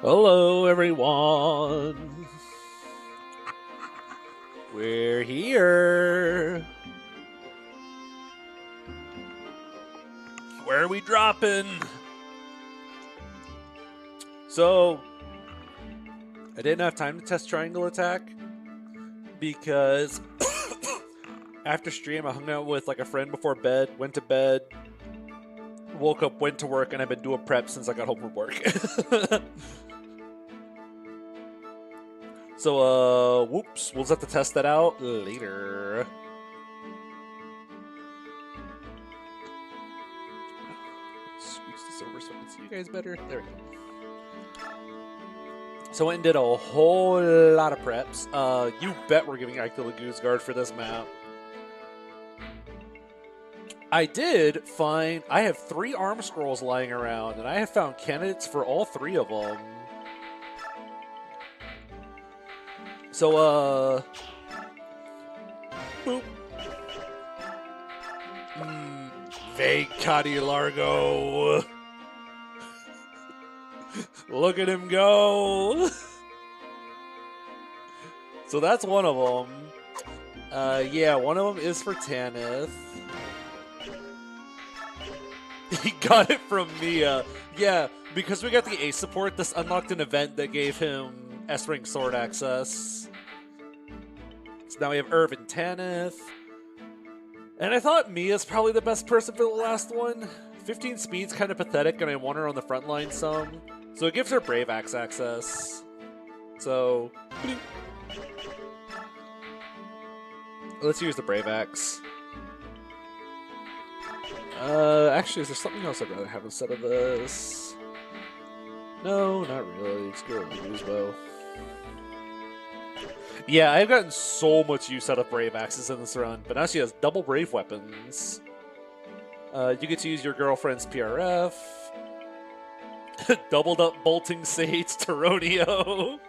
Hello, everyone. We're here. Where are we dropping? So, I didn't have time to test triangle attack because after stream I hung out with like a friend before bed, went to bed, woke up, went to work, and I've been doing prep since I got home from work. So, whoops, we'll just have to test that out later. Scooch this over so I can see you guys better. There we go. So I went and did a whole lot of preps. You bet we're giving Beorc and Laguz guard for this map. I did find, I have 3 arm scrolls lying around, and I have found candidates for all 3 of them. So, boop. Vague Cadi Largo. Look at him go. So that's one of them. Yeah, one of them is for Tanith. He got it from Mia. Yeah, because we got the ace support, this unlocked an event that gave him S-Ring sword access. So now we have Irv and Tanith. And I thought Mia's probably the best person for the last one. 15 speed's kind of pathetic, and I want her on the front line some. So it gives her Brave Axe access. So, let's use the Brave Axe. Actually, is there something else I'd rather have instead of this? No, not really. Let's go with the Bow. Yeah, I've gotten so much use out of Brave Axes in this run, but now she has double Brave weapons. You get to use your girlfriend's PRF. Doubled up Bolting Sage Taronio.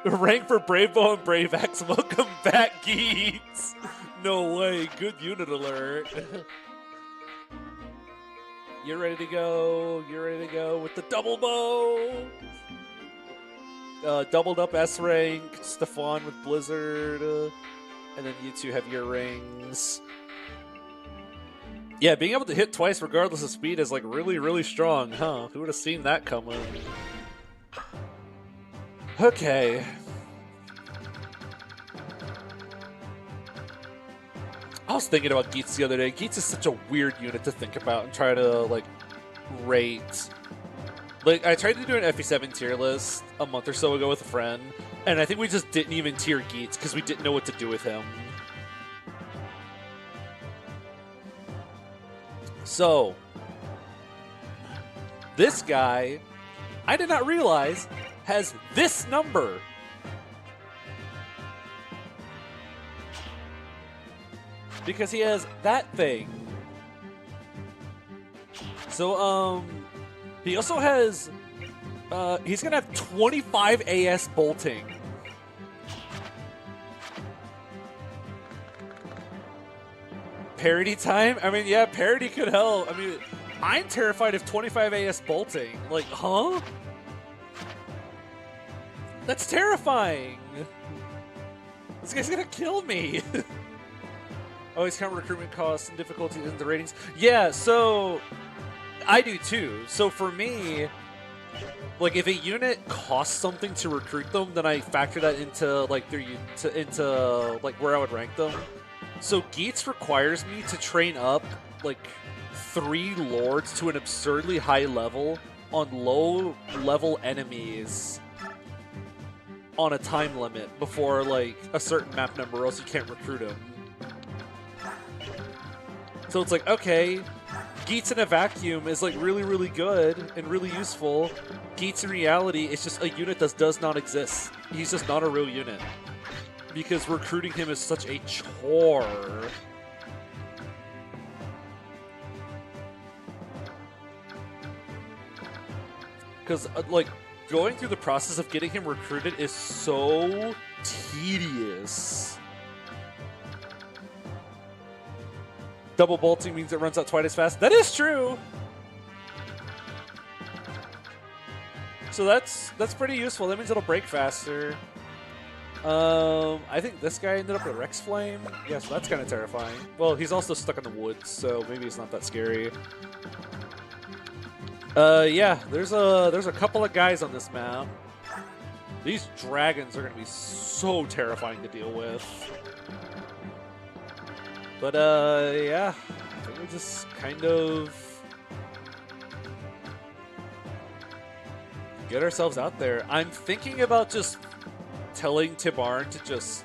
Rank for Brave Bow and Brave Axe. Welcome back, Geeks. No way. Good unit alert. You're ready to go. You're ready to go with the double bow. Doubled up S rank. Stefan with Blizzard. And then you two have your rings. Yeah, being able to hit twice regardless of speed is like really, really strong, huh? Who would have seen that coming? Okay. I was thinking about Geets the other day. Geets is such a weird unit to think about and try to, like, rate. Like, I tried to do an FE7 tier list a month or so ago with a friend, and I think we just didn't even tier Geets because we didn't know what to do with him. So, this guy, I did not realize, has this number. Because he has that thing. So, he also has, he's gonna have 25 AS bolting. Parity time? I mean, yeah, parity could help. I mean, I'm terrified of 25 AS bolting. Like, huh? That's terrifying. This guy's gonna kill me. Always count recruitment costs and difficulties in the ratings. Yeah, so I do too. So for me, like if a unit costs something to recruit them, then I factor that into like into like where I would rank them. So Geets requires me to train up like 3 lords to an absurdly high level on low level enemies on a time limit before like a certain map number, or else you can't recruit them. So it's like, okay, Geets in a vacuum is like really, really good and really useful. Geets in reality is just a unit that does not exist. He's just not a real unit. Because recruiting him is such a chore. Because, like, going through the process of getting him recruited is so tedious. Double bolting means it runs out twice as fast. That is true. So that's pretty useful. That means it'll break faster. I think this guy ended up with Rex Flame. Yeah, so that's kind of terrifying. Well, he's also stuck in the woods, so maybe it's not that scary. Yeah, there's a couple of guys on this map. These dragons are gonna be so terrifying to deal with. But yeah, I think we just kind of get ourselves out there. I'm thinking about just telling Tibarn to just...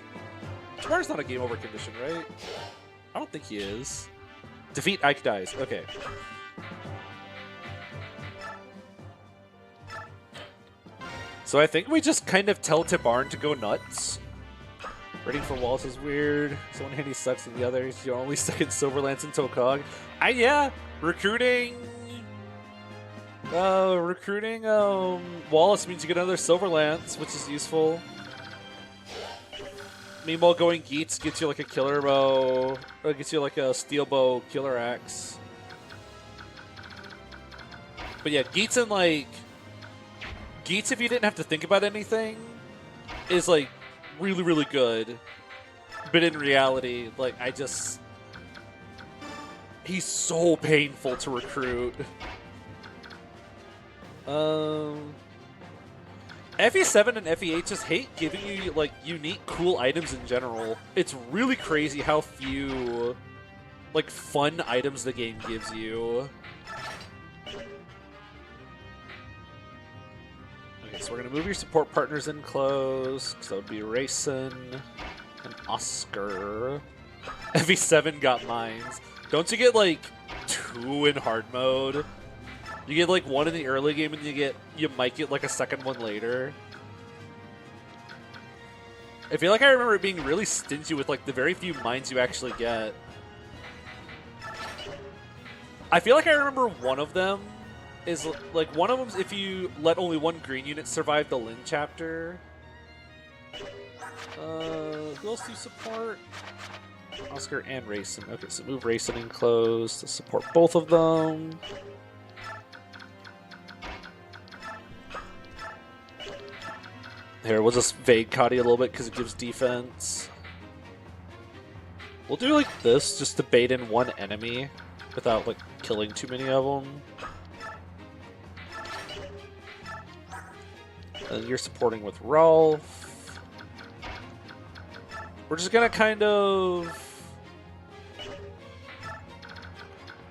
Tibarn's not a game over condition, right? I don't think he is. Defeat Ike dies. Okay. So I think we just kind of tell Tibarn to go nuts. Waiting for walls is weird. So one hand he sucks and the other you're only stuck in Silverlance and Tokog. Yeah, recruiting Wallace means you get another Silverlance, which is useful. Meanwhile, going Geats gets you like a killer bow, or gets you like a steel bow killer axe. But yeah, Geats and like Geats, if you didn't have to think about anything, is like really, really good. But in reality, like he's so painful to recruit. FE7 and FE8 just hate giving you like unique, cool items in general. It's really crazy how few like fun items the game gives you. Okay, so we're gonna move your support partners in close. So that would be Rayson and Oscar. FE7 got mines. Don't you get like 2 in hard mode? You get like 1 in the early game, and you might get like a second one later. I feel like I remember it being really stingy with like the very few mines you actually get. I feel like I remember one of them is like if you let only 1 green unit survive the Lin chapter. Who else do you support? Oscar and Rayson. Okay, so move Rayson in close to support both of them. Here, we'll just vague Cotty a little bit because it gives defense. We'll do like this just to bait in 1 enemy without like killing too many of them. And you're supporting with Rolf. We're just gonna kind of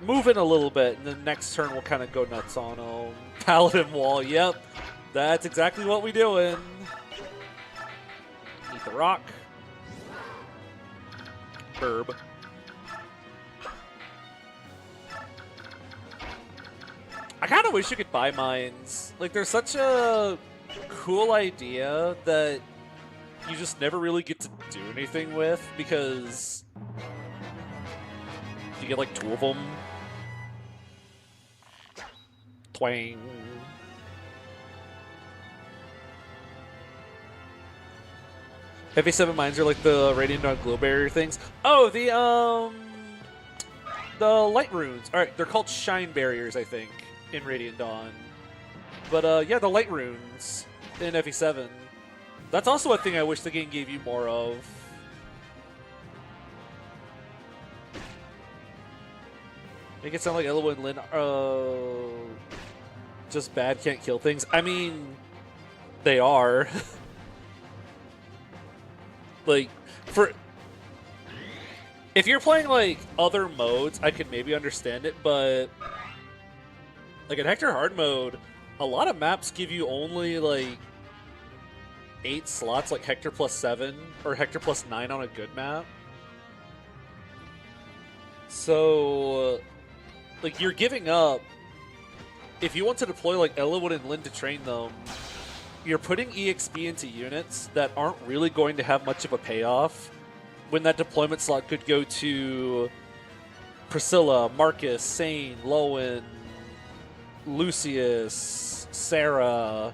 move in a little bit, and then next turn we'll kind of go nuts on them. Paladin wall, yep. That's exactly what we doing. Eat the rock. Herb. I kind of wish you could buy mines. Like, there's such a cool idea that you just never really get to do anything with because you get like 2 of them. Twang. FA7 mines are like the Radiant Dawn glow barrier things. Oh, the light runes. All right, they're called shine barriers, I think, in Radiant Dawn. But yeah, the light runes in FE7. That's also a thing I wish the game gave you more of. Make it sound like Eloa and Lin just bad, can't kill things. I mean, they are. Like, if you're playing like other modes, I could maybe understand it, but like in Hector hard mode, a lot of maps give you only like 8 slots, like Hector +7 or Hector +9 on a good map. So, like, you're giving up. If you want to deploy like Elowood and Lin to train them, you're putting EXP into units that aren't really going to have much of a payoff when that deployment slot could go to Priscilla, Marcus, Sane, Lowen, Lucius, Sarah.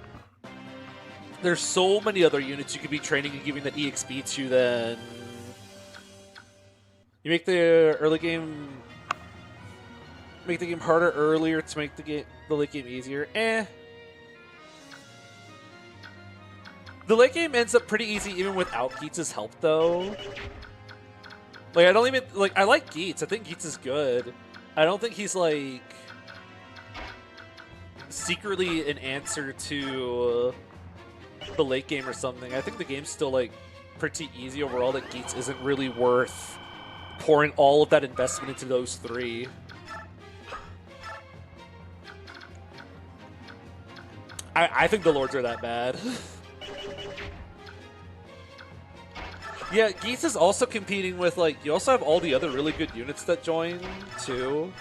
There's so many other units you could be training and giving that EXP to then. You make the early game Make the game harder earlier to make the late game easier. Eh. The late game ends up pretty easy even without Geats' help, though. Like, I don't even... Like, I like Geats. I think Geats is good. I don't think he's, like... secretly an answer to the late game or something. I think the game's still, like, pretty easy overall, that Geats isn't really worth pouring all of that investment into those three. I think the Lords are that bad. Yeah, Geats is also competing with, like, you also have all the other really good units that join, too.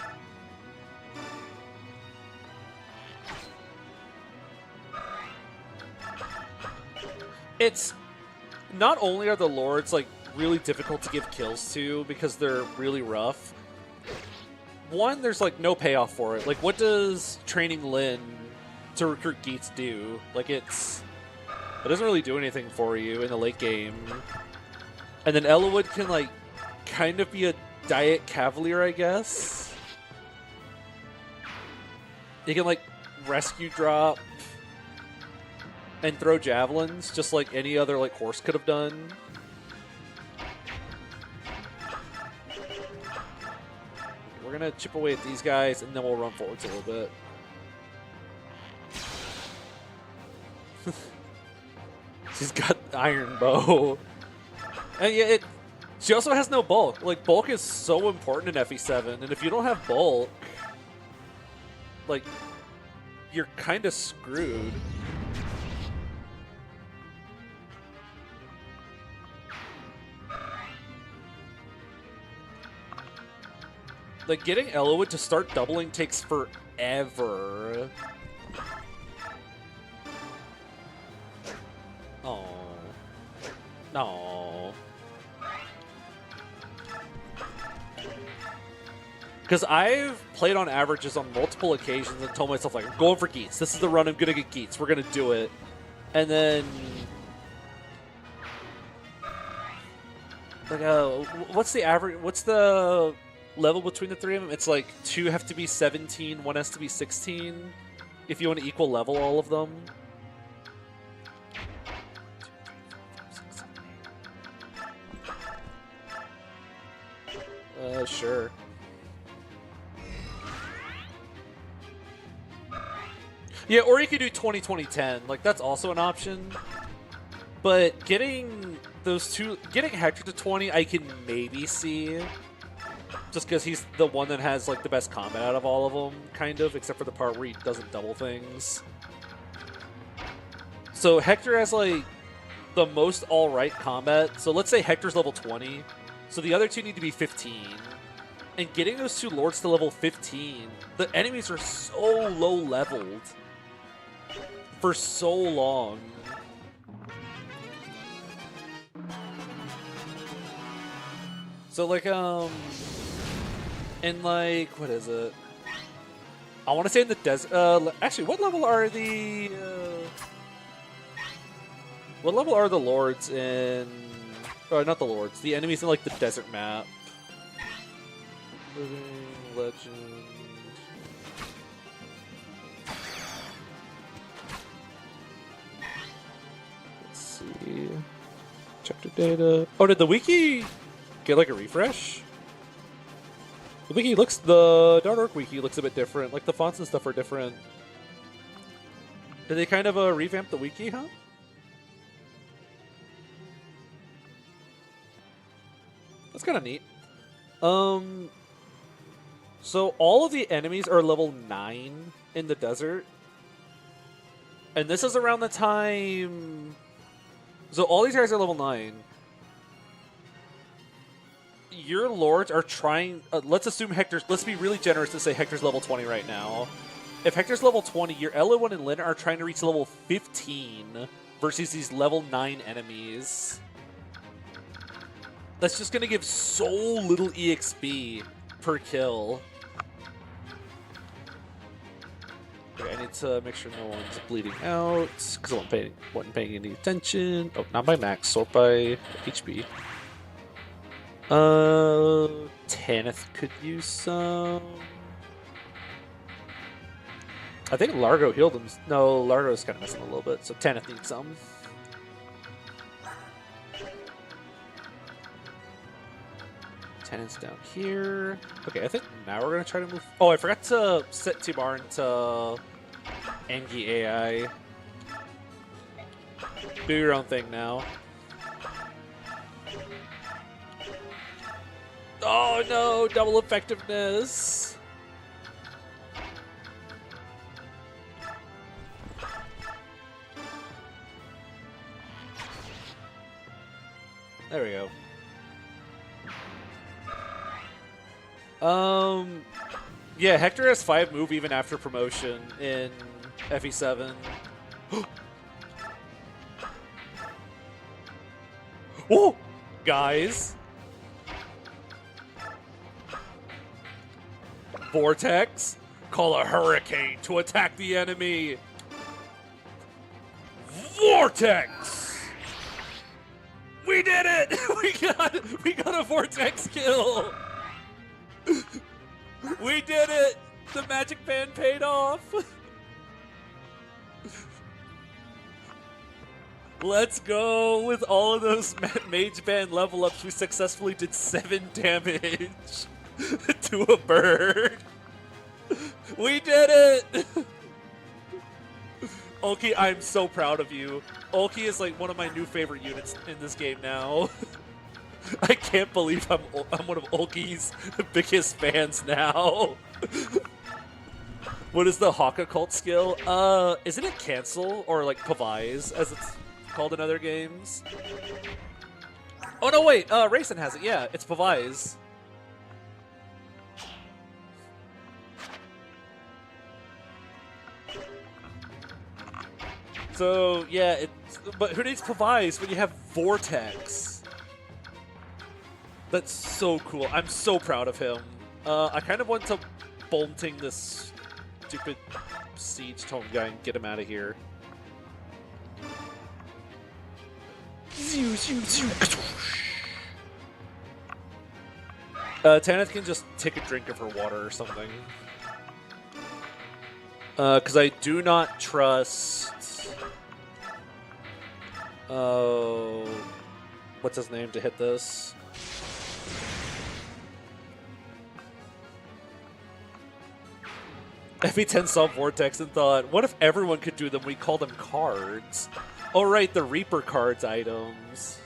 It's... Not only are the Lords, like, really difficult to give kills to because they're really rough. One, there's, like, no payoff for it. Like, what does training Lyn to recruit Geats do? Like, it doesn't really do anything for you in the late game. And then Elowood can, like, kind of be a diet cavalier, I guess. He can, like, rescue drop and throw javelins, just like any other, like, horse could have done. We're gonna chip away at these guys, and then we'll run forwards a little bit. She's got Iron Bow. And yeah, she also has no bulk. Like, bulk is so important in FE7, and if you don't have bulk, like, you're kind of screwed. Like, getting Elowood to start doubling takes forever. Oh. No. Because I've played on averages on multiple occasions and told myself, like, I'm going for Geats. This is the run. I'm going to get Geats. We're going to do it. And then... Like, what's the average? What's the level between the three of them? It's like 2 have to be 17, 1 has to be 16. If you want to equal level all of them. Sure. Yeah, or you could do 20-20-10. Like, that's also an option. But getting those two, getting Hector to 20, I can maybe see. Just because he's the one that has, like, the best combat out of all of them, kind of, except for the part where he doesn't double things. So Hector has, like, the most alright combat. So let's say Hector's level 20. So the other two need to be 15. And getting those two Lords to level 15, the enemies are so low leveled for so long. So, like, in, like, what is it? I want to say in the desert. Actually, what level are the? What level are the Lords in? Oh, not the Lords. The enemies in, like, the desert map. Living Legend. Let's see. Chapter data. Oh, did the wiki get, like, a refresh? The wiki looks, the Dark Orc wiki looks a bit different. Like, the fonts and stuff are different. Did they kind of revamp the wiki, huh? That's kind of neat. So all of the enemies are level 9 in the desert. And this is around the time... So all these guys are level 9. Your Lords are trying... let's assume Hector's... Let's be really generous to say Hector's level 20 right now. If Hector's level 20, your Elowood and Lyn are trying to reach level 15 versus these level 9 enemies. That's just going to give so little EXP per kill. Okay, I need to make sure no one's bleeding out, because I wasn't paying any attention. Oh, not by max, sort by HP. Tanith could use some. I think Largo healed him. No, Largo's kind of missing a little bit, so Tanith needs some. Tenant's down here. Okay, I think now we're going to try to move... Oh, I forgot to set T-Bar into Angie AI. Do your own thing now. Oh no, double effectiveness. There we go. Yeah, Hector has 5 move even after promotion in FE7. Oh, guys. Vortex, call a hurricane to attack the enemy. Vortex. We did it. We got a vortex kill. We did it! The magic band paid off! Let's go! With all of those mage band level ups, we successfully did 7 damage to a bird. We did it! Ulki, I'm so proud of you. Ulki is like one of my new favorite units in this game now. I can't believe I'm one of Ulki's biggest fans now. What is the Hawk Occult skill? Isn't it cancel or like phys as it's called in other games? Oh no, wait. Rayson has it. Yeah, it's phys. So yeah, but who needs phys when you have Vortex? That's so cool. I'm so proud of him. I kind of want to bolting this stupid siege tome guy and get him out of here. Tanith can just take a drink of her water or something. Because I do not trust... what's his name to hit this? FE10 saw Vortex and thought, what if everyone could do them? We call them cards. Oh, right, the Reaper cards items.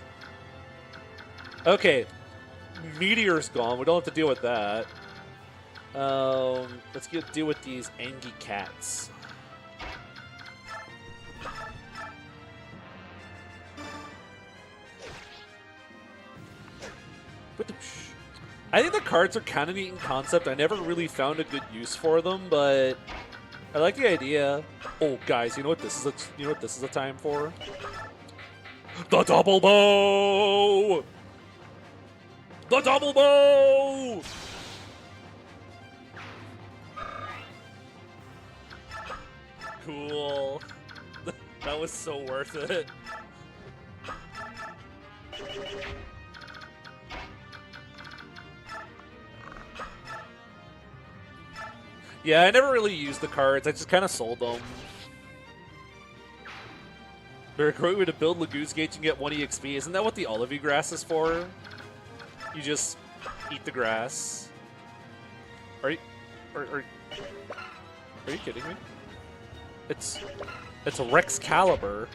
Okay, Meteor's gone. We don't have to deal with that. Let's deal with these Angie cats. I think the cards are kind of neat in concept. I never really found a good use for them, but I like the idea. Oh, guys, you know what this is? You know what this is a time for? The double bow! The double bow! Cool. That was so worth it. Yeah, I never really used the cards. I just kind of sold them. They're a great way to build Laguz Gauge and get 1 EXP. Isn't that what the Olivey grass is for? You just eat the grass. Are you kidding me? It's a Rex Caliber.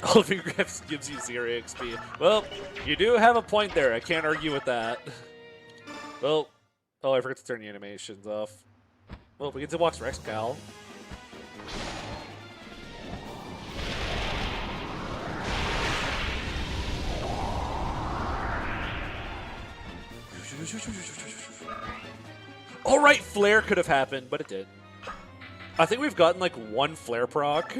Olivey grass gives you 0 XP. Well, you do have a point there. I can't argue with that. Well, oh, I forgot to turn the animations off. Well, we get to watch Rex Cal. All right, flare could have happened, but it did. I think we've gotten like 1 flare proc.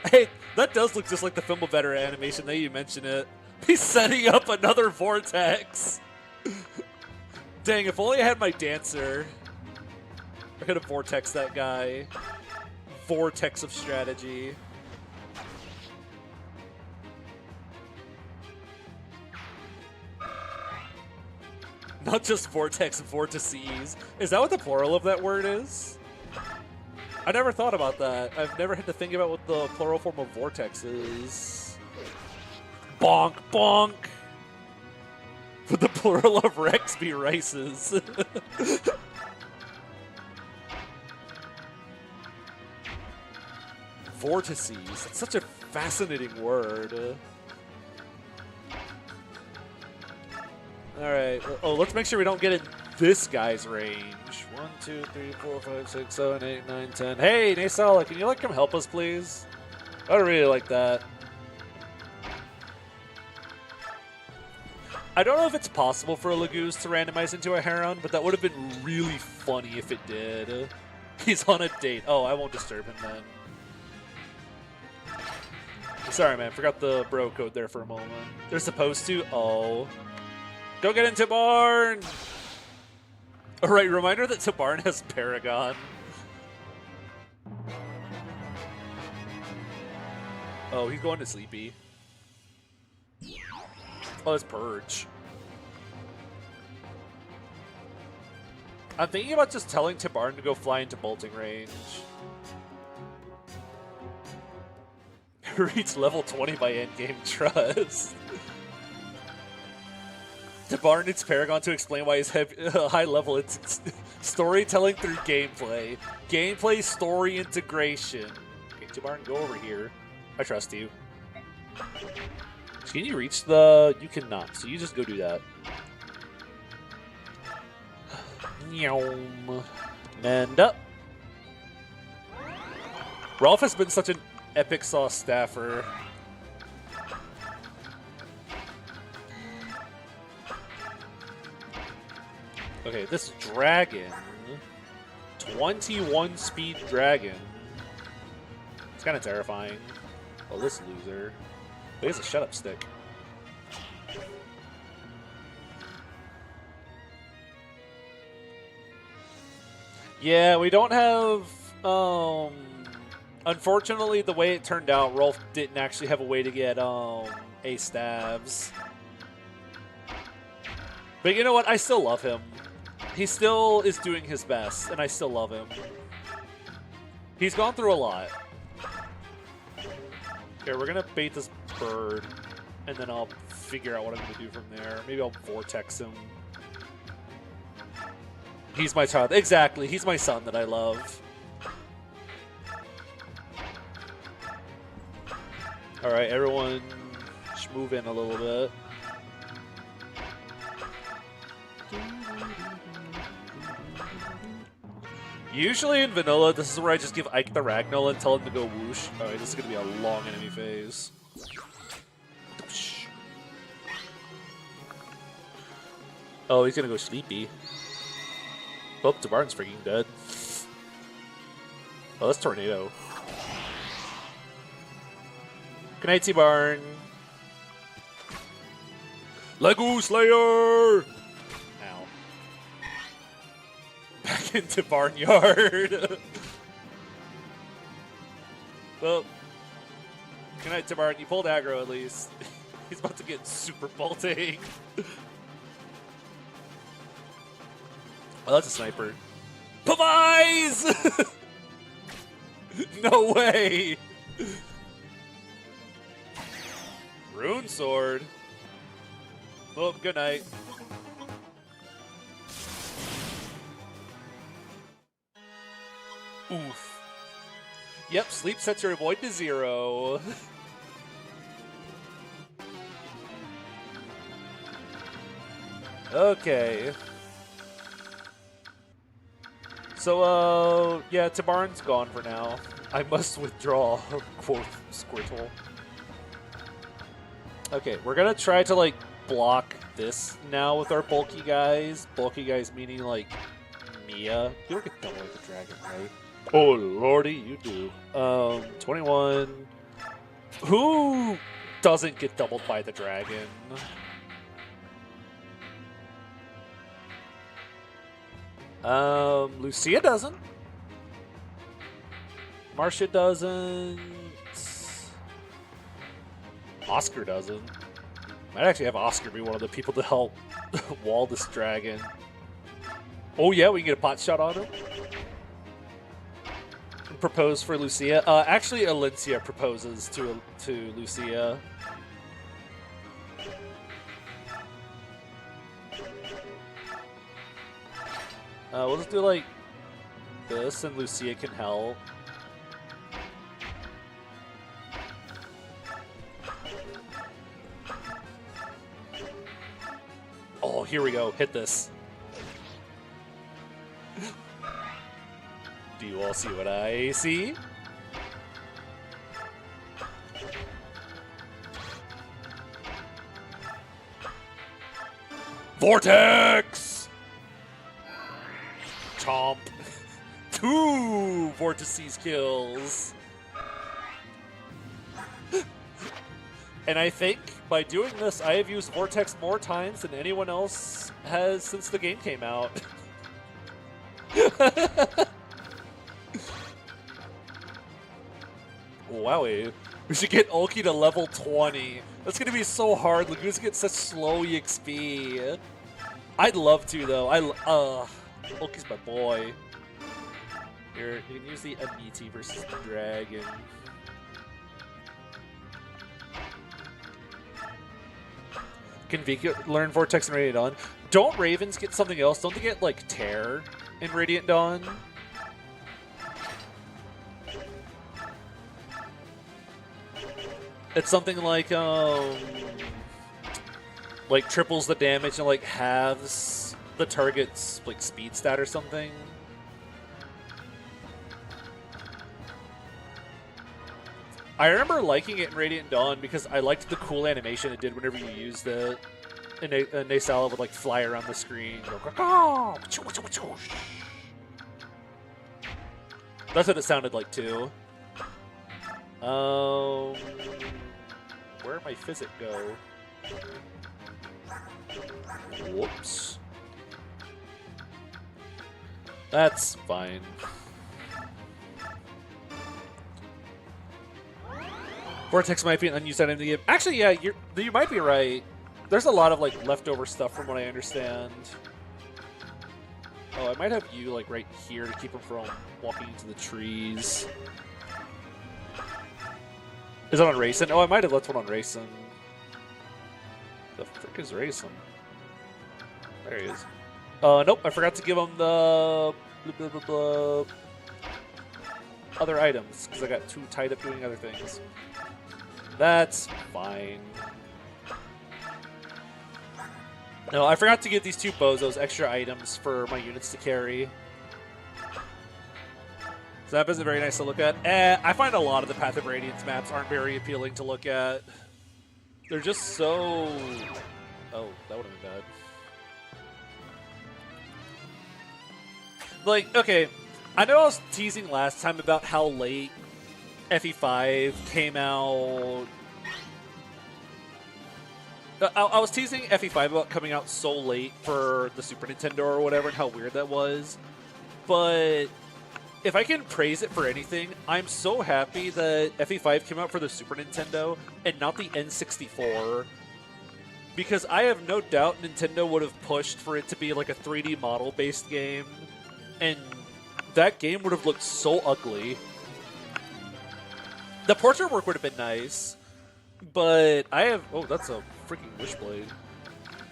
Hey, that does look just like the Film of Veteran animation. Now you mention it. He's setting up another vortex. Dang, if only I had my dancer. I could have vortexed that guy. Vortex of strategy. Not just vortex, vortices. Is that what the plural of that word is? I never thought about that. I've never had to think about what the plural form of vortex is. Bonk, bonk. Would the plural of Rex be rices? Vortices. It's such a fascinating word. Alright. Oh, let's make sure we don't get in this guy's range. 1, 2, 3, 4, 5, 6, 7, 8, 9, 10. Hey, Nasala, can you come help us, please? I really like that. I don't know if it's possible for a Laguz to randomize into a Heron, but that would have been really funny if it did. He's on a date. Oh, I won't disturb him then. Sorry, man. Forgot the bro code there for a moment. They're supposed to? Oh. Go get into Barn! Alright, reminder that Tabarn has Paragon. Oh, he's going to Sleepy. Oh, it's Purge. I'm thinking about just telling Tabarn to go fly into bolting range. Reach level 20 by endgame trust. Tabarn needs Paragon to explain why he's high level. It's storytelling through gameplay. Gameplay story integration. Okay, Tabarn, go over here. I trust you. Can you reach the... You cannot, so you just go do that. And up. Rolf has been such an epic sauce staffer. Okay, this dragon, 21 speed dragon. It's kind of terrifying. Oh, this loser. He has a shut up stick. Yeah, we don't have, unfortunately, the way it turned out, Rolf didn't actually have a way to get, A stabs. But you know what? I still love him. He still is doing his best, and I still love him. He's gone through a lot. Okay, we're gonna bait this bird, and then I'll figure out what I'm gonna do from there. Maybe I'll vortex him. He's my child. Exactly, he's my son that I love. Alright, everyone just move in a little bit. Usually in vanilla, this is where I just give Ike the Ragnoll and tell him to go whoosh. Alright, this is going to be a long enemy phase. Oh, he's going to go sleepy. Oh, Tabarn's freaking dead. Oh, that's Tornado. Good night, Tabarn. Laguz Slayer! Back into Barnyard. Well, good night, Tabarn. You pulled aggro at least. He's about to get super bolting. Oh, that's a sniper. Phys! No way! Rune Sword. Oh, good night. Oof. Yep, sleep sets your avoid to 0. Okay. So, yeah, Tabarn's gone for now. I must withdraw, quote, Squirtle. Okay, we're gonna try to, like, block this now with our bulky guys. Bulky guys meaning, like, Mia. You don't get double like the dragon, right? Oh, lordy, you do. 21. Who doesn't get doubled by the dragon? Lucia doesn't. Marcia doesn't. Oscar doesn't. Might actually have Oscar be one of the people to help Wall this dragon. Oh yeah, we can get a pot shot on him. Propose for Lucia. Actually, Alencia proposes to Lucia. We'll just do like this, and Lucia can help. Oh, here we go. Hit this. Do you all see what I see? Vortex! Chomp. 2 Vortices kills. And I think by doing this, I have used Vortex more times than anyone else has since the game came out. Wowie. We should get Ulki to level 20. That's going to be so hard. Laguz gets such slow EXP. I'd love to, though. Ulki's my boy. Here, you can use the Amiti versus the dragon. Can Vika learn Vortex and Radiant Dawn? Don't Ravens get something else? Don't they get, like, Tear in Radiant Dawn? It's something like triples the damage and, like, halves the target's, like, speed stat or something. I remember liking it in Radiant Dawn because I liked the cool animation it did whenever you used it. And Nasala would, like, fly around the screen. Go, that's what it sounded like, too. Where'd my physic go? Whoops. That's fine. Vortex might be an unused item in the game. Actually, yeah, you might be right. There's a lot of, like, leftover stuff from what I understand. Oh, I might have you, like, right here to keep him from walking into the trees. Is it on Racing? Oh, I might have left one on Racing. The frick is Racing? There he is. Nope, I forgot to give him the other items because I got too tied up doing other things. That's fine. No, I forgot to give these 2 bozos extra items for my units to carry. So that isn't very nice to look at. I find a lot of the Path of Radiance maps aren't very appealing to look at. They're just so... Oh, that would have been bad. Like, okay, I know I was teasing last time about how late FE5 came out. I was teasing FE5 about coming out so late for the Super Nintendo or whatever and how weird that was. But if I can praise it for anything, I'm so happy that FE5 came out for the Super Nintendo and not the N64. Because I have no doubt Nintendo would have pushed for it to be like a 3D model-based game. And that game would have looked so ugly. The portrait work would have been nice. But I have... Oh, that's a freaking Wishblade.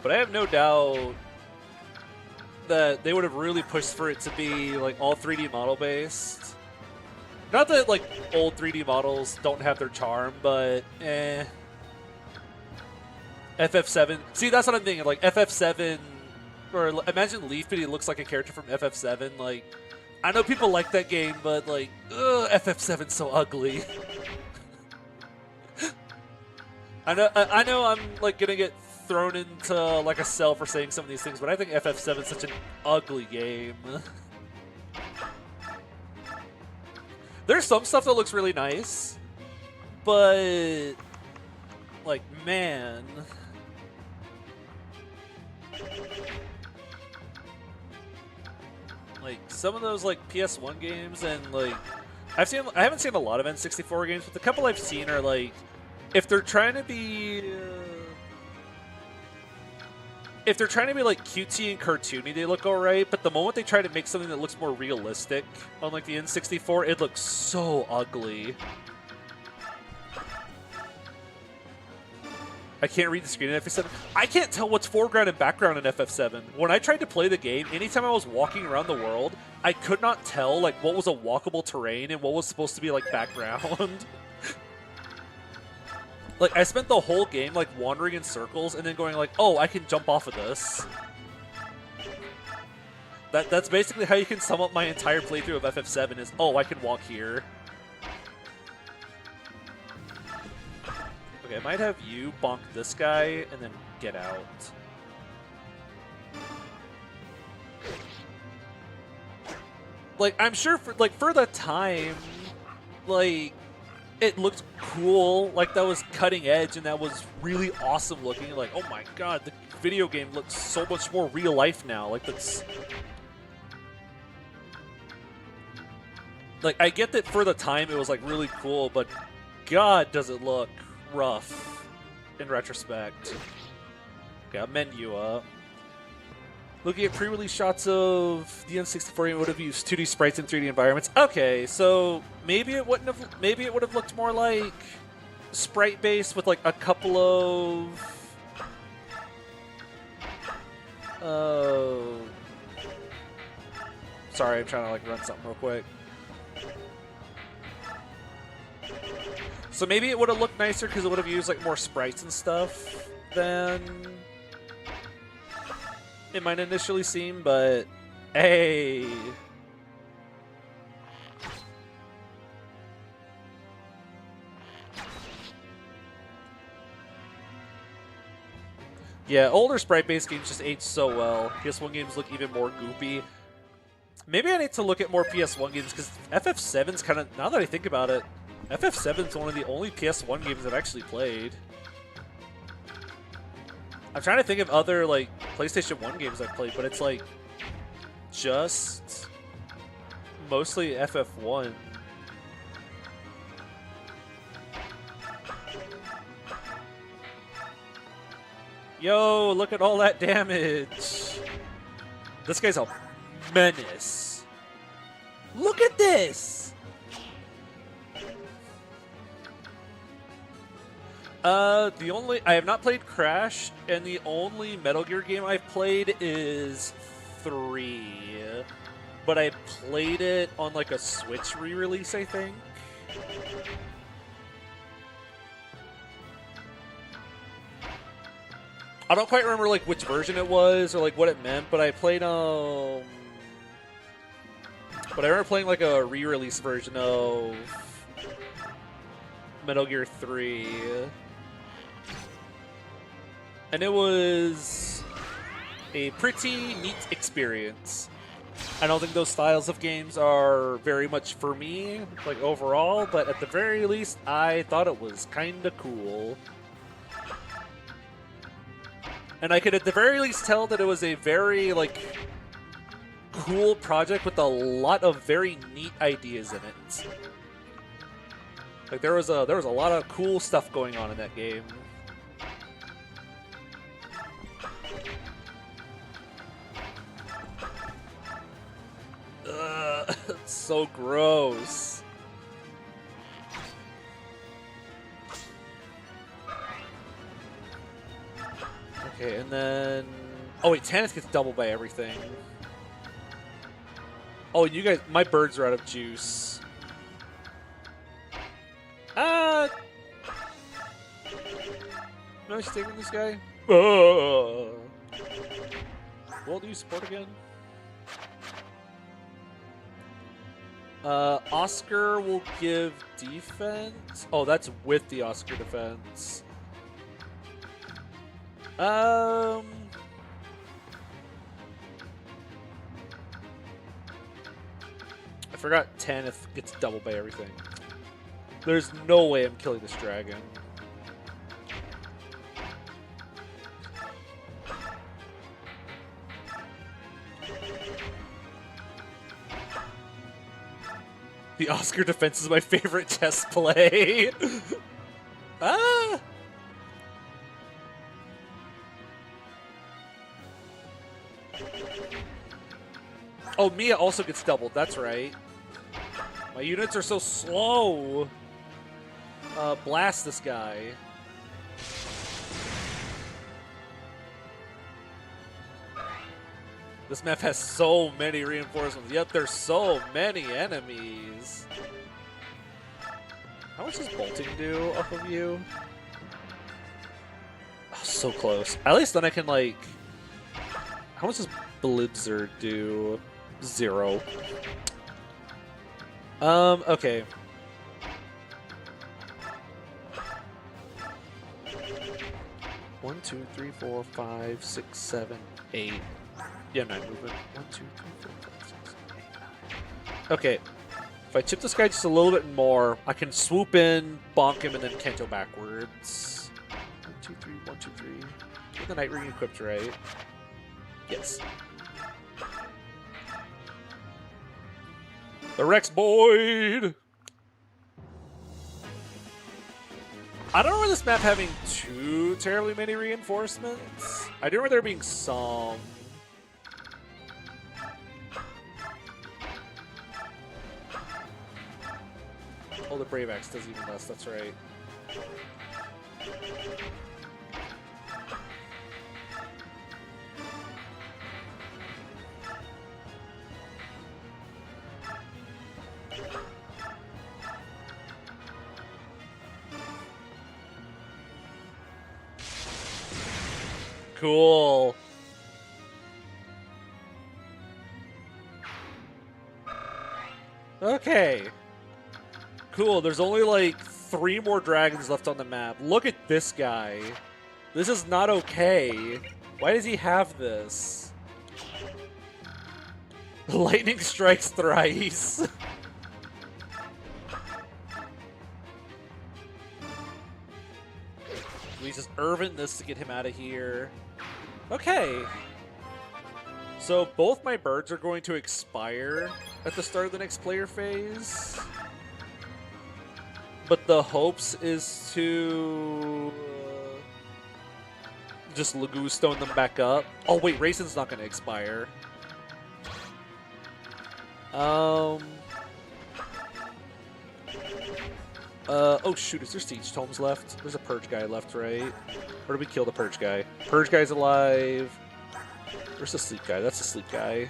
But I have no doubt that they would have really pushed for it to be like all 3D model based. Not that like old 3D models don't have their charm, but FF7. See, that's what I'm thinking. Like FF7, or imagine Leaf, but he looks like a character from FF7. Like, I know people like that game, but like, FF7's so ugly. I know I'm like gonna get thrown into like a cell for saying some of these things, but I think FF7 is such an ugly game. There's some stuff that looks really nice, but like, man, like some of those like PS1 games, and like I haven't seen a lot of N64 games, but the couple I've seen are like, if they're trying to be if they're trying to be like cutesy and cartoony, they look alright. But the moment they try to make something that looks more realistic on like the N64, it looks so ugly. I can't read the screen in FF7. I can't tell what's foreground and background in FF7. When I tried to play the game, anytime I was walking around the world, I could not tell like what was a walkable terrain and what was supposed to be like background. Like, I spent the whole game, like, wandering in circles and then going like, oh, I can jump off of this. That's basically how you can sum up my entire playthrough of FF7 is, oh, I can walk here. Okay, I might have you bonk this guy and then get out. Like, I'm sure for the time, like, it looked cool, like that was cutting edge and that was really awesome looking. Like, oh my god, the video game looks so much more real life now. Like, that's... Like, I get that for the time it was like really cool, but god does it look rough in retrospect. Okay, I'll mend you up. Looking at pre-release shots of the N64 would have used 2D sprites in 3D environments. Okay, so maybe it would have looked more like sprite based with like a couple of sorry, I'm trying to like run something real quick. So maybe it would have looked nicer because it would have used like more sprites and stuff than it might initially seem, but hey. Yeah, older sprite-based games just age so well. PS1 games look even more goopy. Maybe I need to look at more PS1 games, because FF7's kind of, now that I think about it, FF7's one of the only PS1 games I've actually played. I'm trying to think of other, like, PlayStation 1 games I've played, but it's, like, just mostly FF1. Yo, look at all that damage. This guy's a menace. Look at this! I have not played Crash, and the only Metal Gear game I've played is 3. But I played it on like a Switch re-release, I think. I don't quite remember like which version it was or like what it meant, but I played but I remember playing like a re-release version of Metal Gear 3. And it was a pretty neat experience. I don't think those styles of games are very much for me, like overall, but at the very least, I thought it was kinda cool. And I could at the very least tell that it was a very, like, cool project with a lot of very neat ideas in it. Like, there was a lot of cool stuff going on in that game. It's so gross. Okay, and then... Oh wait, Tannis gets doubled by everything. Oh, you guys... My birds are out of juice. No, I stay with this guy? Well, do you support again? Oscar will give defense. Oh, that's with the Oscar defense. I forgot Tanith gets doubled by everything. There's no way I'm killing this dragon. The Oscar defense is my favorite chess play. Ah! Oh, Mia also gets doubled. That's right. My units are so slow. Blast this guy. This map has so many reinforcements, yet there's so many enemies. How much does bolting do off of you? Oh, so close. At least then I can, like... How much does Blizzard do? 0. Okay. One, two, three, 4, 5, 6, 7, 8. Yeah, 9 movement. 1, 2, 3, 4, 5, 6, 7, 8, 9. Okay. If I chip this guy just a little bit more, I can swoop in, bonk him, and then Kento backwards. 1, 2, 3, 1, 2, 3. Get the Night Ring equipped, right? Yes. The Rex Boyd! I don't remember this map having too terribly many reinforcements. I do remember there being some. Oh, the Brave Axe does even less, that's right. Cool. Okay. Cool, there's only like 3 more dragons left on the map. Look at this guy. This is not okay. Why does he have this? Lightning strikes thrice. We just Irvin this to get him out of here. Okay. So both my birds are going to expire at the start of the next player phase. But the hopes is to just Laguz stone them back up. Oh wait, Raisin's not going to expire. Oh shoot, is there siege tomes left? There's a purge guy left, right? Or did we kill the purge guy? Purge guy's alive. Where's the sleep guy? That's the sleep guy.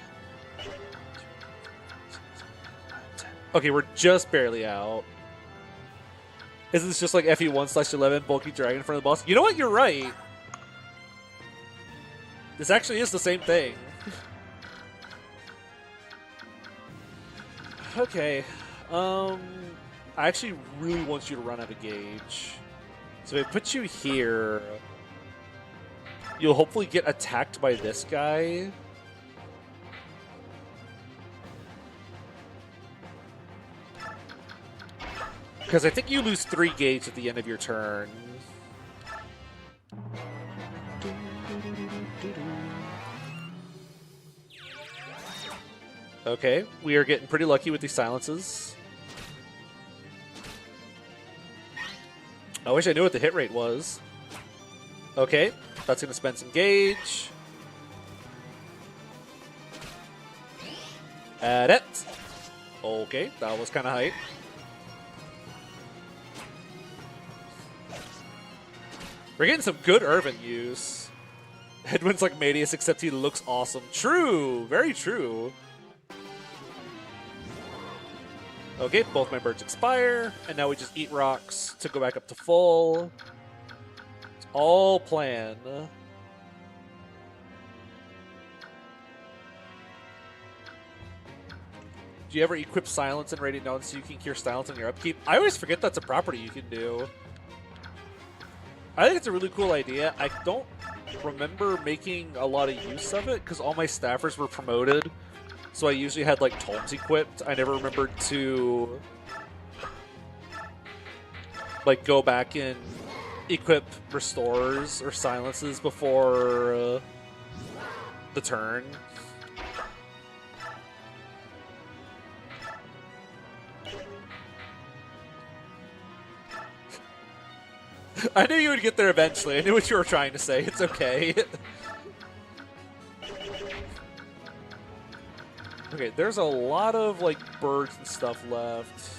Okay, we're just barely out. Isn't this just like FE1/11 bulky dragon in front of the boss? You know what? You're right. This actually is the same thing. Okay. I actually really want you to run out of gauge. So if I put you here, you'll hopefully get attacked by this guy. Because I think you lose 3 gauge at the end of your turn. Okay, we are getting pretty lucky with these silences. I wish I knew what the hit rate was. Okay, that's going to spend some gauge. Add it. Okay, that was kind of hype. We're getting some good Irvin use. Edwin's like Medius, except he looks awesome. True, very true. Okay, both my birds expire, and now we just eat rocks to go back up to full. It's all planned. Do you ever equip silence in Radiant Dawn so you can cure silence on your upkeep? I always forget that's a property you can do. I think it's a really cool idea. I don't remember making a lot of use of it because all my staffers were promoted. So I usually had like tomes equipped. I never remembered to like go back and equip restores or silences before the turn. I knew you would get there eventually. I knew what you were trying to say. It's okay. Okay, there's a lot of, like, birds and stuff left.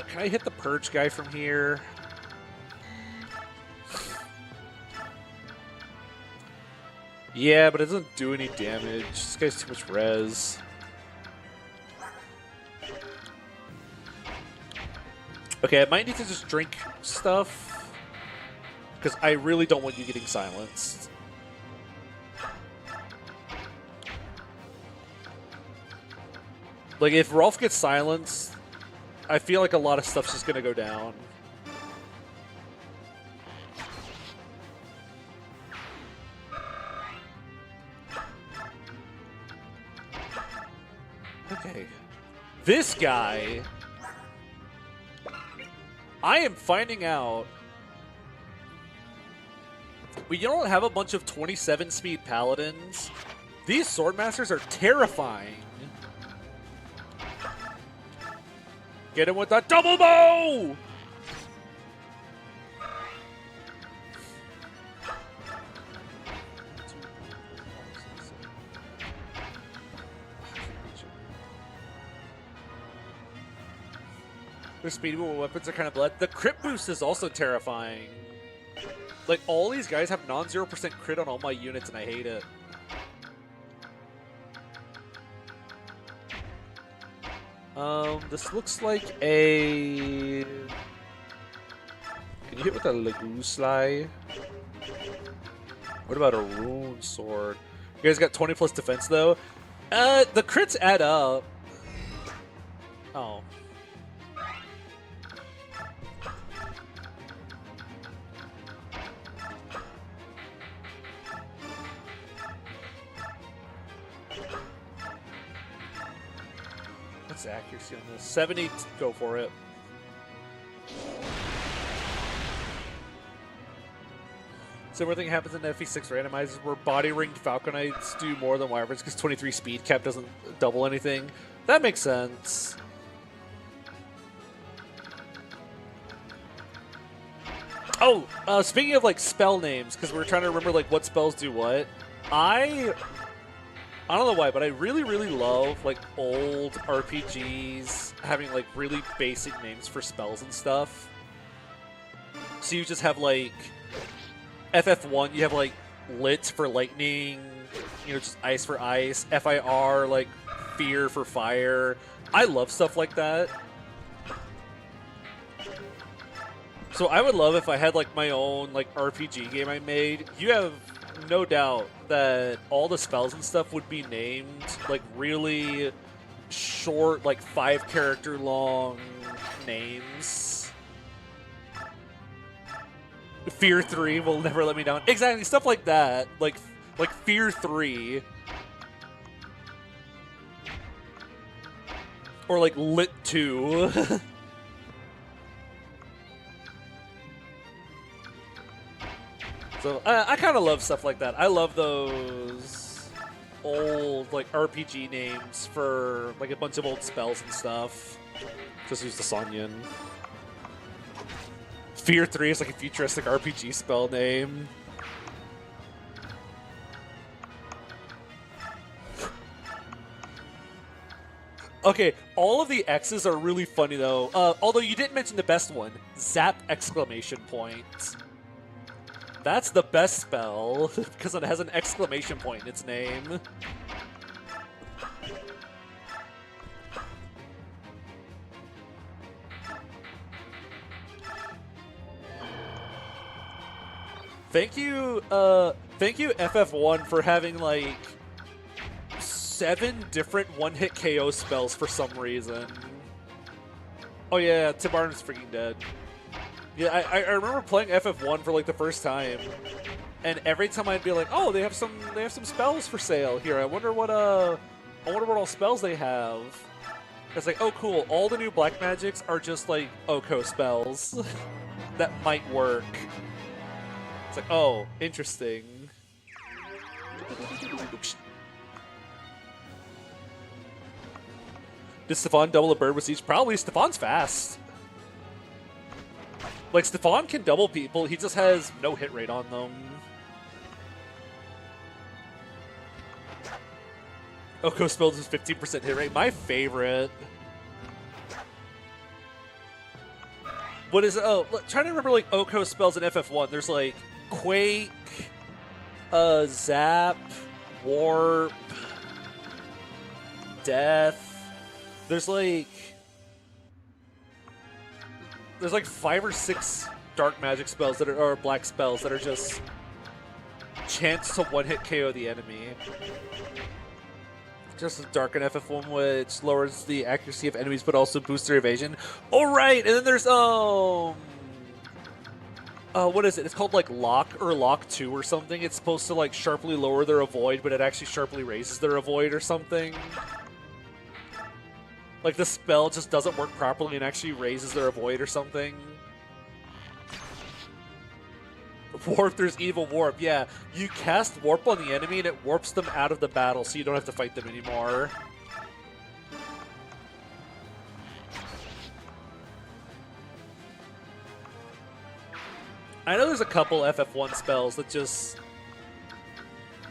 Can I hit the perch guy from here? Yeah, but it doesn't do any damage. This guy's too much res. Okay, I might need to just drink stuff, because I really don't want you getting silenced. Like, if Rolf gets silenced, I feel like a lot of stuff's just gonna go down. Okay. This guy... I am finding out we don't have a bunch of 27 speed paladins. These swordmasters are terrifying. Get him with that double bow! Their speed weapons are kind of blood. The crit boost is also terrifying. Like, all these guys have non-0% crit on all my units, and I hate it. This looks like a... Can you hit with a Laguz Sly? What about a rune sword? You guys got 20 plus defense, though? The crits add up. Oh. What's the accuracy on this? 70, go for it. Similar thing happens in FE6 randomizers where body ringed Falconites do more than Wyverns because 23 speed cap doesn't double anything. That makes sense. Oh, speaking of like spell names, because we're trying to remember like what spells do what. I don't know why, but I really, really love like old RPGs having like really basic names for spells and stuff. So you just have like FF1, you have like lit for lightning, you know, just ice for ice, FIR, like fear for fire. I love stuff like that. So I would love if I had like my own like RPG game I made. You have no doubt that all the spells and stuff would be named like really short, like 5-character long names. Fear 3 will never let me down. Exactly, stuff like that. Like Fear 3. Or like Lit 2. So I kind of love stuff like that. I love those old like RPG names for like a bunch of old spells and stuff. Just use the Sonyan. Fear 3 is like a futuristic RPG spell name. Okay, all of the X's are really funny though. Although you didn't mention the best one, Zap exclamation point. That's the best spell, because it has an exclamation point in its name. Thank you FF1 for having like 7 different one-hit KO spells for some reason. Oh yeah, Tim Arden's freaking dead. Yeah, I remember playing FF1 for like the first time, and every time I'd be like, "Oh, they have some spells for sale here. I wonder what all spells they have." It's like, "Oh, cool! All the new black magics are just like Oko spells that might work." It's like, "Oh, interesting." Did Stefan double a bird with siege? Probably. Stefan's fast. Like, Stefan can double people, he just has no hit rate on them. Oko spells with 15% hit rate. My favorite. What is it? Oh, trying to remember like Oko spells in FF1. There's like Quake, Zap, Warp, Death. There's like 5 or 6 dark magic spells that are, or black spells that are just chance to one-hit KO the enemy. Just as dark in FF1, which lowers the accuracy of enemies but also boosts their evasion. Oh right, and then there's what is it? It's called like Lock or Lock 2 or something. It's supposed to like sharply lower their avoid, but it actually sharply raises their avoid or something. Like the spell just doesn't work properly and actually raises their avoid or something. Warp, there's evil warp. Yeah, you cast warp on the enemy and it warps them out of the battle so you don't have to fight them anymore. I know there's a couple FF1 spells that just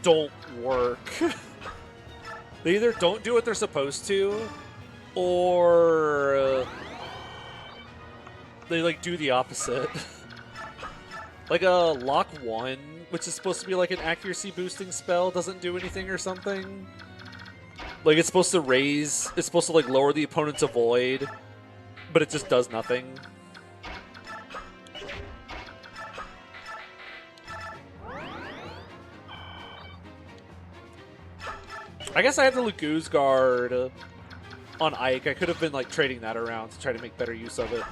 don't work. They either don't do what they're supposed to, or they like do the opposite. Like a Lock 1, which is supposed to be like an accuracy boosting spell, doesn't do anything or something. Like it's supposed to raise, it's supposed to like lower the opponent's avoid, but it just does nothing. I guess I have the Laguz guard on Ike. I could have been like trading that around to try to make better use of it.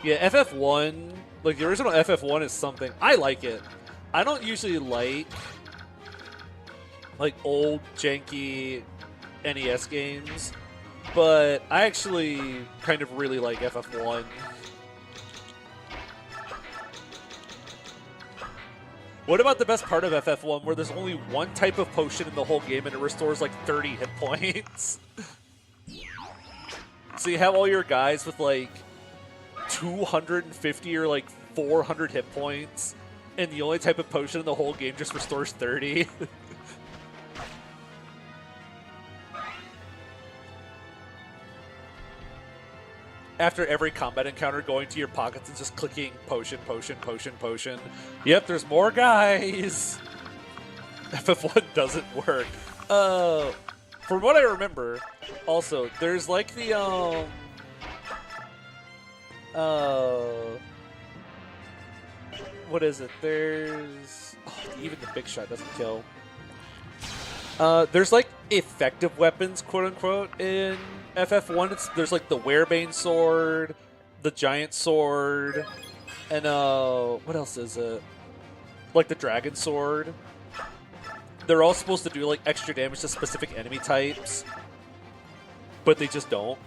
Yeah, FF1, like the original FF1 is something. I like it. I don't usually like old, janky NES games, but I actually kind of really like FF1. What about the best part of FF1 where there's only one type of potion in the whole game and it restores like 30 hit points? So you have all your guys with like 250 or like 400 hit points, and the only type of potion in the whole game just restores 30. After every combat encounter, going to your pockets and just clicking potion, potion, potion, potion. Yep, there's more guys. FF1 doesn't work. From what I remember, also, there's like the, what is it? There's... Oh, even the big shot doesn't kill. There's like effective weapons, quote-unquote, in FF1. There's like the Werebane sword, the giant sword, and what else is it? Like the dragon sword. They're all supposed to do like extra damage to specific enemy types, but they just don't.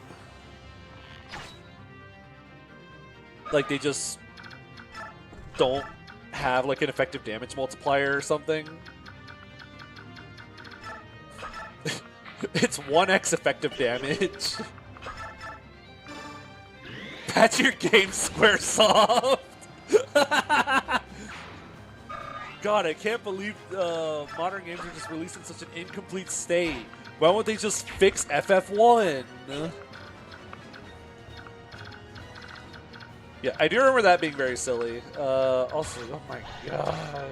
Like they just don't have like an effective damage multiplier or something. It's 1x effective damage. Patch your game, Squaresoft. God, I can't believe modern games are just released in such an incomplete state. Why won't they just fix FF1? Yeah, I do remember that being very silly. Also, oh my god.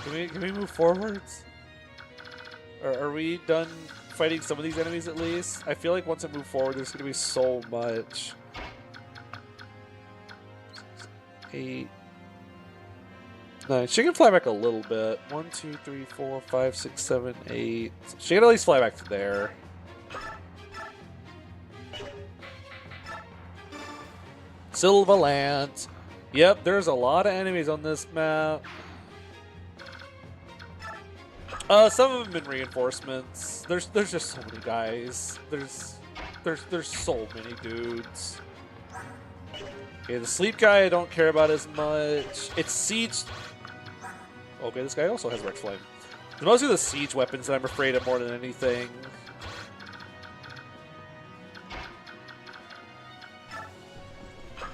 Can we move forwards? Or are we done fighting some of these enemies at least? I feel like once I move forward, there's going to be so much. 8, 9. She can fly back a little bit. 1, 2, 3, 4, 5, 6, 7, 8. She can at least fly back to there. Sylvalant. Yep, there's a lot of enemies on this map. Some of them have been reinforcements. There's just so many guys. There's so many dudes. Okay, the sleep guy I don't care about as much. It's siege. Okay, this guy also has Rex Flame. It's mostly the siege weapons that I'm afraid of more than anything.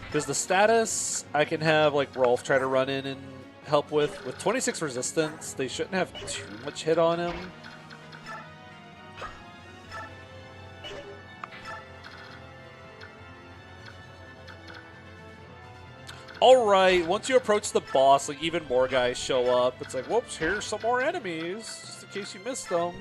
Because the status, I can have like Rolf try to run in and help with. With 26 resistance, they shouldn't have too much hit on him. Alright, once you approach the boss, like even more guys show up. It's like, whoops, here's some more enemies, just in case you missed them.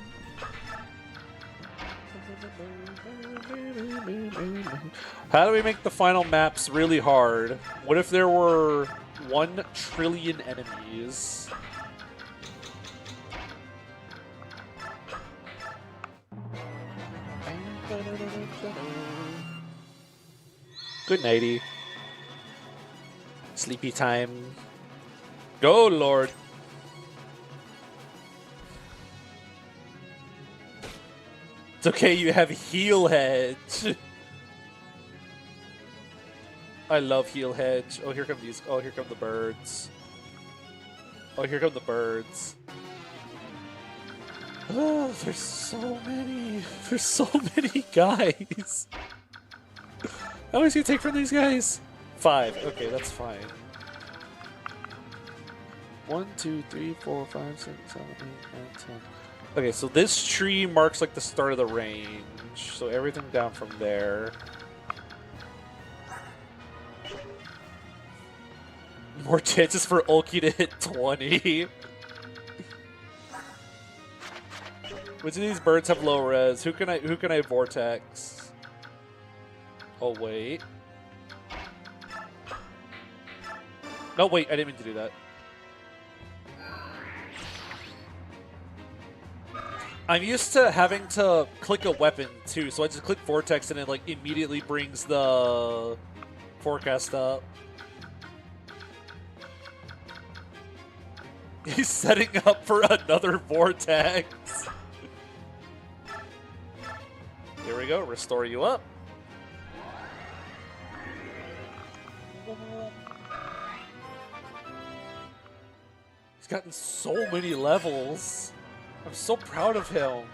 How do we make the final maps really hard? What if there were 1 trillion enemies? Good nighty. Sleepy time. Go, Lord. It's okay, you have heal hedge. I love heal hedge. Oh, here come these. Oh, here come the birds. Oh, here come the birds. Oh, there's so many. There's so many guys. How much do you take from these guys? 5. Okay, that's fine. 1, 2, 3, 4, 5, 6, 7, 8, 9, 10. Okay, so this tree marks like the start of the range. So everything down from there. More chances for Ulki to hit 20. Which of these birds have low res? Who can I vortex? Oh wait. No wait, I didn't mean to do that. I'm used to having to click a weapon too, so I just click vortex and it like immediately brings the forecast up. He's setting up for another vortex. Here we go, restore you up. He's gotten so many levels. I'm so proud of him.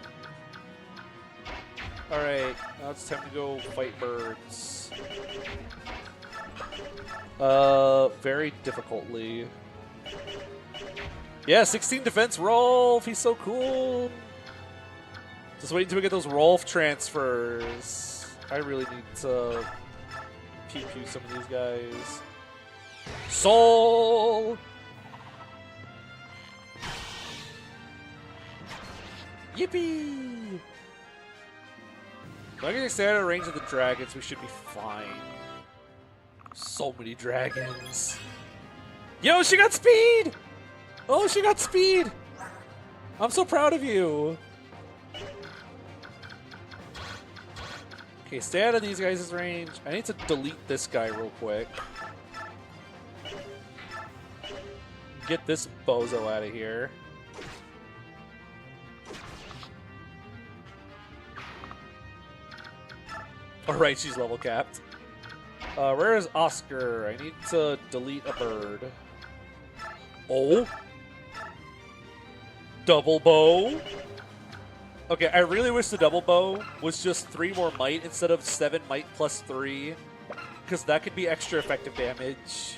Alright, now it's time to go fight birds. Very difficultly. Yeah, 16 defense Rolf. He's so cool. Just waiting till we get those Rolf transfers. I really need to pew some of these guys. Soul! Yippee! If I can stay out of range of the dragons, we should be fine. So many dragons. Yo, she got speed! Oh, she got speed! I'm so proud of you. Okay, stay out of these guys' range. I need to delete this guy real quick. Get this bozo out of here. Alright, she's level capped. Where is Oscar? I need to delete a bird. Oh? Double bow? Okay, I really wish the double bow was just 3 more might instead of 7 might plus 3. Because that could be extra effective damage.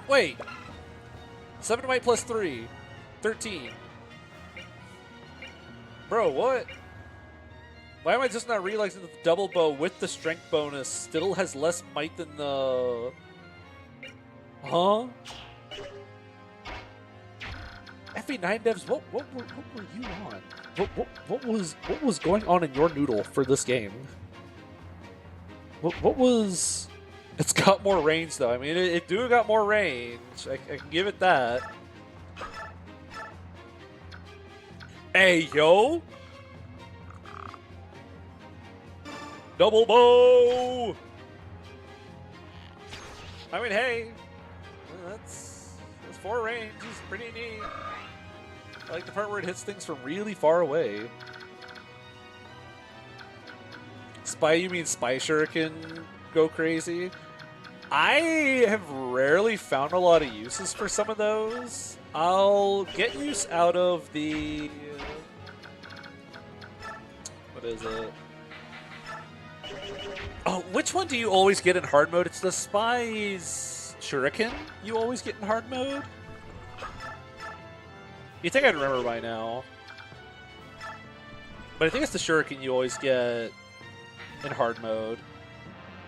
Wait! 7 might plus 3. 13. Bro, what? Why am I just not realizing that the double bow with the strength bonus still has less might than the... Huh? FE9 devs, what were you on? What was going on in your noodle for this game? What was... It's got more range though. I mean, it do got more range. I can give it that. Hey, yo! Double bow! I mean, hey, that's 4 range. It's pretty neat. I like the part where it hits things from really far away. Spy, you mean Spy Shuriken go crazy? I have rarely found a lot of uses for some of those. I'll get use out of the... What is it? Oh, which one do you always get in hard mode? It's the Spy's Shuriken you always get in hard mode? You'd think I'd remember by now. But I think it's the Shuriken you always get in hard mode.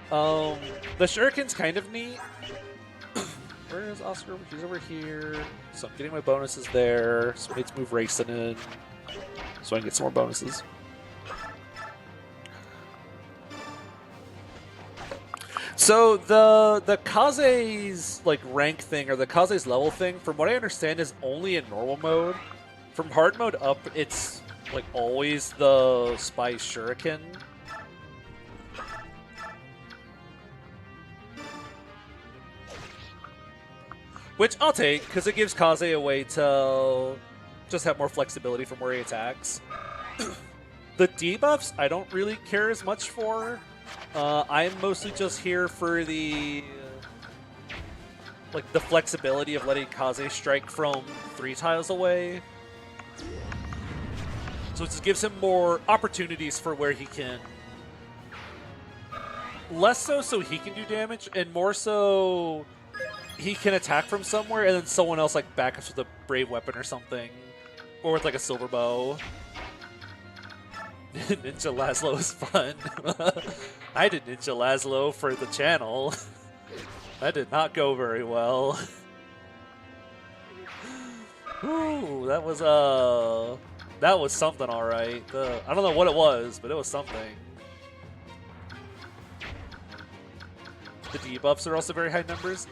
The Shuriken's kind of neat. Where is Oscar? He's over here. So I'm getting my bonuses there. So let's move Racing in so I can get some more bonuses. So the Kaze's like rank thing or the Kaze's level thing, from what I understand, is only in normal mode. From hard mode up, it's like always the Spy Shuriken. Which I'll take, because it gives Kaze a way to just have more flexibility from where he attacks. The debuffs, I don't really care as much for. I'm mostly just here for the the flexibility of letting Kaze strike from 3 tiles away. So it just gives him more opportunities for where he can... Less so he can do damage, and more so he can attack from somewhere, and then someone else like backups with a brave weapon or something. Or with like a silver bow. Ninja Laszlo is fun. I did Ninja Laszlo for the channel. That did not go very well. Ooh, that was something, all right. I don't know what it was, but it was something. The debuffs are also very high numbers.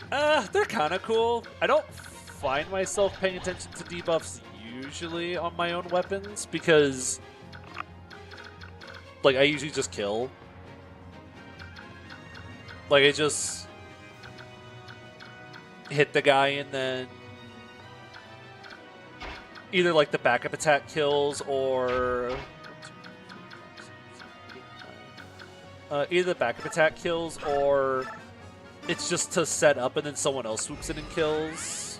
They're kind of cool. I don't find myself paying attention to debuffs usually on my own weapons because, I usually just kill. I just hit the guy and then either the backup attack kills or either the backup attack kills or it's just to set up and then someone else swoops in and kills.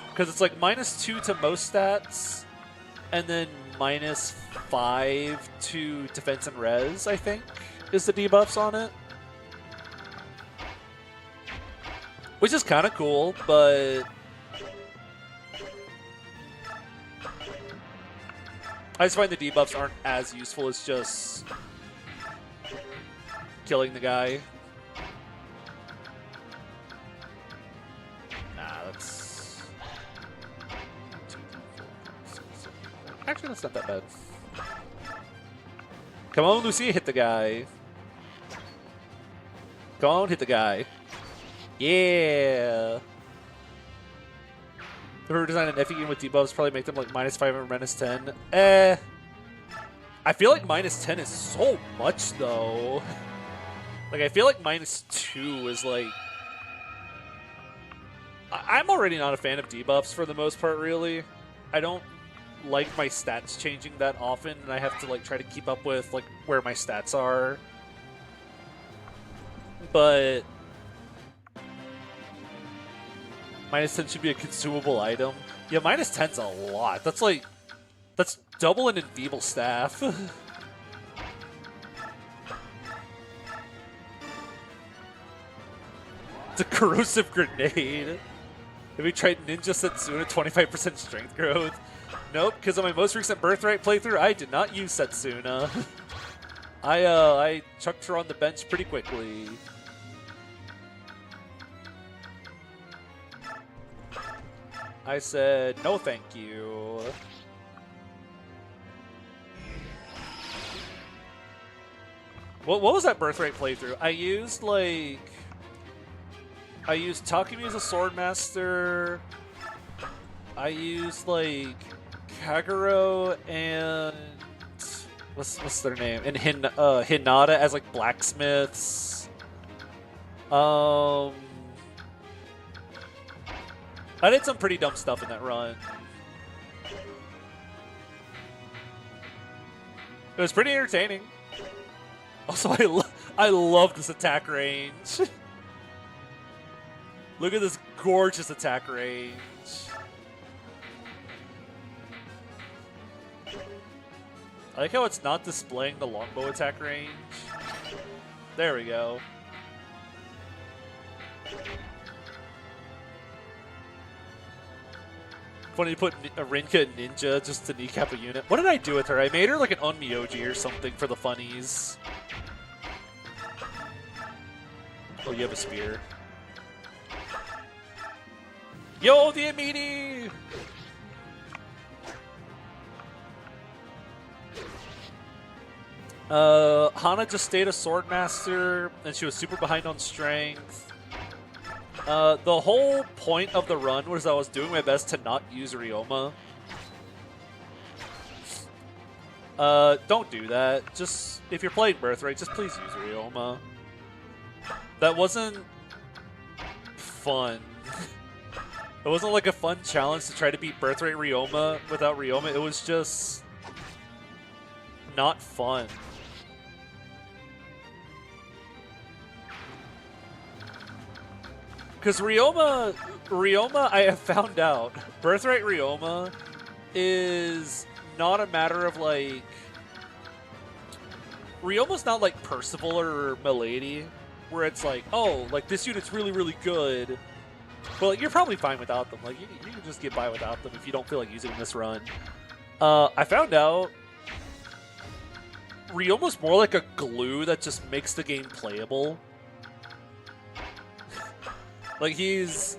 Because it's -2 to most stats and then -5 to defense and res, I think, is the debuffs on it. Which is kind of cool, but I just find the debuffs aren't as useful as just killing the guy. Nah, that's... Actually, that's not that bad. Come on, Lucy, hit the guy. Come on, hit the guy. Yeah! Whoever designed an FE game with debuffs probably make them -5 or -10. I feel like -10 is so much though. I feel like -2 is I'm already not a fan of debuffs for the most part, really. I don't like my stats changing that often, and I have to try to keep up with where my stats are. But -10 should be a consumable item. Yeah, -10's a lot. That's double an Enfeeble Staff. It's a Corrosive Grenade. Have you tried Ninja Setsuna 25% strength growth? Nope, because on my most recent Birthright playthrough, I did not use Setsuna. I chucked her on the bench pretty quickly. I said, no thank you. What was that Birthright playthrough? I used Takumi as a Swordmaster. I used Kagero and what's their name? And Hinata as blacksmiths. I did some pretty dumb stuff in that run. It was pretty entertaining. Also, I love this attack range. Look at this gorgeous attack range. I like how it's not displaying the longbow attack range. There we go. Funny to put a Rinka Ninja just to kneecap a unit. What did I do with her? I made her like an Onmyoji or something for the funnies. Oh, you have a spear. Yo, the Amini! Hana just stayed a Swordmaster, and she was super behind on strength. The whole point of the run was I was doing my best to not use Ryoma. Don't do that. Just, if you're playing Birthright, just please use Ryoma. That wasn't fun. It wasn't like a fun challenge to try to beat Birthright Ryoma without Ryoma. It was just not fun. Because Ryoma, I have found out, Birthright Ryoma is not a matter of like... Ryoma's not like Percival or Milady, where it's like, oh, like this unit's really, really good. But like, you're probably fine without them. Like, you can just get by without them if you don't feel like using them this run. I found out Ryoma's more like a glue that just makes the game playable. Like, he's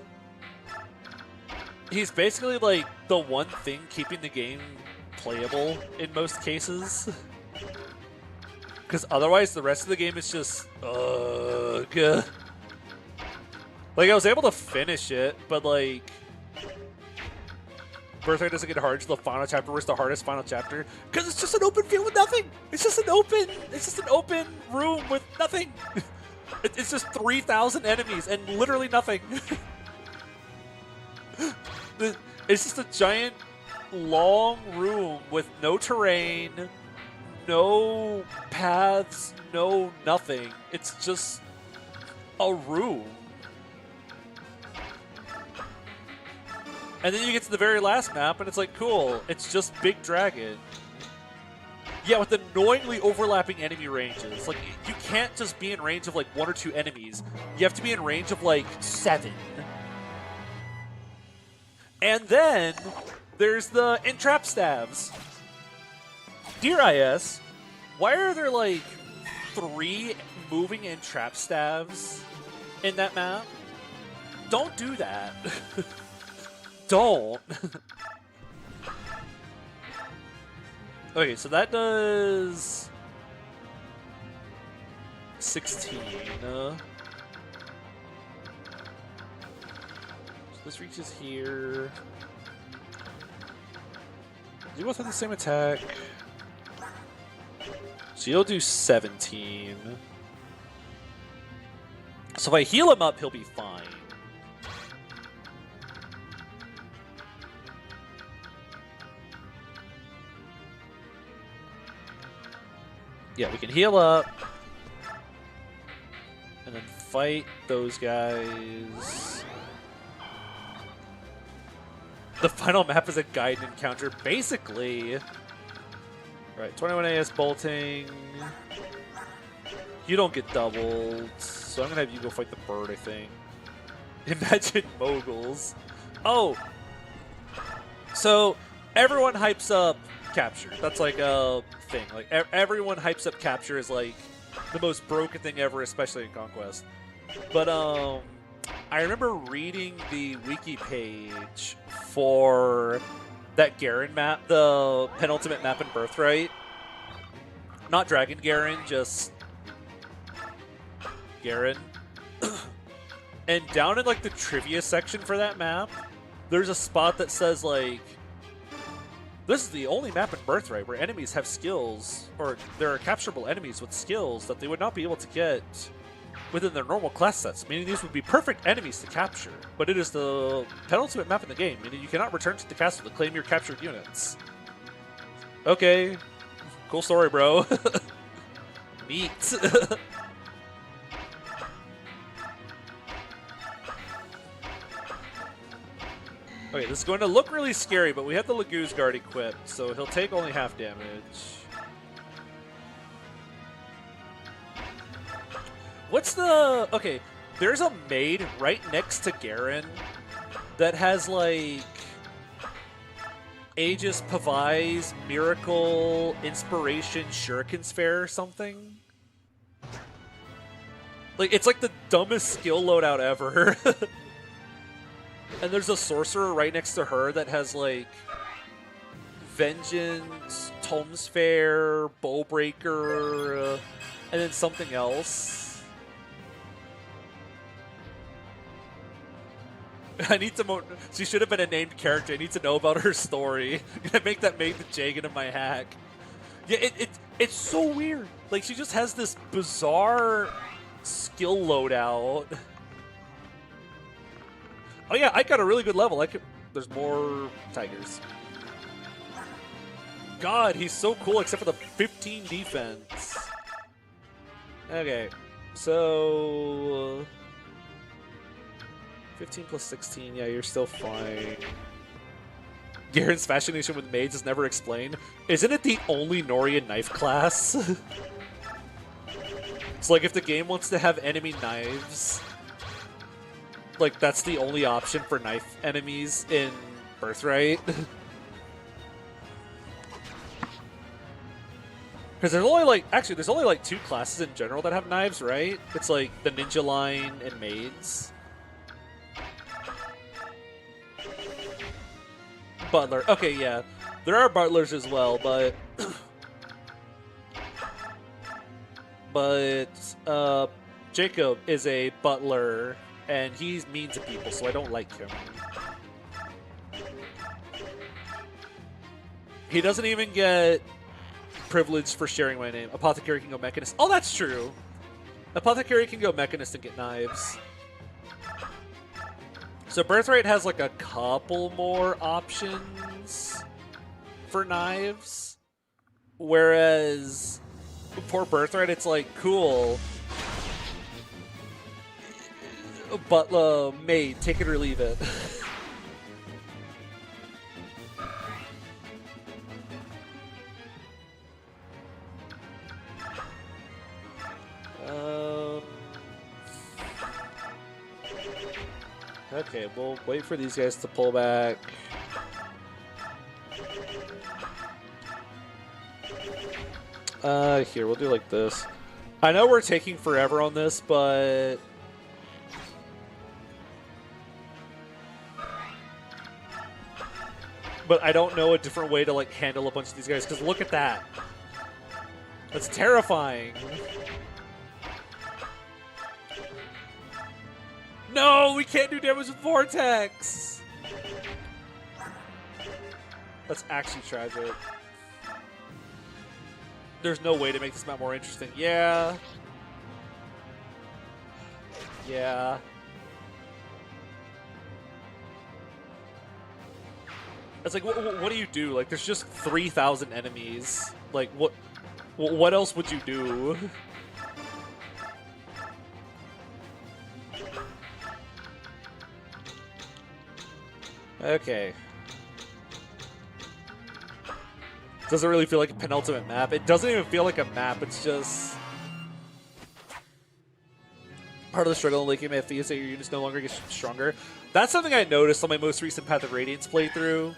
basically like the one thing keeping the game playable in most cases. Because otherwise, the rest of the game is just, ugh. Like, I was able to finish it, but like, Birthright doesn't get hard until the final chapter, where it's the hardest final chapter, because it's just an open field with nothing. It's just an open room with nothing. It's just 3,000 enemies and literally nothing. It's just a giant, long room with no terrain, no paths, no nothing. It's just a room. And then you get to the very last map, and it's like, cool, it's just Big Dragon. Yeah, with annoyingly overlapping enemy ranges. Like, you can't just be in range of like 1 or 2 enemies. You have to be in range of like 7. And then there's the entrap staves. Dear IS, why are there like 3 moving entrap staves in that map? Don't do that. Don't. Okay, so that does 16. So this reaches here. You both have the same attack. So you'll do 17. So if I heal him up, he'll be fine. Yeah, we can heal up. And then fight those guys. The final map is a guide encounter, basically. Right, 21 AS bolting. You don't get doubled, so I'm gonna have you go fight the bird, I think. Imagine moguls. Oh! So, everyone hypes up capture. That's like a thing. Like, everyone hypes up capture as like the most broken thing ever, especially in Conquest. But, I remember reading the wiki page for that Garen map, the penultimate map in Birthright. Not Dragon Garen, just Garen. And down in like the trivia section for that map, there's a spot that says like, this is the only map in Birthright where enemies have skills, or there are capturable enemies with skills that they would not be able to get within their normal class sets, meaning these would be perfect enemies to capture. But it is the penultimate map in the game, meaning you cannot return to the castle to claim your captured units. Okay. Cool story, bro. Neat. Okay, this is going to look really scary, but we have the Laguz guard equipped, so he'll take only half damage. What's the... Okay, there's a maid right next to Garen that has, like... Aegis, Pavise, Miracle, Inspiration, Shuriken's Fair or something? Like, it's like the dumbest skill loadout ever. And there's a sorcerer right next to her that has, like... Vengeance, Tom's Fair, Bowbreaker, and then something else. I need to she should have been a named character. I need to know about her story. I make that maid the Jagan in my hack. Yeah, it's so weird. Like, she just has this bizarre skill loadout. Oh yeah, I got a really good level. There's more tigers. God, he's so cool except for the 15 defense. Okay, so 15 plus 16, yeah, you're still fine. Garen's fascination with maids is never explained. Isn't it the only Norian knife class? It's like if the game wants to have enemy knives, like that's the only option for knife enemies in Birthright. Because there's only like, actually, there's only like 2 classes in general that have knives, right? It's like the ninja line and maids. Butler. Okay, yeah. There are butlers as well, but... but, Jacob is a butler, and he's mean to people, so I don't like him. He doesn't even get... privilege for sharing my name. Apothecary can go Mechanist. Oh, that's true. Apothecary can go Mechanist and get knives. So Birthright has like a couple more options for knives. Whereas for Birthright, it's like, cool. But maid, take it or leave it. Okay, we'll wait for these guys to pull back. Here, we'll do like this. I know we're taking forever on this, but... But I don't know a different way to, like, handle a bunch of these guys, because look at that. That's terrifying. No, we can't do damage with Vortex! That's actually tragic. There's no way to make this map more interesting. Yeah. Yeah. It's like, what do you do? Like, there's just 3,000 enemies. Like, what else would you do? Okay. Doesn't really feel like a penultimate map. It doesn't even feel like a map. It's just part of the struggle in Lake MFE is that your units no longer get stronger. That's something I noticed on my most recent Path of Radiance playthrough.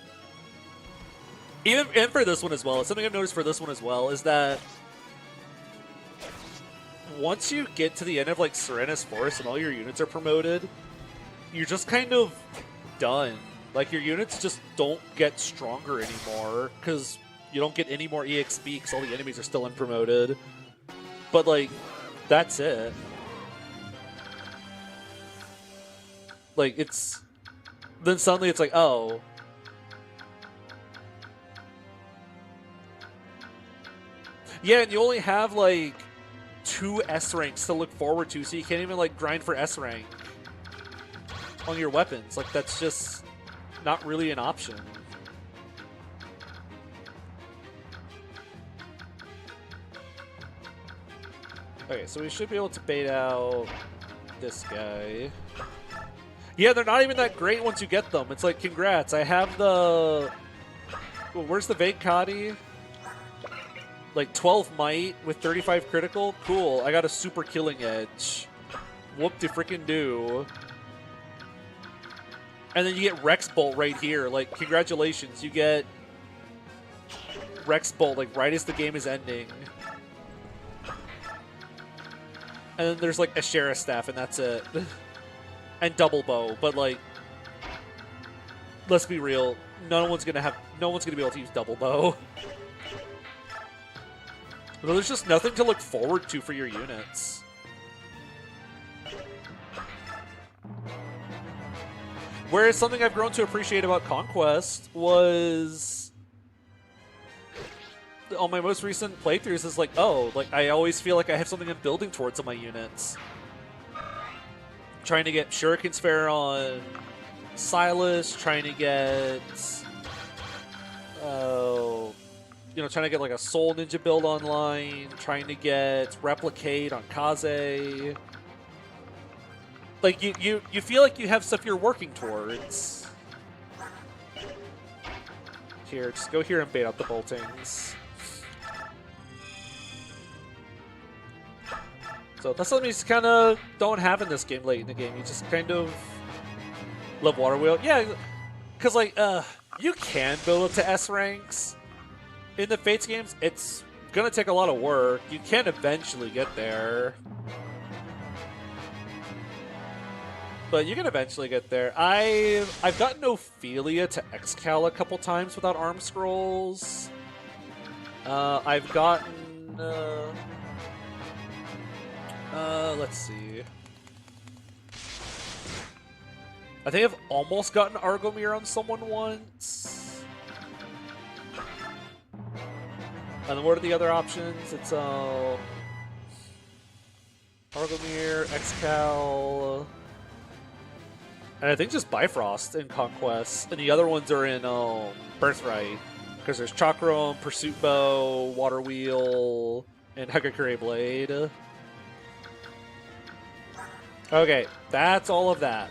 And for this one as well. It's something I've noticed for this one as well is that once you get to the end of like Serena's Forest and all your units are promoted, you're just kind of done. Like, your units just don't get stronger anymore because you don't get any more EXP because all the enemies are still unpromoted. But, like, that's it. Like, it's... Then suddenly it's like, oh. Yeah, and you only have, like, 2 S ranks to look forward to, so you can't even, like, grind for S rank on your weapons. Like, that's just not really an option. Okay, so we should be able to bait out this guy. Yeah, they're not even that great once you get them. It's like, congrats, I have the... Well, where's the Veinkati? Like 12 might with 35 critical? Cool, I got a super killing edge. Whoop-de-frickin-do. And then you get Rex Bolt right here. Like, congratulations, you get Rex Bolt, like, right as the game is ending. And then there's, like, a Sheriff Staff, and that's it. And Double Bow, but, like, let's be real. No one's gonna be able to use Double Bow. Well, there's just nothing to look forward to for your units. Whereas something I've grown to appreciate about Conquest was on my most recent playthroughs is like, oh, like I always feel like I have something I'm building towards on my units. Trying to get Shuriken Sphere on Silas, trying to get trying to get like a Soul Ninja build online, trying to get Replicate on Kaze. Like you feel like you have stuff you're working towards. Here, just go here and bait out the boltings. So that's something you just kind of don't have in this game late in the game. You just kind of love Water Wheel. Yeah, because like you can build up to S ranks. In the Fates games, it's gonna take a lot of work. You can eventually get there. But you can eventually get there. I've gotten Ophelia to Excal a couple times without arm scrolls. I've gotten let's see. I think I've almost gotten Argomir on someone once. And then what are the other options? It's Argomir, Excal, and I think just Bifrost in Conquest. And the other ones are in Birthright. Because there's Chakram, Pursuit Bow, Water Wheel, and Hagakure Blade. Okay, that's all of that.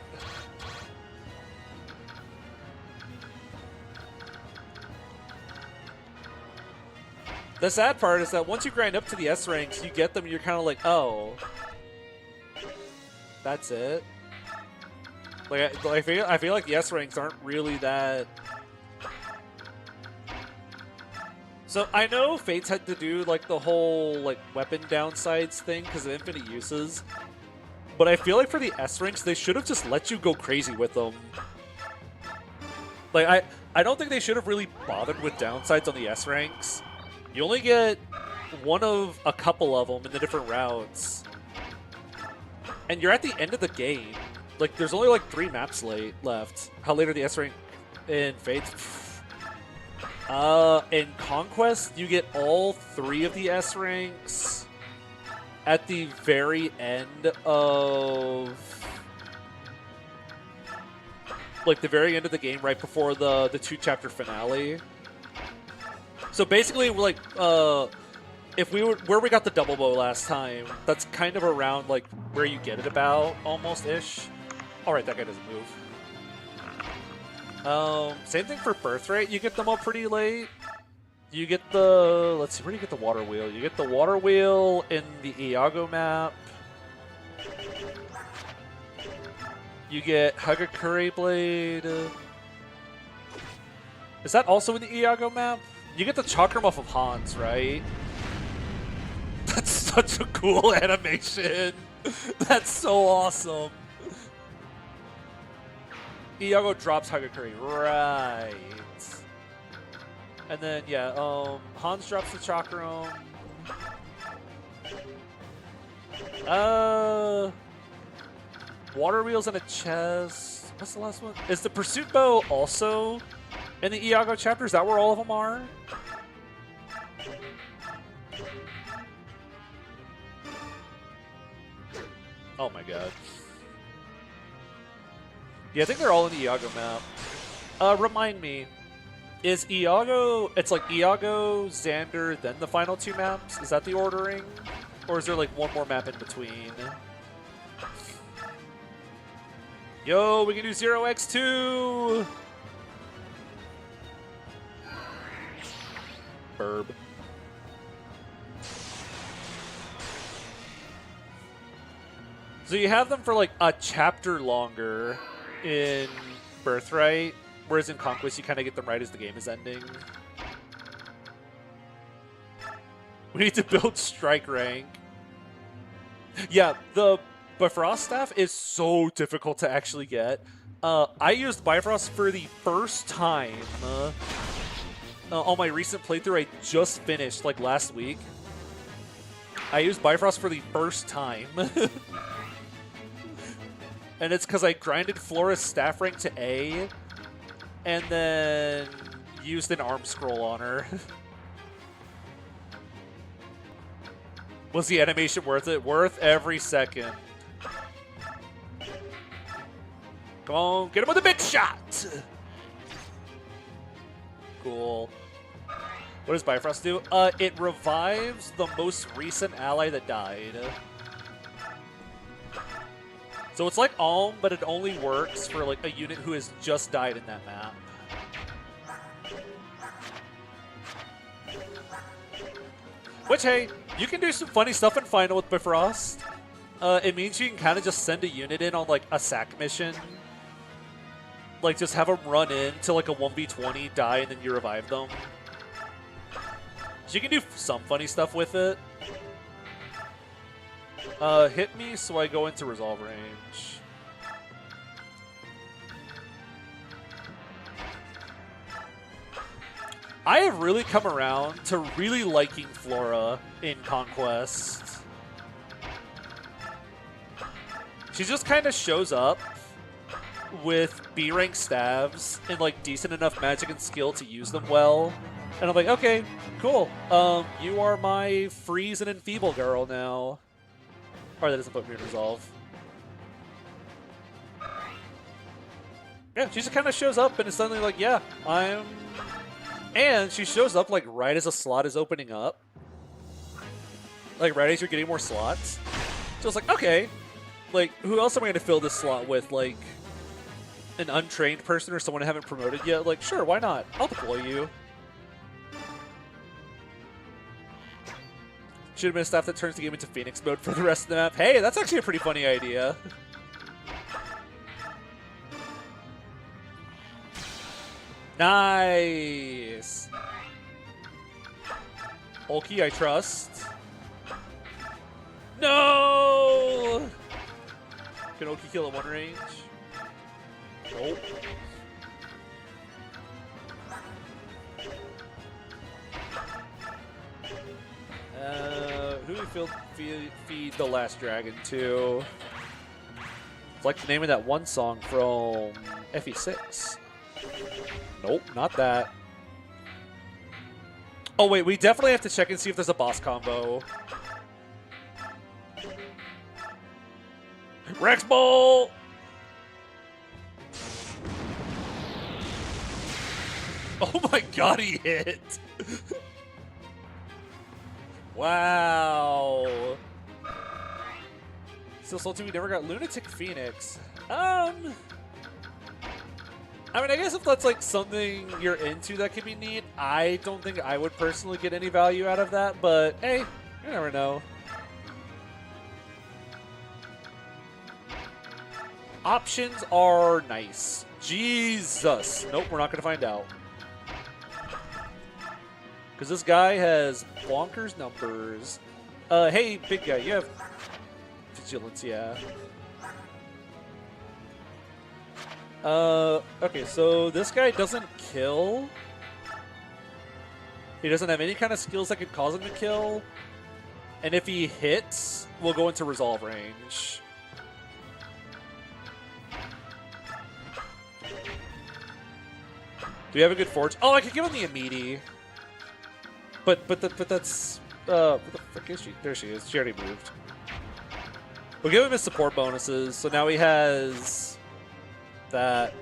The sad part is that once you grind up to the S ranks, you get them, and you're kind of like, oh, that's it. Like I feel like the S ranks aren't really that. So I know Fates had to do like the whole like weapon downsides thing because of infinite uses, but I feel like for the S ranks, they should have just let you go crazy with them. Like I don't think they should have really bothered with downsides on the S ranks. You only get one of a couple of them in the different routes. And you're at the end of the game. Like, there's only like 3 maps left. How late are the S rank in Fates? In Conquest, you get all 3 of the S ranks at the very end of... like, the very end of the game, right before the 2-chapter finale. So basically, like, if we were where we got the double bow last time, that's kind of around like where you get it about, almost-ish. All right, that guy doesn't move. Same thing for Birthright. You get them all pretty late. You get the let's see, where do you get the Water Wheel? You get the Water Wheel in the Iago map. You get Hagakure Blade. Is that also in the Iago map? You get the Chakram off of Hans, right? That's such a cool animation. That's so awesome. Iago drops Hagakure, right. And then, yeah, Hans drops the Chakram. Water Wheels and a chest. What's the last one? Is the Pursuit Bow also in the Iago chapter? Is that where all of them are? Oh my god. Yeah, I think they're all in the Iago map. Remind me, is Iago, it's like Iago, Xander, then the final 2 maps? Is that the ordering? Or is there like one more map in between? Yo, we can do 0x2! Burb. So you have them for like a chapter longer in Birthright, whereas in Conquest you kind of get them right as the game is ending. We need to build strike rank. Yeah, the Bifrost staff is so difficult to actually get. I used Bifrost for the first time on my recent playthrough I just finished, like last week. I used Bifrost for the first time. And it's because I grinded Flora's staff rank to A, and then used an arm scroll on her. Was the animation worth it? Worth every second. Come on, get him with a big shot! Cool. What does Bifrost do? It revives the most recent ally that died. So it's like Alm, but it only works for like a unit who has just died in that map. Which, hey, you can do some funny stuff in Final with Bifrost. It means you can kind of just send a unit in on like a sack mission. Like just have them run in to like a 1v20, die, and then you revive them. So you can do some funny stuff with it. Hit me so I go into resolve range. I have really come around to really liking Flora in Conquest. She just kind of shows up with B rank staves and like decent enough magic and skill to use them well. And I'm like, okay, cool. You are my freeze and enfeeble girl now. Or that doesn't put me in resolve. Yeah, she just kind of shows up and it's suddenly like, yeah, I'm... And she shows up like right as a slot is opening up. Like right as you're getting more slots. So it's like, okay, like who else am I going to fill this slot with? Like an untrained person or someone I haven't promoted yet? Like, sure, why not? I'll deploy you. Should have been a staff that turns the game into Phoenix mode for the rest of the map. Hey, that's actually a pretty funny idea. Nice. Ulky, I trust. No! Can Ulky kill at one range? Nope. Who do we feed the last dragon to? It's like the name of that one song from FE6. Nope, not that. Oh wait, we definitely have to check and see if there's a boss combo. Rex Bowl! Oh my god, he hit! Wow. Still salty we never got Lunatic Phoenix. I mean, I guess if that's like something you're into that could be neat, I don't think I would personally get any value out of that, but hey, you never know. Options are nice. Jesus. Nope, we're not going to find out. Because this guy has bonkers numbers. Hey, big guy, you have vigilance, yeah. Okay, so this guy doesn't kill. He doesn't have any kind of skills that could cause him to kill. And if he hits, we'll go into resolve range. Do we have a good forge? Oh, I could give him the immediate. But that's what the frick is she? There she is. She already moved. We'll give him his support bonuses. So now he has that.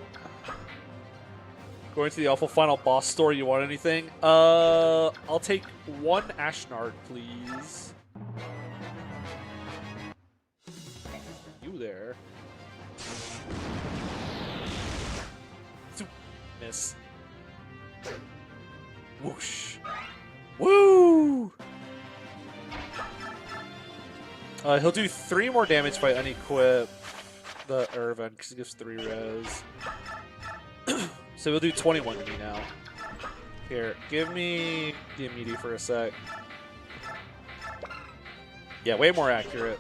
Going to the awful final boss store. You want anything? I'll take one Ashnard, please. You there? Miss. Whoosh. Woo! He'll do 3 more damage if I unequip the Irvin, because he gives 3 res. So we'll do 21 to me now. Here, give me the immediate for a sec. Yeah, way more accurate.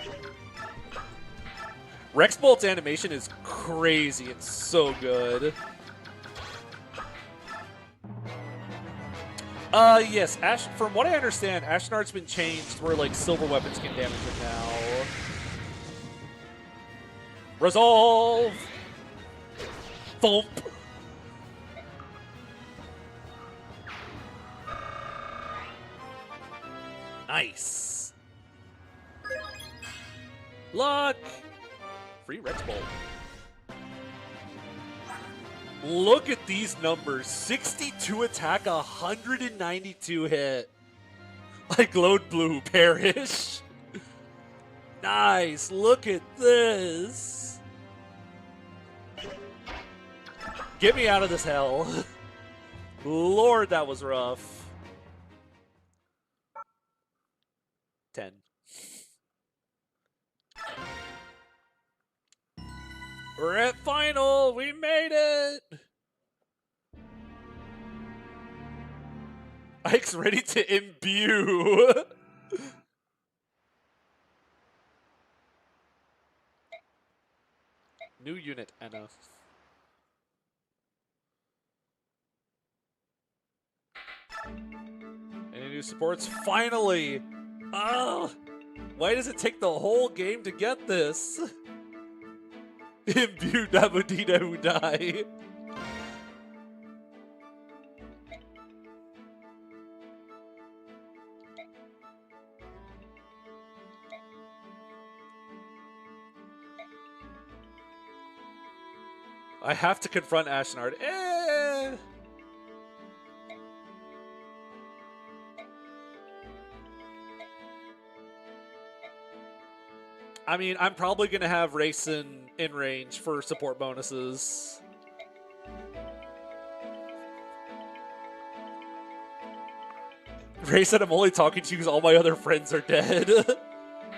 Rex Bolt's animation is crazy. It's so good. Yes, from what I understand, Ashnard's been changed where, like, silver weapons can damage him now. Resolve! Thump! Nice. Luck! Free Rex Bolt. Look at these numbers. 62 attack, 192 hit. Like glowed blue, perish. Nice. Look at this. Get me out of this hell. Lord, that was rough. 10. We're at final. We made it. Ike's ready to imbue. New unit, Anna. Any new supports? Finally! Oh, why does it take the whole game to get this? Imbue Dabudina who die. I have to confront Ashnard. I mean, I'm probably going to have Rayson in range for support bonuses. Ray said, I'm only talking to you because all my other friends are dead.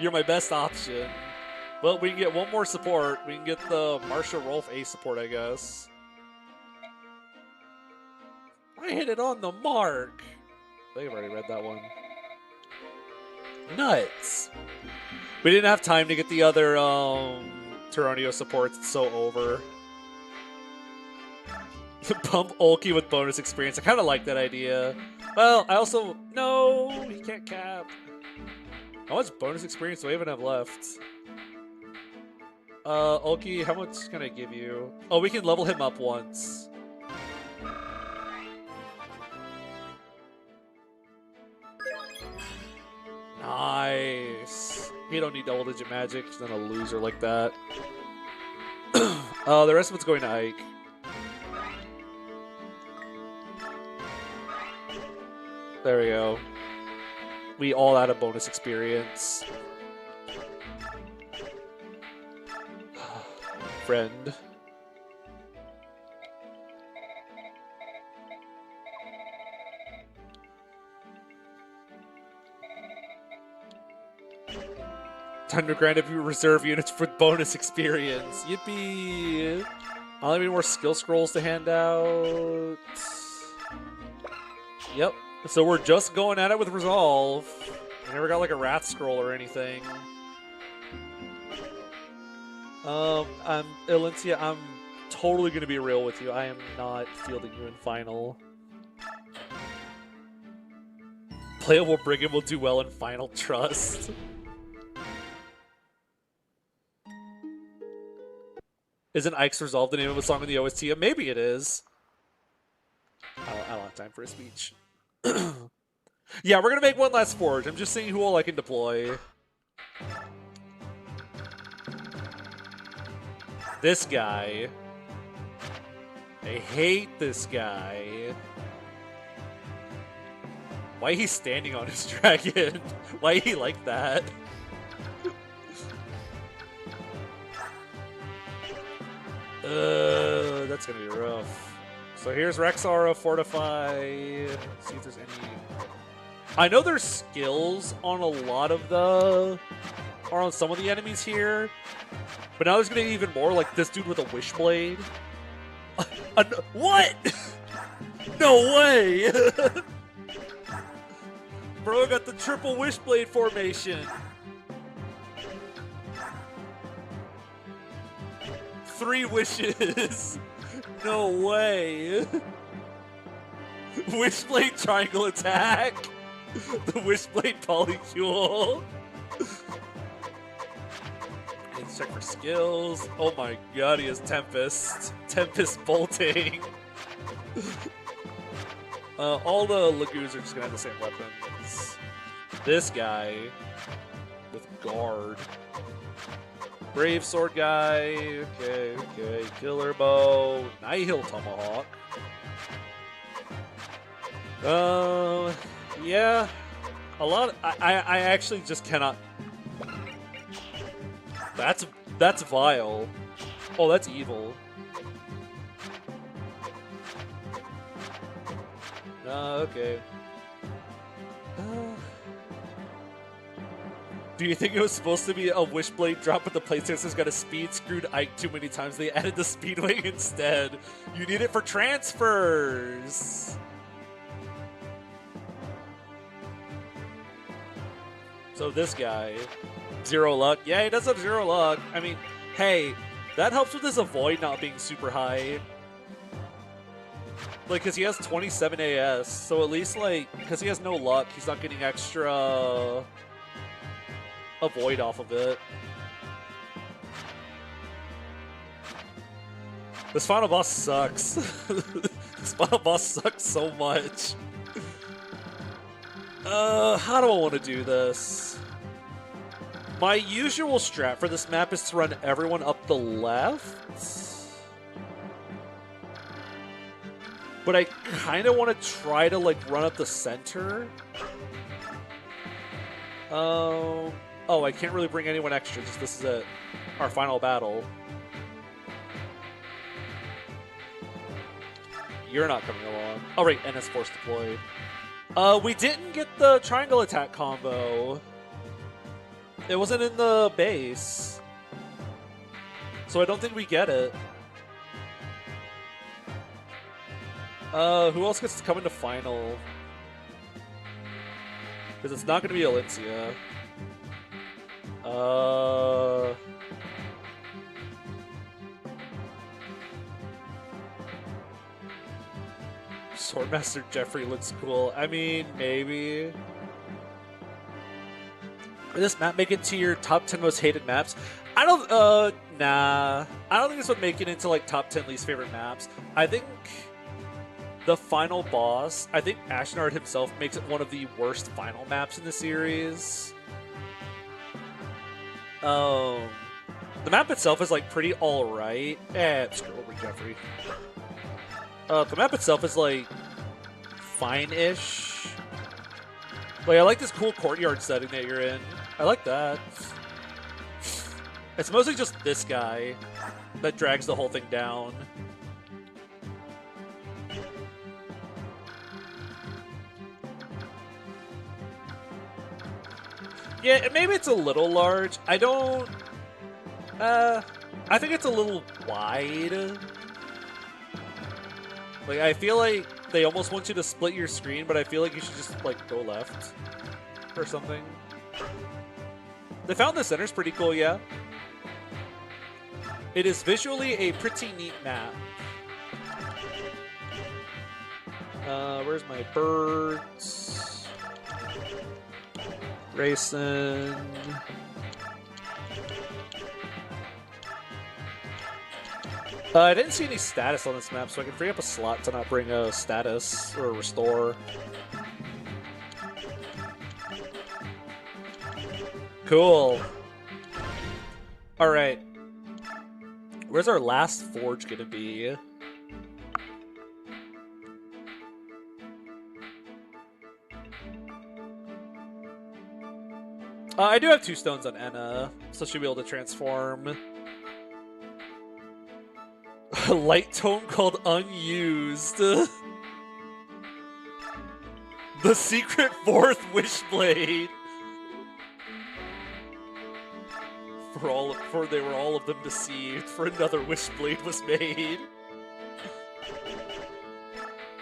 You're my best option. Well, we can get one more support. We can get the Marsha Rolf A support, I guess. I hit it on the mark. I think I've already read that one. Nuts. We didn't have time to get the other Tyranio supports. It's so over. Pump Ulki with bonus experience. I kind of like that idea. Well, I also... No, he can't cap. How much bonus experience do I even have left? Ulki, how much can I give you? Oh, we can level him up once. Nice. He don't need double-digit magic. He's not a loser like that. The rest of it's going to Ike. There we go. We all add a bonus experience. Friend. Time to grind up your reserve units for bonus experience. Yippee! I'll have any more skill scrolls to hand out. Yep. So we're just going at it with Resolve. I never got like a Wrath scroll or anything. Elincia, I'm totally gonna be real with you. I am not fielding you in final. Playable Brigand will do well in final, trust. Isn't Ike's Resolve the name of a song in the OST? Maybe it is. I don't have time for a speech. Yeah, we're gonna make one last forge. I'm just seeing who all I can deploy. This guy. I hate this guy. Why he's standing on his dragon? Why he like that? That's gonna be rough. So here's Rexara, Fortify. See if there's any... I know there's skills on a lot of the are on some of the enemies here. But now there's gonna be even more, like this dude with a wishblade. What? No way! Bro got the triple wishblade formation. 3 wishes. No way. Wishblade triangle attack. The wishblade polycule. I need to check for skills. Oh my god, he has Tempest. Tempest bolting. All the Laguz are just gonna have the same weapons. This guy with guard. Brave sword guy. Okay, okay. Killer bow. Nihil tomahawk. Yeah. A lot. I actually just cannot. That's vile. Oh, that's evil. Okay. Do you think it was supposed to be a wishblade drop, but the PlayStation's got a speed screwed Ike too many times? They added the speedway instead. You need it for transfers. So this guy, 0 luck. Yeah, he does have 0 luck. I mean, hey, that helps with his avoid not being super high. Like, because he has 27 AS, so at least, like, because he has no luck, he's not getting extra avoid off of it. This final boss sucks. This final boss sucks so much. How do I want to do this? My usual strat for this map is to run everyone up the left. But I kind of want to try to, like, run up the center. Oh, I can't really bring anyone extra. Just this is it. Our final battle. You're not coming along. Oh, right, NS Force deployed. We didn't get the triangle attack combo. It wasn't in the base. So I don't think we get it. Who else gets to come into final? Because it's not going to be Alencia. Swordmaster Jeffrey looks cool. I mean, maybe. Would this map make it to your top 10 most hated maps? I don't, nah. I don't think this would make it into, like, top 10 least favorite maps. I think the final boss, I think Ashnard himself makes it one of the worst final maps in the series. The map itself is, like, pretty alright. Screw over Jeffrey. The map itself is, like, fine-ish. Like, I like this cool courtyard setting that you're in. I like that. It's mostly just this guy that drags the whole thing down. Yeah, maybe it's a little large. I don't... I think it's a little wide. Like, I feel like they almost want you to split your screen, but I feel like you should just, like, go left or something. They found the center's pretty cool, yeah. It is visually a pretty neat map. Where's my birds? Racing. I didn't see any status on this map, so I can free up a slot to not bring a status or a restore. Cool. Alright. Where's our last forge gonna be? I do have 2 stones on Enna, so she'll be able to transform. A light tome called Unused. The secret 4th Wishblade. For they were all of them deceived, for another Wishblade was made.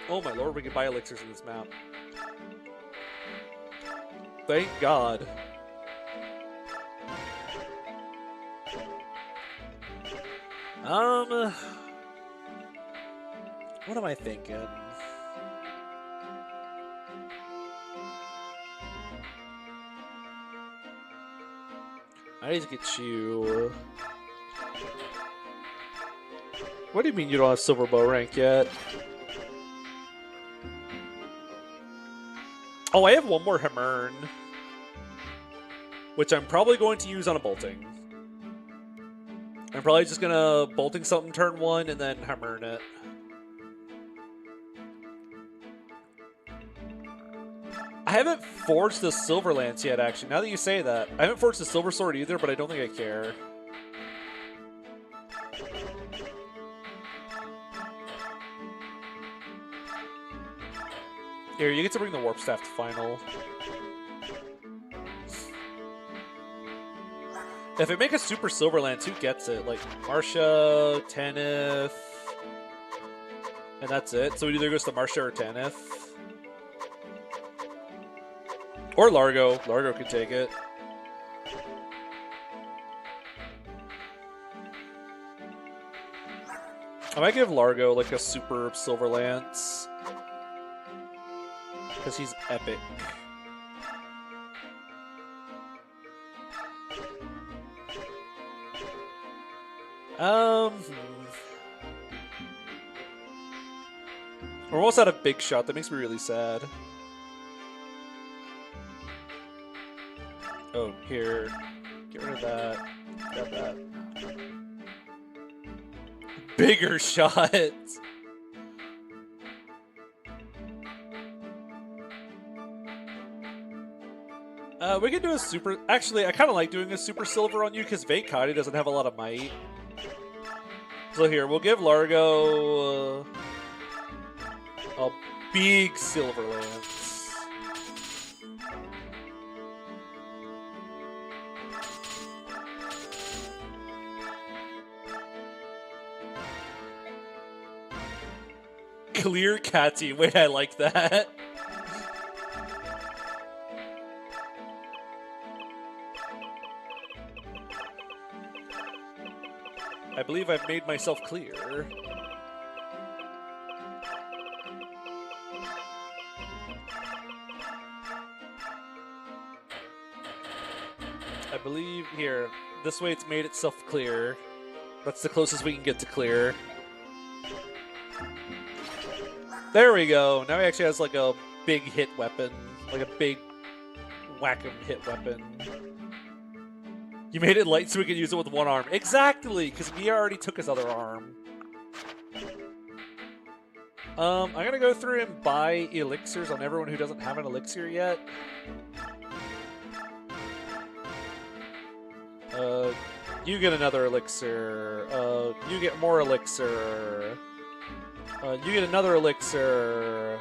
Oh my lord, we can buy elixirs in this map. Thank God. What am I thinking? I need to get you... What do you mean you don't have silver bow rank yet? Oh, I have one more Hammern, which I'm probably going to use on a bolting. I'm probably just gonna bolting something turn 1 and then Hammern it. I haven't forged the Silver Lance yet, actually. Now that you say that. I haven't forged the Silver Sword either, but I don't think I care. Here, you get to bring the Warp Staff to final. If I make a Super Silver Lance, who gets it? Like, Marcia, Tanith... And that's it. So it either goes to Marcia or Tanith. Or Largo. Largo could take it. I might give Largo like a super silver lance. Because he's epic. We're almost out of big shot. That makes me really sad. Oh, here. Get rid of that. Grab that. Bigger shot! We can do a super... Actually, I kind of like doing a super silver on you because Vakati doesn't have a lot of might. So here, we'll give Largo a big silver lance. Clear Catty. Wait, I like that. I believe I've made myself clear. I believe here. This way it's made itself clear. That's the closest we can get to clear. There we go. Now he actually has like a big hit weapon. Like a big whack-em hit weapon. You made it light so we could use it with one arm. Exactly! Because Mia already took his other arm. I'm gonna go through and buy elixirs on everyone who doesn't have an elixir yet. You get another elixir. You get more elixir. You get another elixir.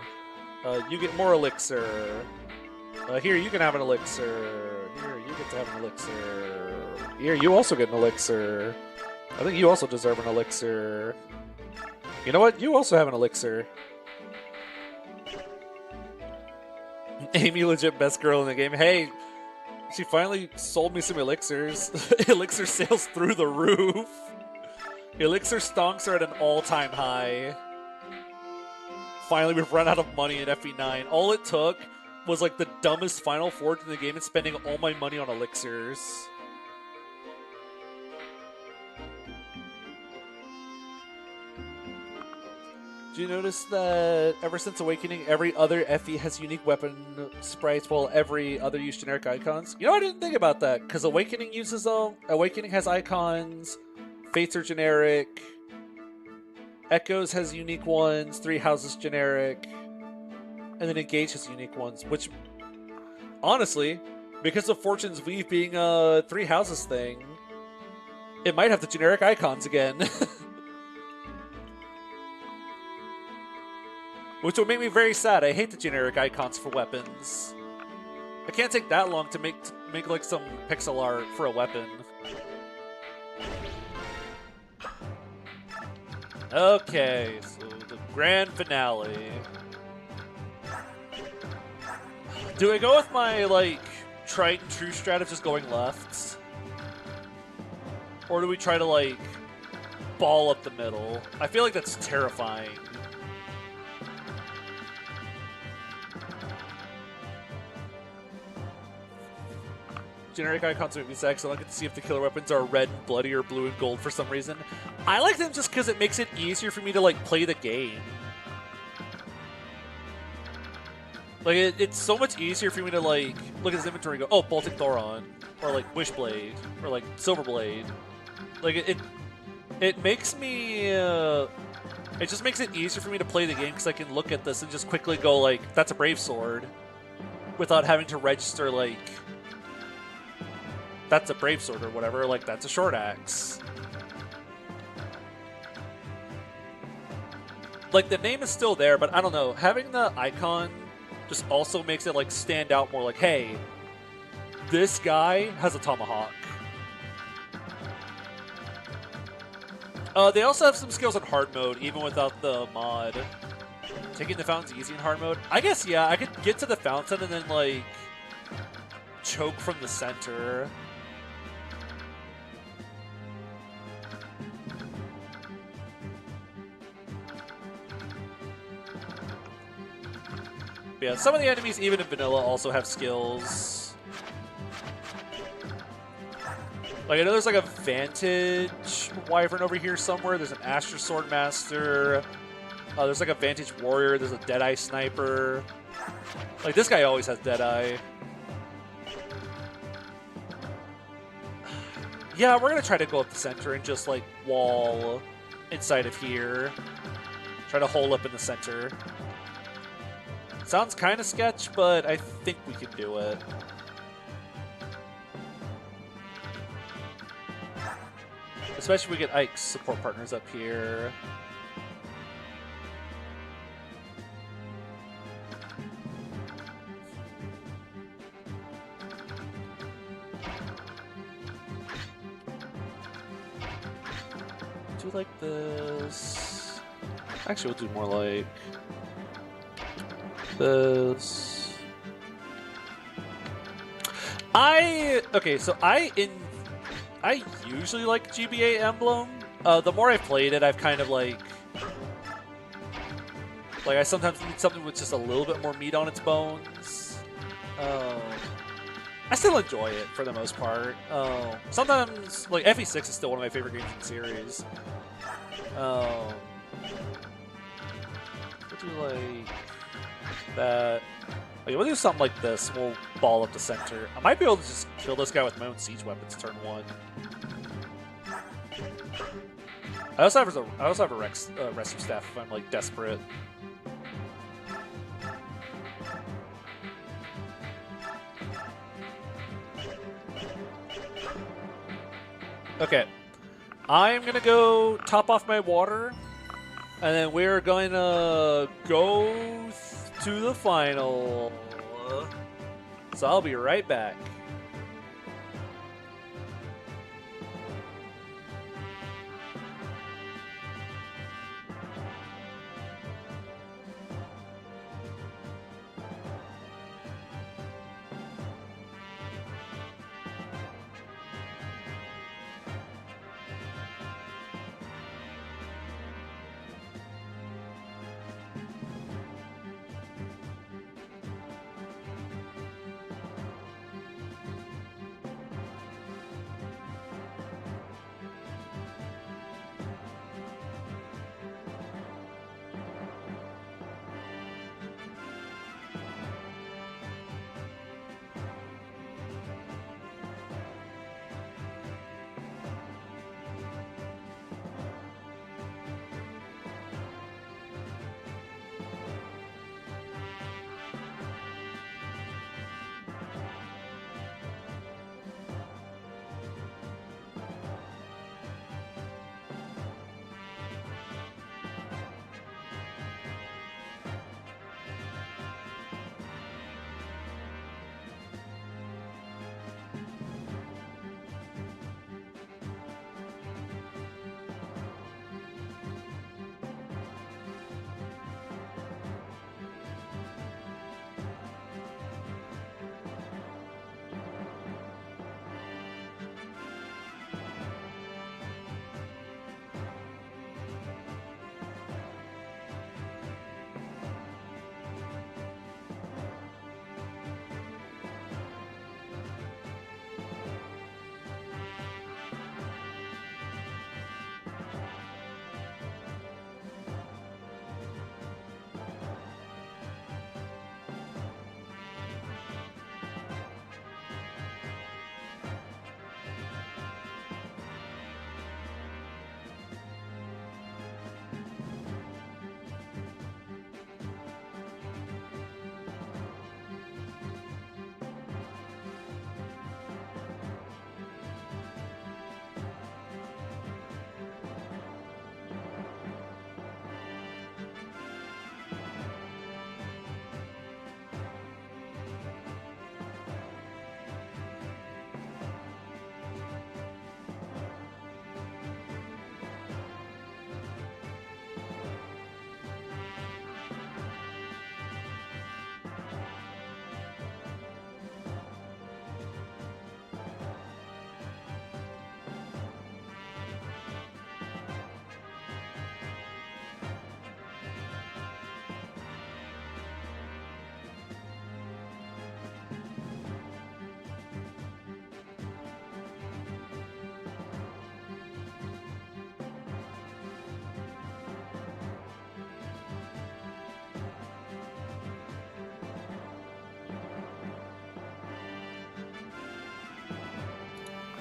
You get more elixir. Here, you can have an elixir. Here, you get to have an elixir. Here, you also get an elixir. I think you also deserve an elixir. You know what? You also have an elixir. Amy, legit best girl in the game. Hey, she finally sold me some elixirs. Elixir sales through the roof. Elixir stonks are at an all-time high. Finally, we've run out of money in FE9. All it took was like the dumbest final forge in the game and spending all my money on elixirs. Do you notice that ever since Awakening, every other FE has unique weapon sprites while every other use generic icons? You know, I didn't think about that, because Awakening uses them. Awakening has icons, Fates are generic, Echoes has unique ones, Three Houses generic, and then Engage has unique ones, which, honestly, because of Fortune's Weave being a Three Houses thing, it might have the generic icons again. Which would make me very sad. I hate the generic icons for weapons. I can't take that long to make like some pixel art for a weapon. Okay, so the grand finale. Do I go with my, like, tried and true strat of just going left? Or do we try to, like, ball up the middle? I feel like that's terrifying. Generic icons make me sex. I look to see if the killer weapons are red and bloody or blue and gold for some reason. I like them just because it makes it easier for me to, like, play the game. Like, it's so much easier for me to, like, look at his inventory and go, oh, Bolting Thoron, or, like, Wishblade, or, like, Silverblade. Like, it makes me, it just makes it easier for me to play the game because I can look at this and just quickly go, like, that's a Brave Sword, without having to register, like, that's a Brave Sword or whatever, like, that's a Short Axe. Like, the name is still there, but I don't know, having the icon just also makes it, like, stand out more, like, hey, this guy has a tomahawk. They also have some skills in hard mode, even without the mod. Taking the fountain's easy in hard mode. I guess, yeah, I could get to the fountain and then, like, choke from the center. But yeah, some of the enemies, even in vanilla, also have skills. Like, I know there's, like, a Vantage Wyvern over here somewhere. There's an Astra Swordmaster. There's, like, a Vantage Warrior. There's a Deadeye Sniper. Like, this guy always has Deadeye. Yeah, we're going to try to go up the center and just, like, wall inside of here. Try to hole up in the center. Sounds kind of sketch, but I think we can do it. Especially if we get Ike's support partners up here. Do like this. Actually, we'll do more like this. Okay, so I usually like GBA Emblem. The more I've played it, I've kind of like I sometimes need something with just a little bit more meat on its bones. I still enjoy it for the most part. Sometimes, like, FE6 is still one of my favorite games in the series. We'll do like that. Okay, we'll do something like this. We'll ball up the center. I might be able to just kill this guy with my own siege weapons turn one. I also have a rescue staff if I'm, like, desperate. Okay, I'm gonna go top off my water, and then we're going to go to the final. So I'll be right back.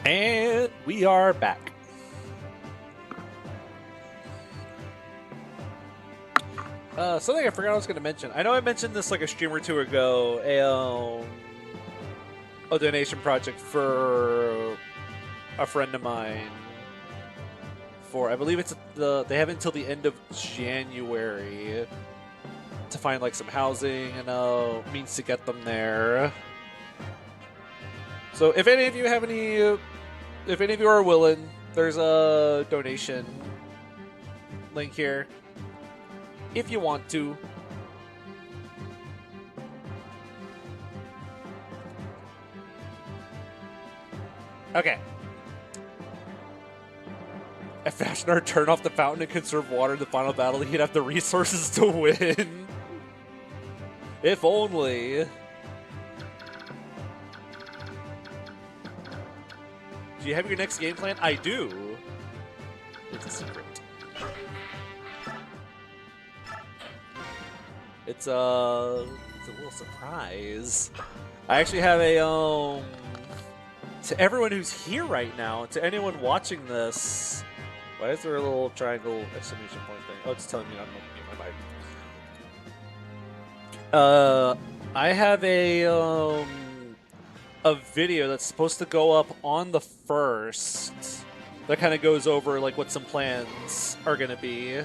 And we are back. Something I forgot I was going to mention. I know I mentioned this like a stream or two ago. A donation project for a friend of mine. I believe it's they have until the end of January to find like some housing and means to get them there. So if any of you have if any of you are willing, there's a donation link here if you want to. Okay. If Fashionar turned off the fountain and conserve water in the final battle, he'd have the resources to win. If only. Do you have your next game plan? I do. It's a secret. It's a little surprise. I actually have a to everyone who's here right now, to anyone watching this. Why is there a little triangle exclamation point thing? Oh, it's telling me I'm looking at my mic. I have a video that's supposed to go up on the 1st that kind of goes over like what some plans are going to be.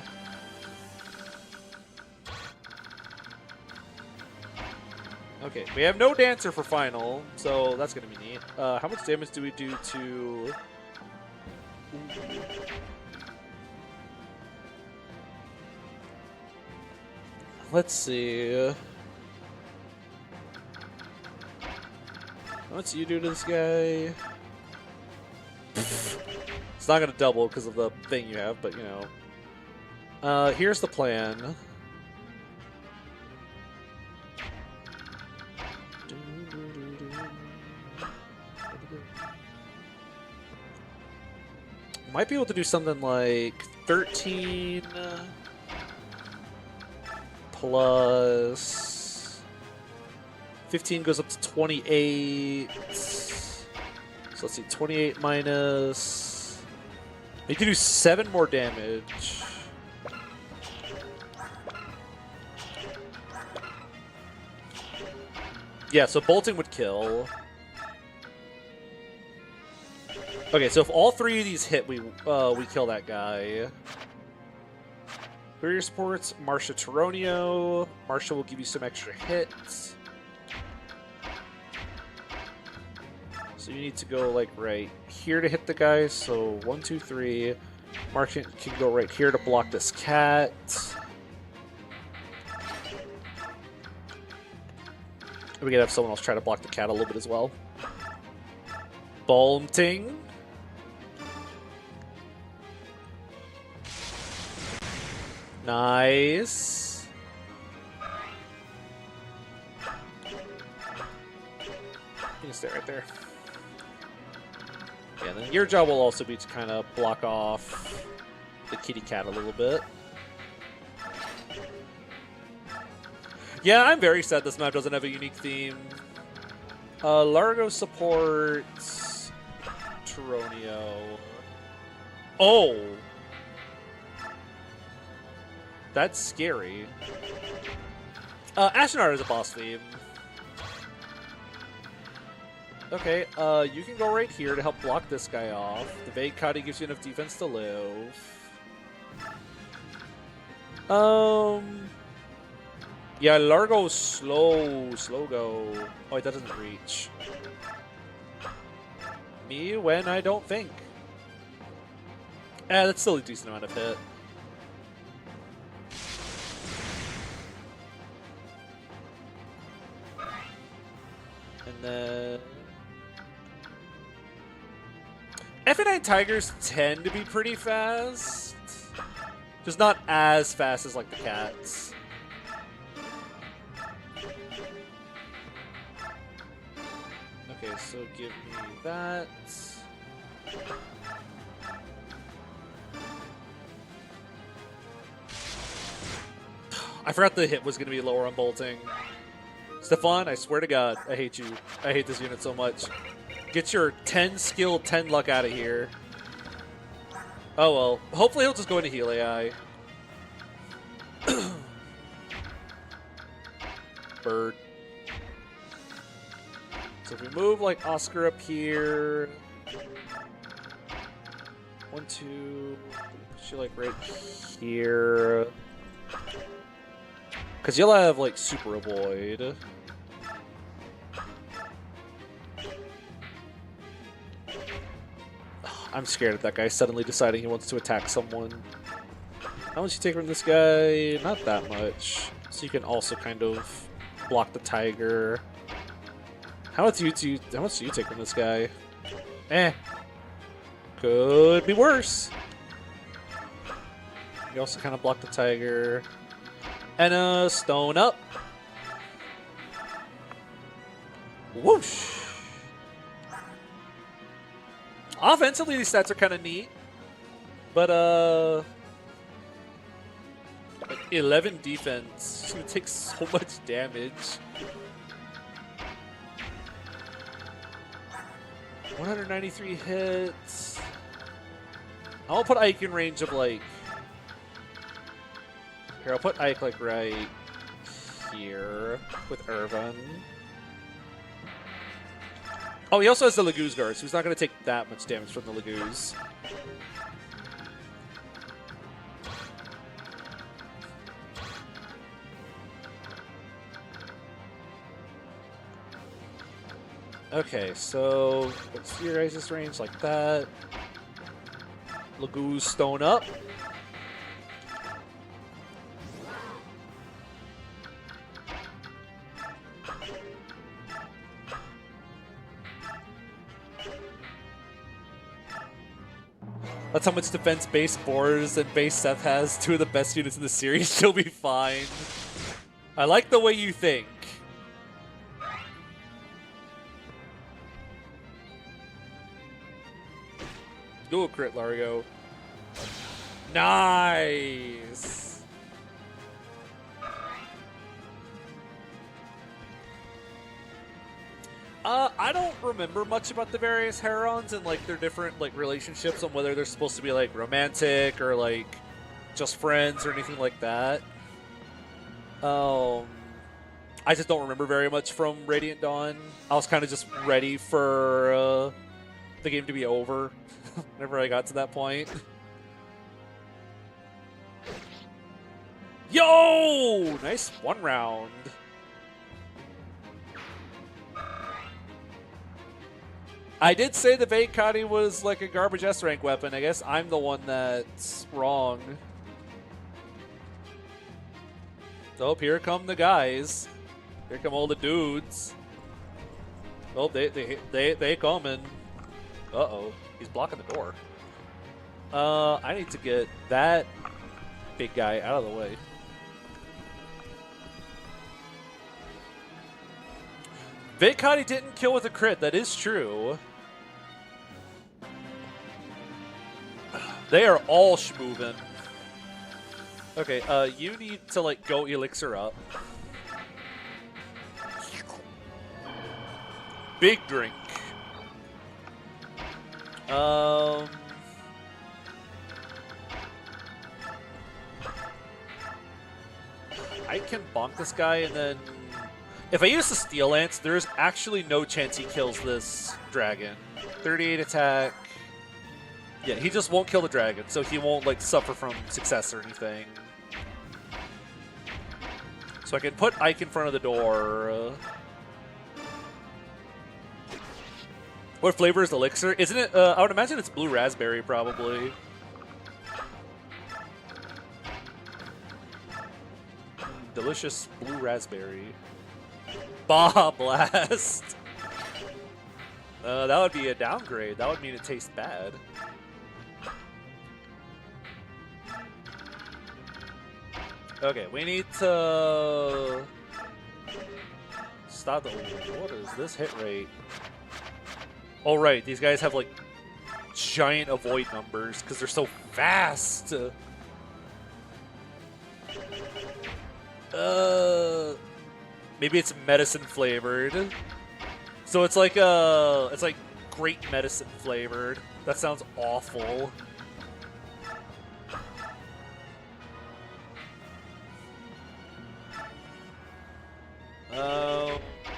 Okay, we have no dancer for final, so that's going to be neat. How much damage do we do to... Let's see. What's you do to this guy? It's not going to double because of the thing you have, but you know. Here's the plan. Might be able to do something like 13 plus 15 goes up to 28. So let's see, 28 minus. You can do 7 more damage. Yeah, so bolting would kill. Okay, so if all 3 of these hit, we kill that guy. Who are your supports? Marsha Taronio. Marsha will give you some extra hits. So you need to go like right here to hit the guy. So 1, 2, 3. Marsha can go right here to block this cat. We can have someone else try to block the cat a little bit as well. Bolting. Nice. You can stay right there. Yeah, then your job will also be to kind of block off the kitty cat a little bit. Yeah, I'm very sad this map doesn't have a unique theme. Largo supports Taronio. Oh! That's scary. Ashenar is a boss theme. Okay, you can go right here to help block this guy off. The Vague Kadi gives you enough defense to live. Yeah, Largo's slow go. Oh, that doesn't reach. Me when I don't think. That's still a decent amount of hit. And then... F9 Tigers tend to be pretty fast. Just not as fast as, like, the cats. Okay, so give me that. I forgot the hit was going to be lower on bolting. Stefan, I swear to God, I hate you. I hate this unit so much. Get your 10 skill, 10 luck out of here. Oh well. Hopefully he'll just go into heal AI. Bird. So if we move like Oscar up here. 1, 2. Put you like right here. Because you'll have like super avoid. I'm scared of that guy suddenly deciding he wants to attack someone. How much you take from this guy? Not that much. So you can also kind of block the tiger. How much do you take from this guy? Eh. Could be worse. You also kind of block the tiger. And stone up. Whoosh. Offensively, these stats are kind of neat, but 11 defense. She's gonna take so much damage. 193 hits. I'll put Ike in range of like. Here, I'll put Ike like right here with Irvin. Oh, he also has the Laguz guard, so he's not going to take that much damage from the Laguz. Okay, so let's theorize this range like that. Laguz stone up. That's how much defense base Boars and base Seth has. 2 of the best units in the series. She'll be fine. I like the way you think. Do a crit, Lario. Nice. I don't remember much about the various Herons and like their different like relationships on whether they're supposed to be like romantic or like just friends or anything like that. I just don't remember very much from Radiant Dawn. I was kind of just ready for the game to be over whenever I got to that point. Yo! Nice 1 round. I did say the Vekati was like a garbage S-rank weapon. I guess I'm the one that's wrong. Oh, here come the guys. Here come all the dudes. Oh, they coming. Uh-oh. He's blocking the door. I need to get that big guy out of the way. Vekati didn't kill with a crit. That is true. They are all schmoovin'. Okay, you need to like go elixir up. Big drink. I can bonk this guy and then if I use the Steel Lance, there's actually no chance he kills this dragon. 38 attack. Yeah, he just won't kill the dragon, so he won't like suffer from success or anything. So I can put Ike in front of the door. What flavor is elixir? Isn't it? I would imagine it's blue raspberry, probably. Delicious blue raspberry. Bah Blast! That would be a downgrade. That would mean it tastes bad. Okay, we need to stop the. What is this hit rate? Oh, right. These guys have like giant avoid numbers because they're so fast. Maybe it's medicine flavored. So it's like great medicine flavored. That sounds awful.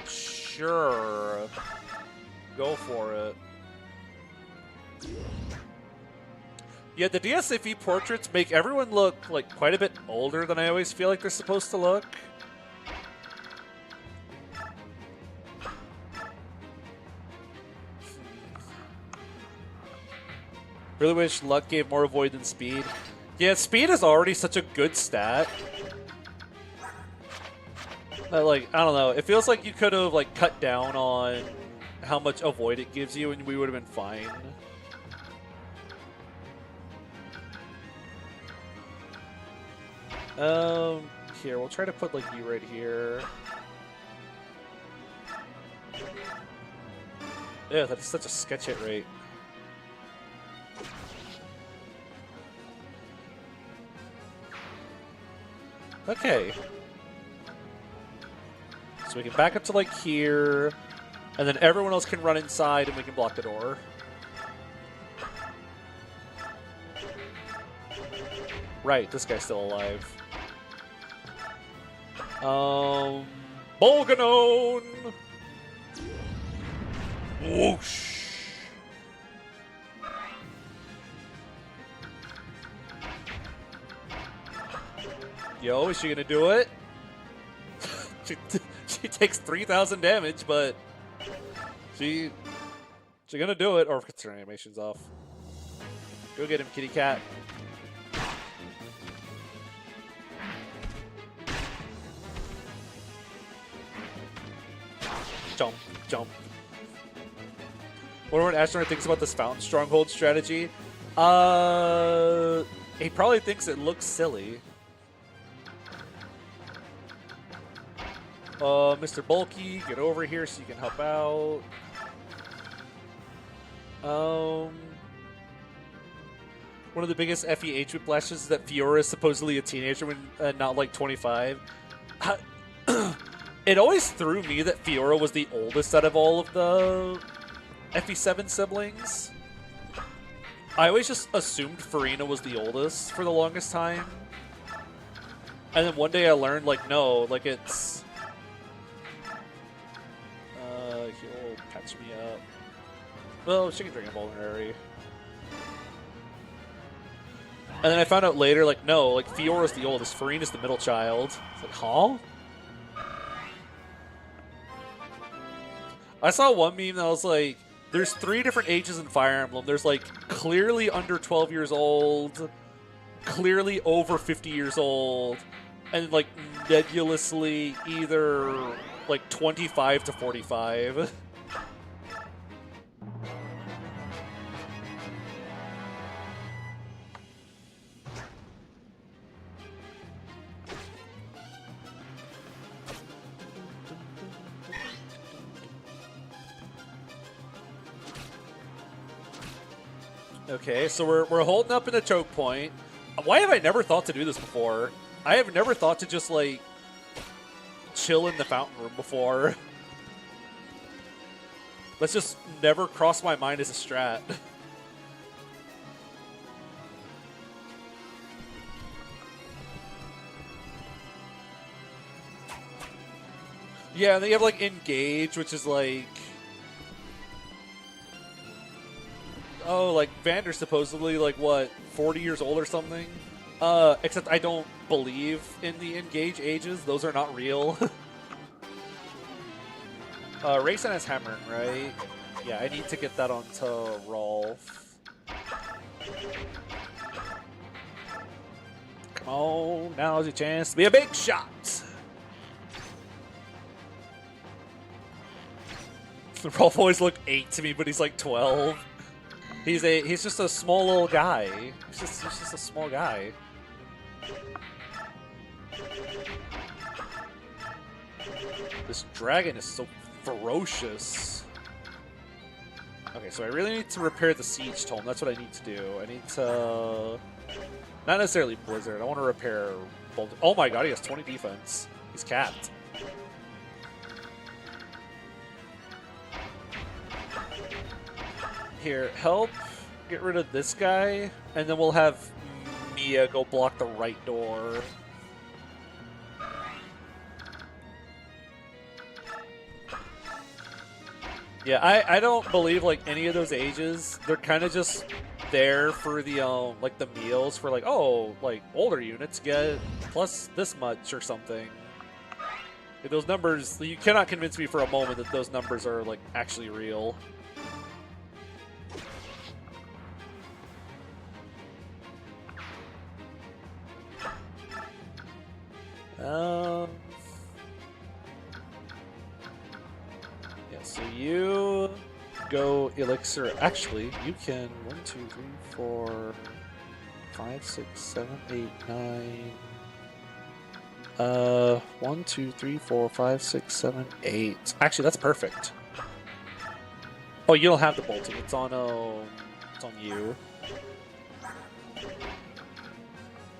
Sure. Go for it. Yeah, the DSFE portraits make everyone look like quite a bit older than I always feel like they're supposed to look. Really wish luck gave more avoid than speed. Yeah, speed is already such a good stat. But, like, I don't know. It feels like you could have, like, cut down on how much avoid it gives you and we would have been fine. Here, we'll try to put, like, you right here. Yeah, that's such a sketch hit rate. Okay. So we can back up to, like, here, and then everyone else can run inside and we can block the door. Right, this guy's still alive. Bolganone! Whoosh! Yo, is she gonna do it? She takes 3,000 damage, but she's gonna do it, or gets her animations off. Go get him, kitty cat. Jump, jump. Wonder what Astronaut thinks about this Fountain Stronghold strategy. He probably thinks it looks silly. Mr. Bulky, get over here so you can help out. One of the biggest FEH whiplashes is that Fiora is supposedly a teenager when not like 25. It always threw me that Fiora was the oldest out of all of the FE7 siblings. I always just assumed Farina was the oldest for the longest time. And then one day I learned, like, no, like it's... he'll catch me up. Well, she can drink a vulnerary. And then I found out later, like, no, like, Fiora's the oldest, Farina's the middle child. It's like, huh? I saw one meme that was like, there's 3 different ages in Fire Emblem. There's, like, clearly under 12 years old, clearly over 50 years old, and, like, nebulously either, like, 25 to 45. Okay, so we're holding up in a choke point. Why have I never thought to do this before? I have never thought to just, like, chill in the fountain room before. That's just never crossed my mind as a strat. Yeah, and then you have, like, Engage, which is, like... Oh, like, Vander's supposedly, like, what, 40 years old or something? Except I don't believe in the Engage ages. Those are not real. Rayson has Hammering, right? Yeah, I need to get that onto Rolf. Come on, now's your chance to be a big shot! Rolf always looked 8 to me, but he's like 12. He's just a small little guy. He's just a small guy. This dragon is so ferocious. Okay, so I really need to repair the Siege Tome. That's what I need to do. I need to... Not necessarily Blizzard. I want to repair... Oh my god, he has 20 defense. He's capped. Here, help get rid of this guy, and then we'll have Mia go block the right door. Yeah, I don't believe like any of those ages. They're kind of just there for the like the meals for like, oh, like older units get plus this much or something. If those numbers, you cannot convince me for a moment that those numbers are like actually real. Yeah, so you go elixir. Actually, you can 1, 2, 3, 4, 5, 6, 7, 8, 9. 1, 2, 3, 4, 5, 6, 7, 8. Actually, that's perfect. Oh, you don't have the bolting. It's on you.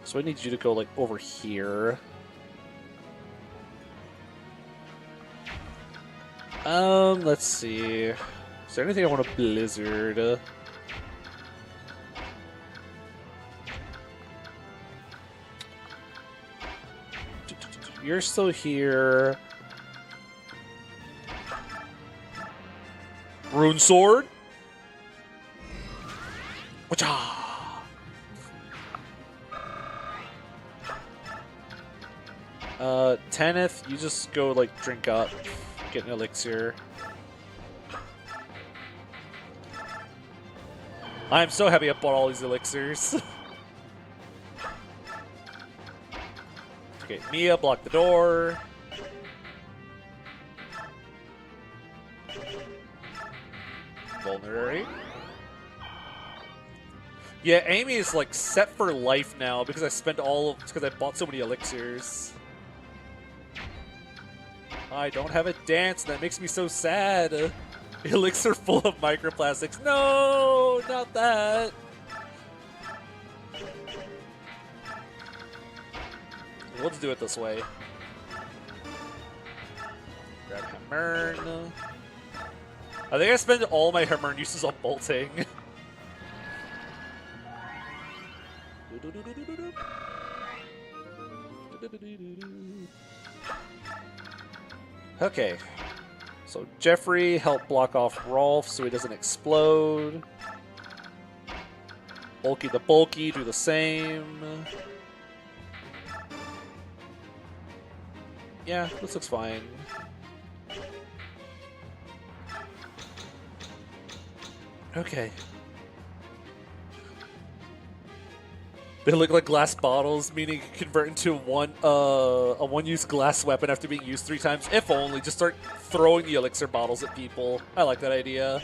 So I need you to go like over here. Let's see. Is there anything I want to blizzard? You're still here. Rune sword. Wacha. Tanith, you just go like drink up, get an elixir. I'm so happy I bought all these elixirs. Okay, Mia, block the door. Vulnerary. Yeah, Amy is like set for life now because I spent because I bought so many elixirs. I don't have a dance, and that makes me so sad. Elixir full of microplastics. No, not that. Let's do it this way. Grab Hammern. I think I spend all my Hammern uses on bolting. Okay. So Jeffrey, help block off Rolf so he doesn't explode. Bulky the bulky, do the same. Yeah, this looks fine. Okay. They look like glass bottles, meaning you can convert into a one-use glass weapon after being used 3 times. If only, just start throwing the elixir bottles at people. I like that idea.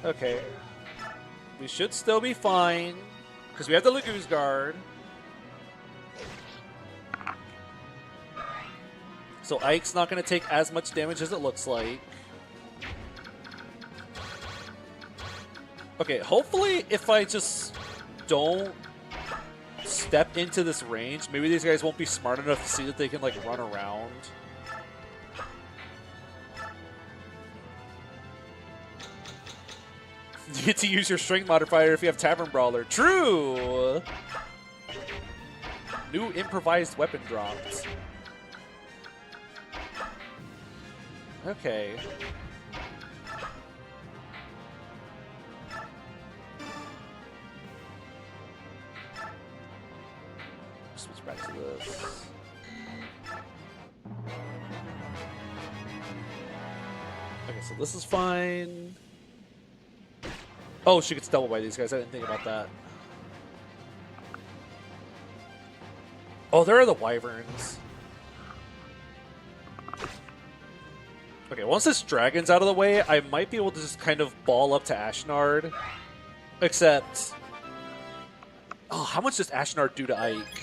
Okay. We should still be fine, because we have the Laguz guard. So Ike's not going to take as much damage as it looks like. Okay, hopefully if I just don't step into this range, maybe these guys won't be smart enough to see that they can like run around. You get to use your strength modifier if you have Tavern Brawler. True! New improvised weapon dropped. Okay. Switch back to this. Okay, so this is fine. Oh, she gets double by these guys. I didn't think about that. Oh, there are the wyverns. Okay, once this dragon's out of the way, I might be able to just kind of ball up to Ashnard. Except... oh, how much does Ashnard do to Ike?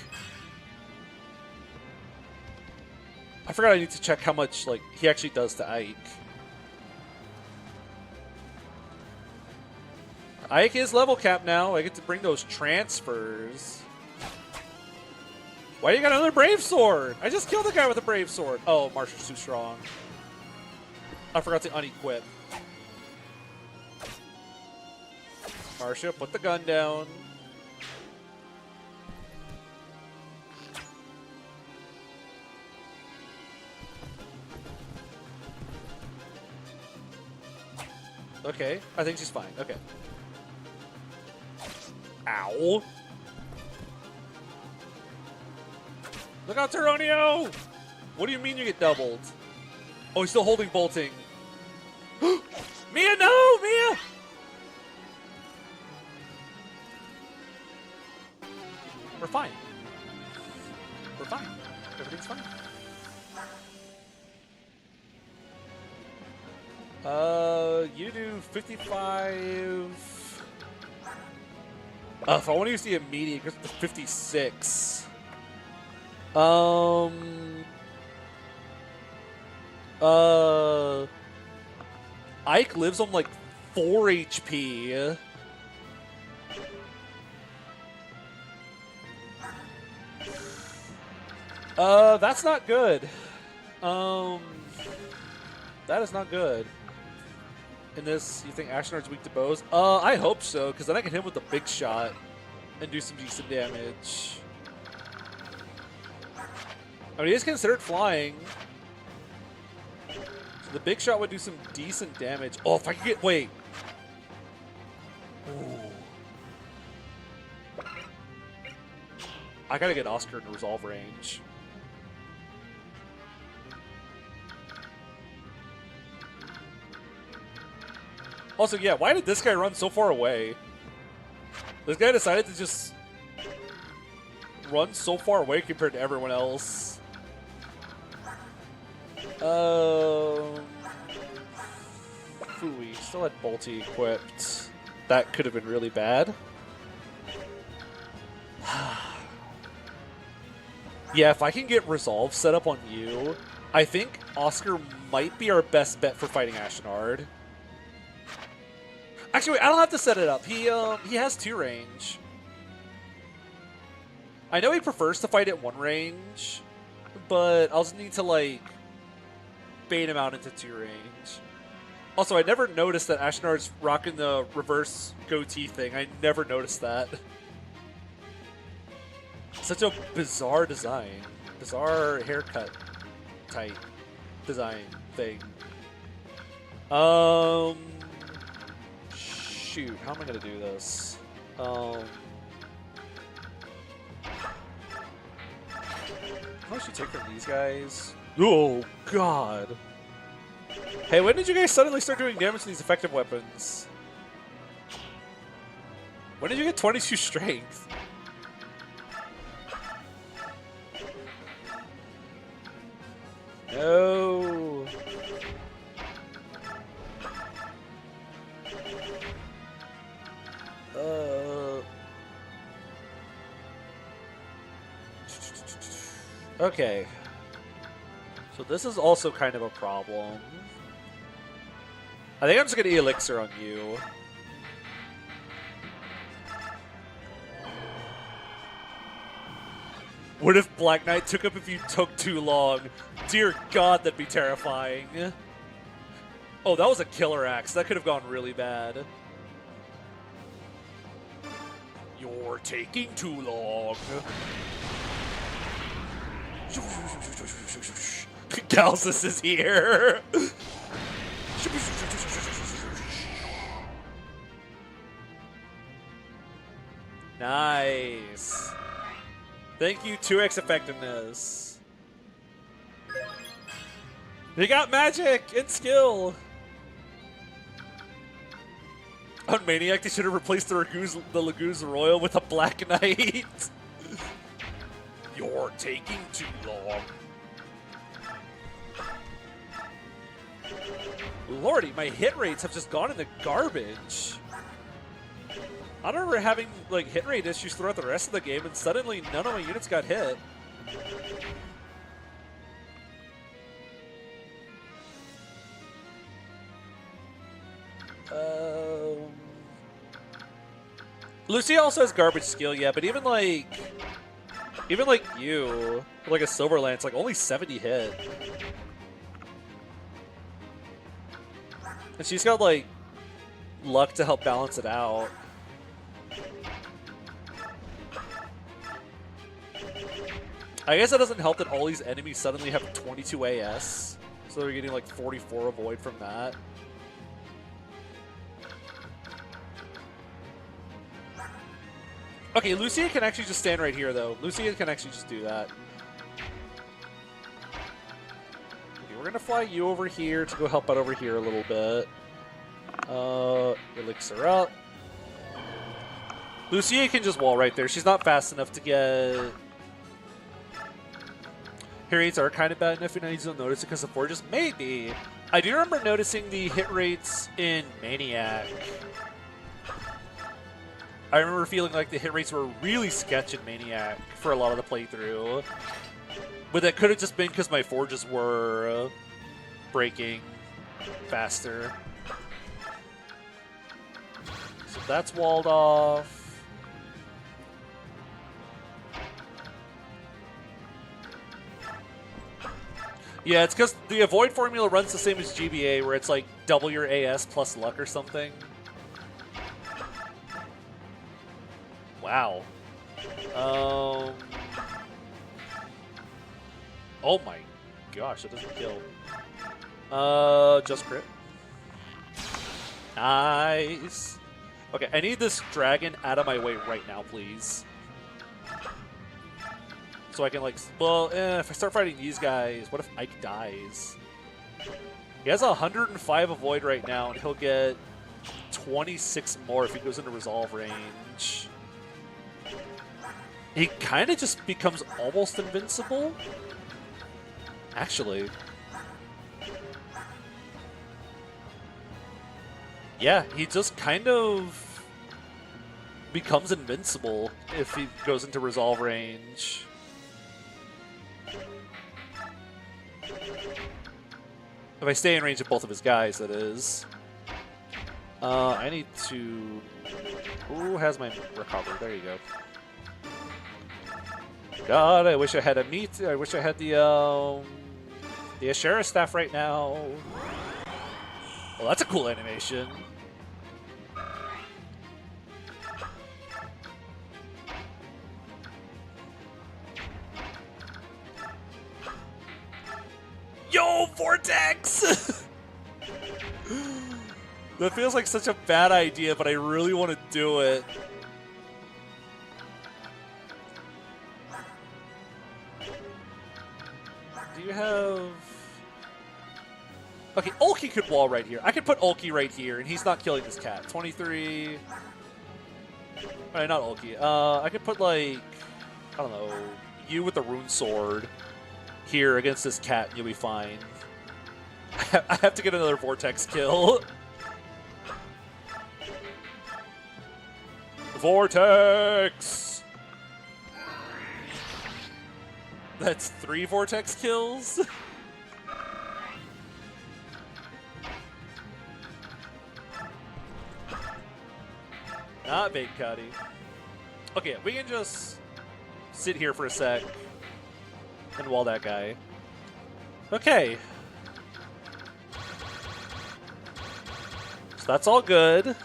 I forgot I need to check how much like he actually does to Ike. Ike is level cap now. I get to bring those transfers. Why you got another Brave Sword? I just killed the guy with a Brave Sword. Oh, Marshal's too strong. I forgot to unequip. Marcia, put the gun down. Okay, I think she's fine. Okay. Ow. Look out, Tyronio! What do you mean you get doubled? Oh, he's still holding bolting. Mia, no! Mia! We're fine. We're fine. Everything's fine. You do 55. If I want to use the immediate, it goes to 56. Ike lives on like 4 HP. That's not good. That is not good. In this, you think Ashnard's weak to bows? I hope so, because then I can hit him with the big shot and do some decent damage. I mean, he is considered flying. So the big shot would do some decent damage. Oh, if I could get... Wait. Ooh. I gotta get Oscar in resolve range. Also, yeah, why did this guy run so far away? This guy decided to just run so far away compared to everyone else. Fooey still had Bolty equipped. That could have been really bad. Yeah, if I can get Resolve set up on you, I think Oscar might be our best bet for fighting Ashnard. Actually, wait, I don't have to set it up. He has 2 range. I know he prefers to fight at 1 range, but I'll just need to, like, bait him out into 2 range. Also, I never noticed that Ashnard's rocking the reverse goatee thing. I never noticed that. Such a bizarre design. Bizarre haircut type design thing. Shoot, how am I gonna do this? How much you take from these guys? Oh god. Hey, when did you guys suddenly start doing damage to these effective weapons? When did you get 22 strength? No. Okay. So this is also kind of a problem. I think I'm just gonna elixir on you. What if Black Knight took up if you took too long? Dear God, that'd be terrifying. Oh, that was a killer axe. That could have gone really bad. You're taking too long. Galsus is here. Nice. Thank you, 2x effectiveness. They got magic and skill. On Maniac, they should have replaced the Laguz Royal with a Black Knight. You're taking too long. Lordy, my hit rates have just gone into garbage. I don't remember having like hit rate issues throughout the rest of the game, and suddenly none of my units got hit. Lucia also has garbage skill, yeah, but even like you, like a Silver Lance, like only 70 hit. And she's got like luck to help balance it out. I guess that doesn't help that all these enemies suddenly have 22 AS. So they're getting like 44 avoid from that. Okay, Lucia can actually just stand right here, though. Lucia can actually just do that. Okay, we're going to fly you over here to go help out over here a little bit. Elixir up. Lucia can just wall right there. She's not fast enough to get... Hit rates are kind of bad enough, and I don't notice it because of Forges. Maybe. I do remember noticing the hit rates in Maniac. I remember feeling like the hit rates were really sketch in Maniac for a lot of the playthrough. But that could have just been because my Forges were breaking faster. So that's walled off. Yeah, it's because the avoid formula runs the same as GBA, where it's like double your AS plus luck or something. Wow. Oh my gosh, it doesn't kill. Just crit. Nice. Okay, I need this dragon out of my way right now, please. So I can, like, well, if I start fighting these guys, what if Ike dies? He has 105 avoid right now, and he'll get 26 more if he goes into resolve range. He kind of just becomes almost invincible. Actually. Yeah, he just kind of becomes invincible if he goes into resolve range. If I stay in range of both of his guys, that is. I need to... Who has my recover? There you go. God, I wish I had a meat. I wish I had the Ashera staff right now. Well, that's a cool animation. Yo, Vortex! That feels like such a bad idea, but I really want to do it. Do you have... Okay, Ulki could wall right here. I could put Ulki right here, and he's not killing this cat. 23... Alright, not Ulki. I could put, like... I don't know... You with the rune sword here against this cat, and you'll be fine. I have to get another Vortex kill. Vortex! That's 3 Vortex kills? Not big Cuddy. Okay, we can just sit here for a sec and wall that guy. Okay. So that's all good.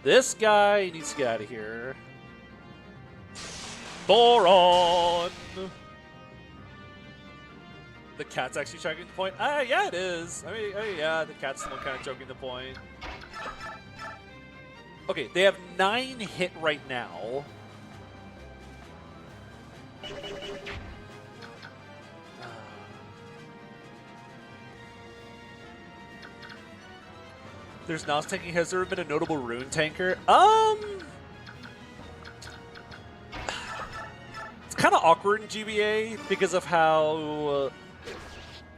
This guy needs to get out of here. Boron! The cat's actually choking the point? Yeah, it is. I mean, yeah, the cat's the one kind of choking the point. Okay, they have 9 hit right now. There's Nas tanking. Has there been a notable rune tanker? It's kind of awkward in GBA because of how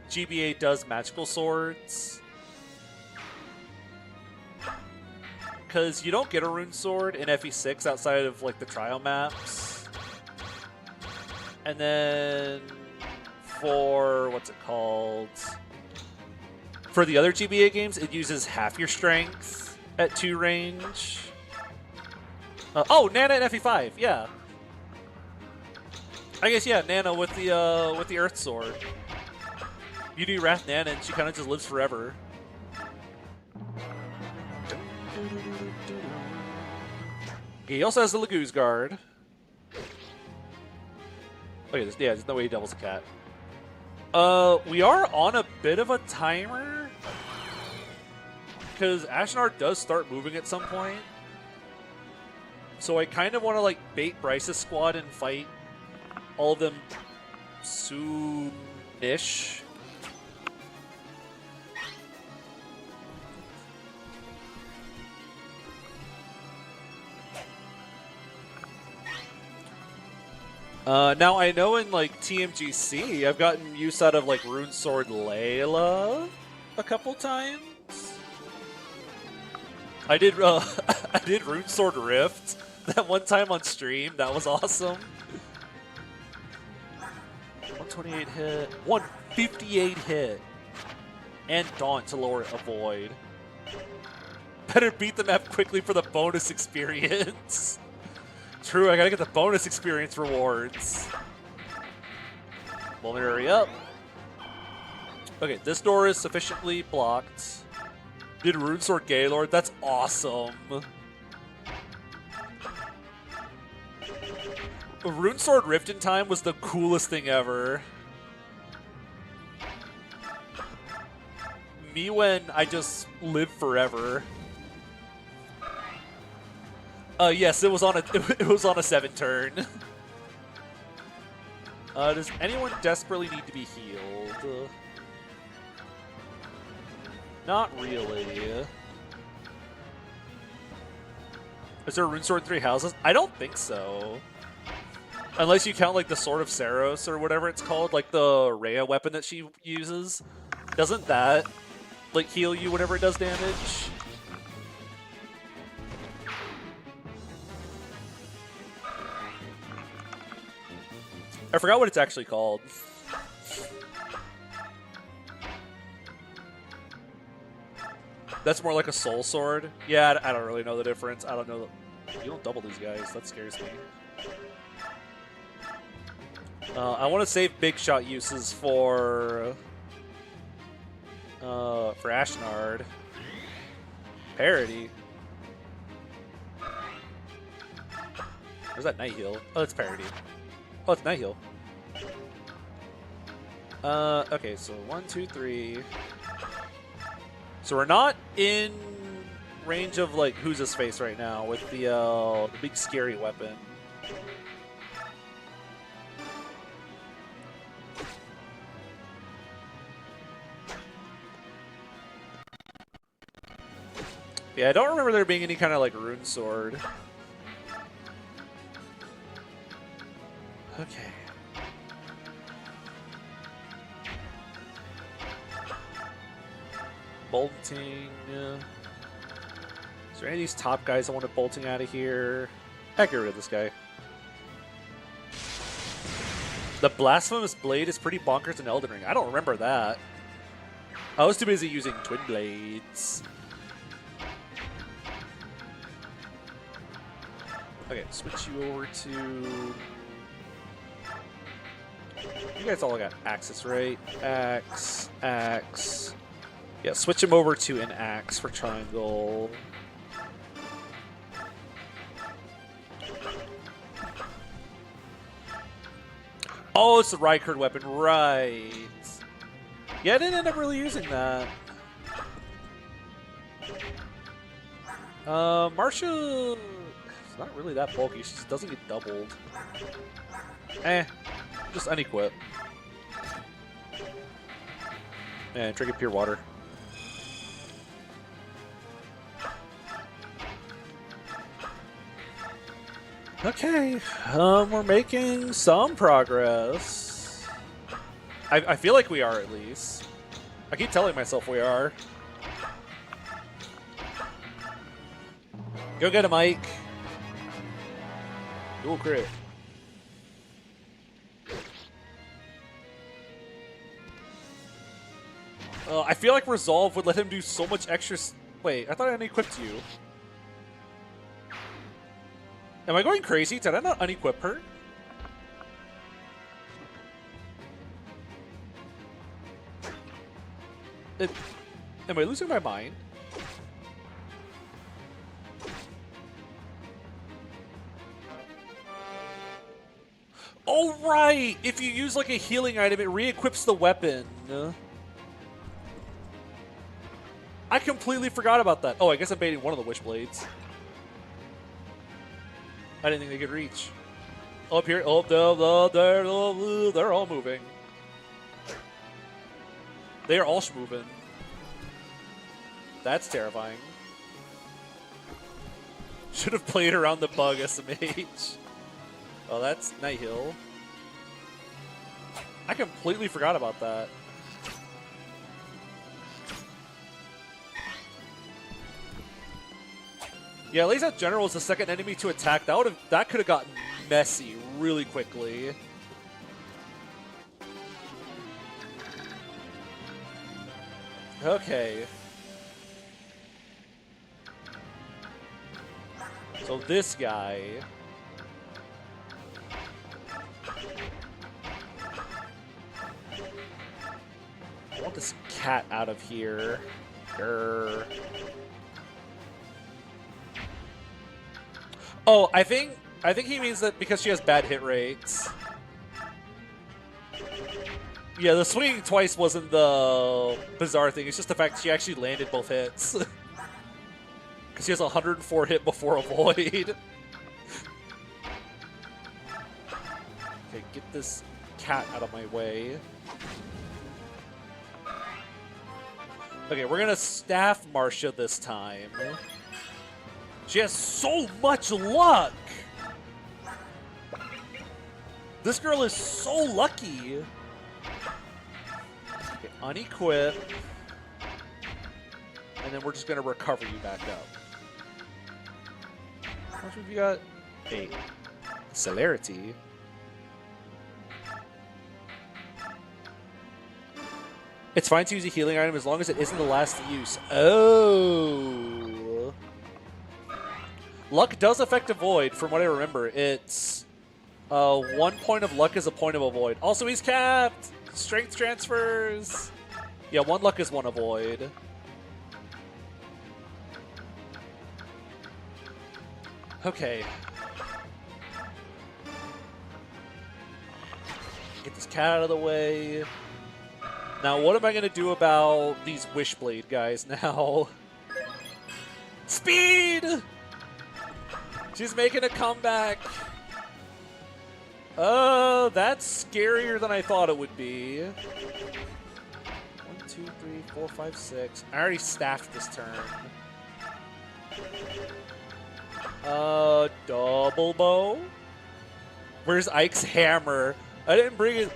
GBA does magical swords. Because you don't get a rune sword in FE6 outside of like the trial maps. And then for what's it called? For the other GBA games, it uses half your strength at 2 range. Oh, Nana in FE5, yeah. I guess yeah, Nana with the Earth Sword. You do Wrath Nana, and she kind of just lives forever. He also has the Laguz guard. Okay, there's no way he doubles a cat. We are on a bit of a timer because Ashnard does start moving at some point. So I kind of want to like bait Bryce's squad and fight all of them soon-ish. Now I know in like TMGC, I've gotten use out of like Rune Sword Layla a couple times. I did I did Rune Sword Rift that one time on stream. That was awesome. 128 hit, 158 hit, and Daunt to lower a void. Better beat the map quickly for the bonus experience. True, I gotta get the bonus experience rewards. Well, hurry up. Okay, this door is sufficiently blocked. Did Runesword Gaylord? That's awesome. Runesword Rift in Time was the coolest thing ever. Me when I just live forever. Yes, it was on a 7-turn. Does anyone desperately need to be healed? Not really. Is there a Runesword 3 houses? I don't think so. Unless you count like the Sword of Saros or whatever it's called, like the Rhea weapon that she uses. Doesn't that like heal you whenever it does damage? I forgot what it's actually called. That's more like a soul sword. Yeah, I don't really know the difference. I don't know. You don't double these guys. That scares me. I want to save big shot uses for Ashnard. Parody. Where's that Night Heal? Oh, it's Parody. Oh, it's Night Heal. Okay, so 1, 2, 3. So we're not in range of like who's his face right now with the big scary weapon. Yeah, I don't remember there being any kind of like rune sword. Okay. Bolting. Is there any of these top guys I want to bolting out of here? Heck, get rid of this guy. The Blasphemous Blade is pretty bonkers in Elden Ring. I don't remember that. I was too busy using Twin Blades. Okay, switch you over to... You guys all got axes, right? Axe, axe. Yeah, switch him over to an axe for triangle. Oh, it's the Rykard weapon, right. Yeah, I didn't end up really using that. Marcia... It's not really that bulky, she just doesn't get doubled. Just unequip. And drink a pure water. Okay, we're making some progress. I feel like we are, at least. I keep telling myself we are. Go get him, Mike. Dual crit. I feel like Resolve would let him do so much extra... Wait, I thought I unequipped you. Am I going crazy? Did I not unequip her? Am I losing my mind? Oh, right! If you use like a healing item, it re-equips the weapon. I completely forgot about that. Oh, I guess I'm baiting one of the Wishblades. I didn't think they could reach. Oh, up here. Oh, they're all moving. They are all moving. That's terrifying. Should have played around the bug SMH. Oh, that's Nighthill. I completely forgot about that. Yeah, Lays Out General was the second enemy to attack. That could have gotten messy really quickly. Okay. So this guy. I want this cat out of here. Grr. Oh, I think he means that because she has bad hit rates. Yeah, the swinging twice wasn't the bizarre thing. It's just the fact that she actually landed both hits. Because she has 104 hit before a void. Okay, get this cat out of my way. Okay, we're gonna staff Marcia this time. She has so much luck! This girl is so lucky! Okay, unequip. And then we're just gonna recover you back up. How much have you got? 8. Celerity. It's fine to use a healing item as long as it isn't the last use. Oh. Luck does affect a void, from what I remember. It's 1 point of luck is a point of a void. Also, he's capped! Strength transfers! Yeah, 1 luck is 1 avoid. Okay. Get this cat out of the way. Now, what am I going to do about these Wishblade guys now? Speed! She's making a comeback. That's scarier than I thought it would be. 1, 2, 3, 4, 5, 6. I already staffed this turn. Double bow? Where's Ike's hammer? I didn't bring it.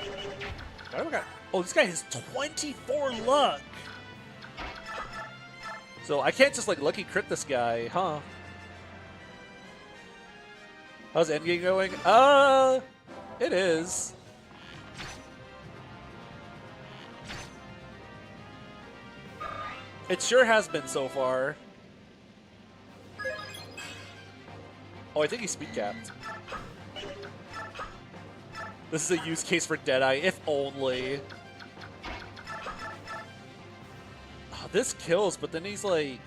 Why do I got... Oh, this guy has 24 luck. So I can't just like lucky crit this guy, huh? How's endgame going? It is. It sure has been so far. Oh, I think he's speed capped. This is a use case for Deadeye, if only. Oh, this kills, but then he's like...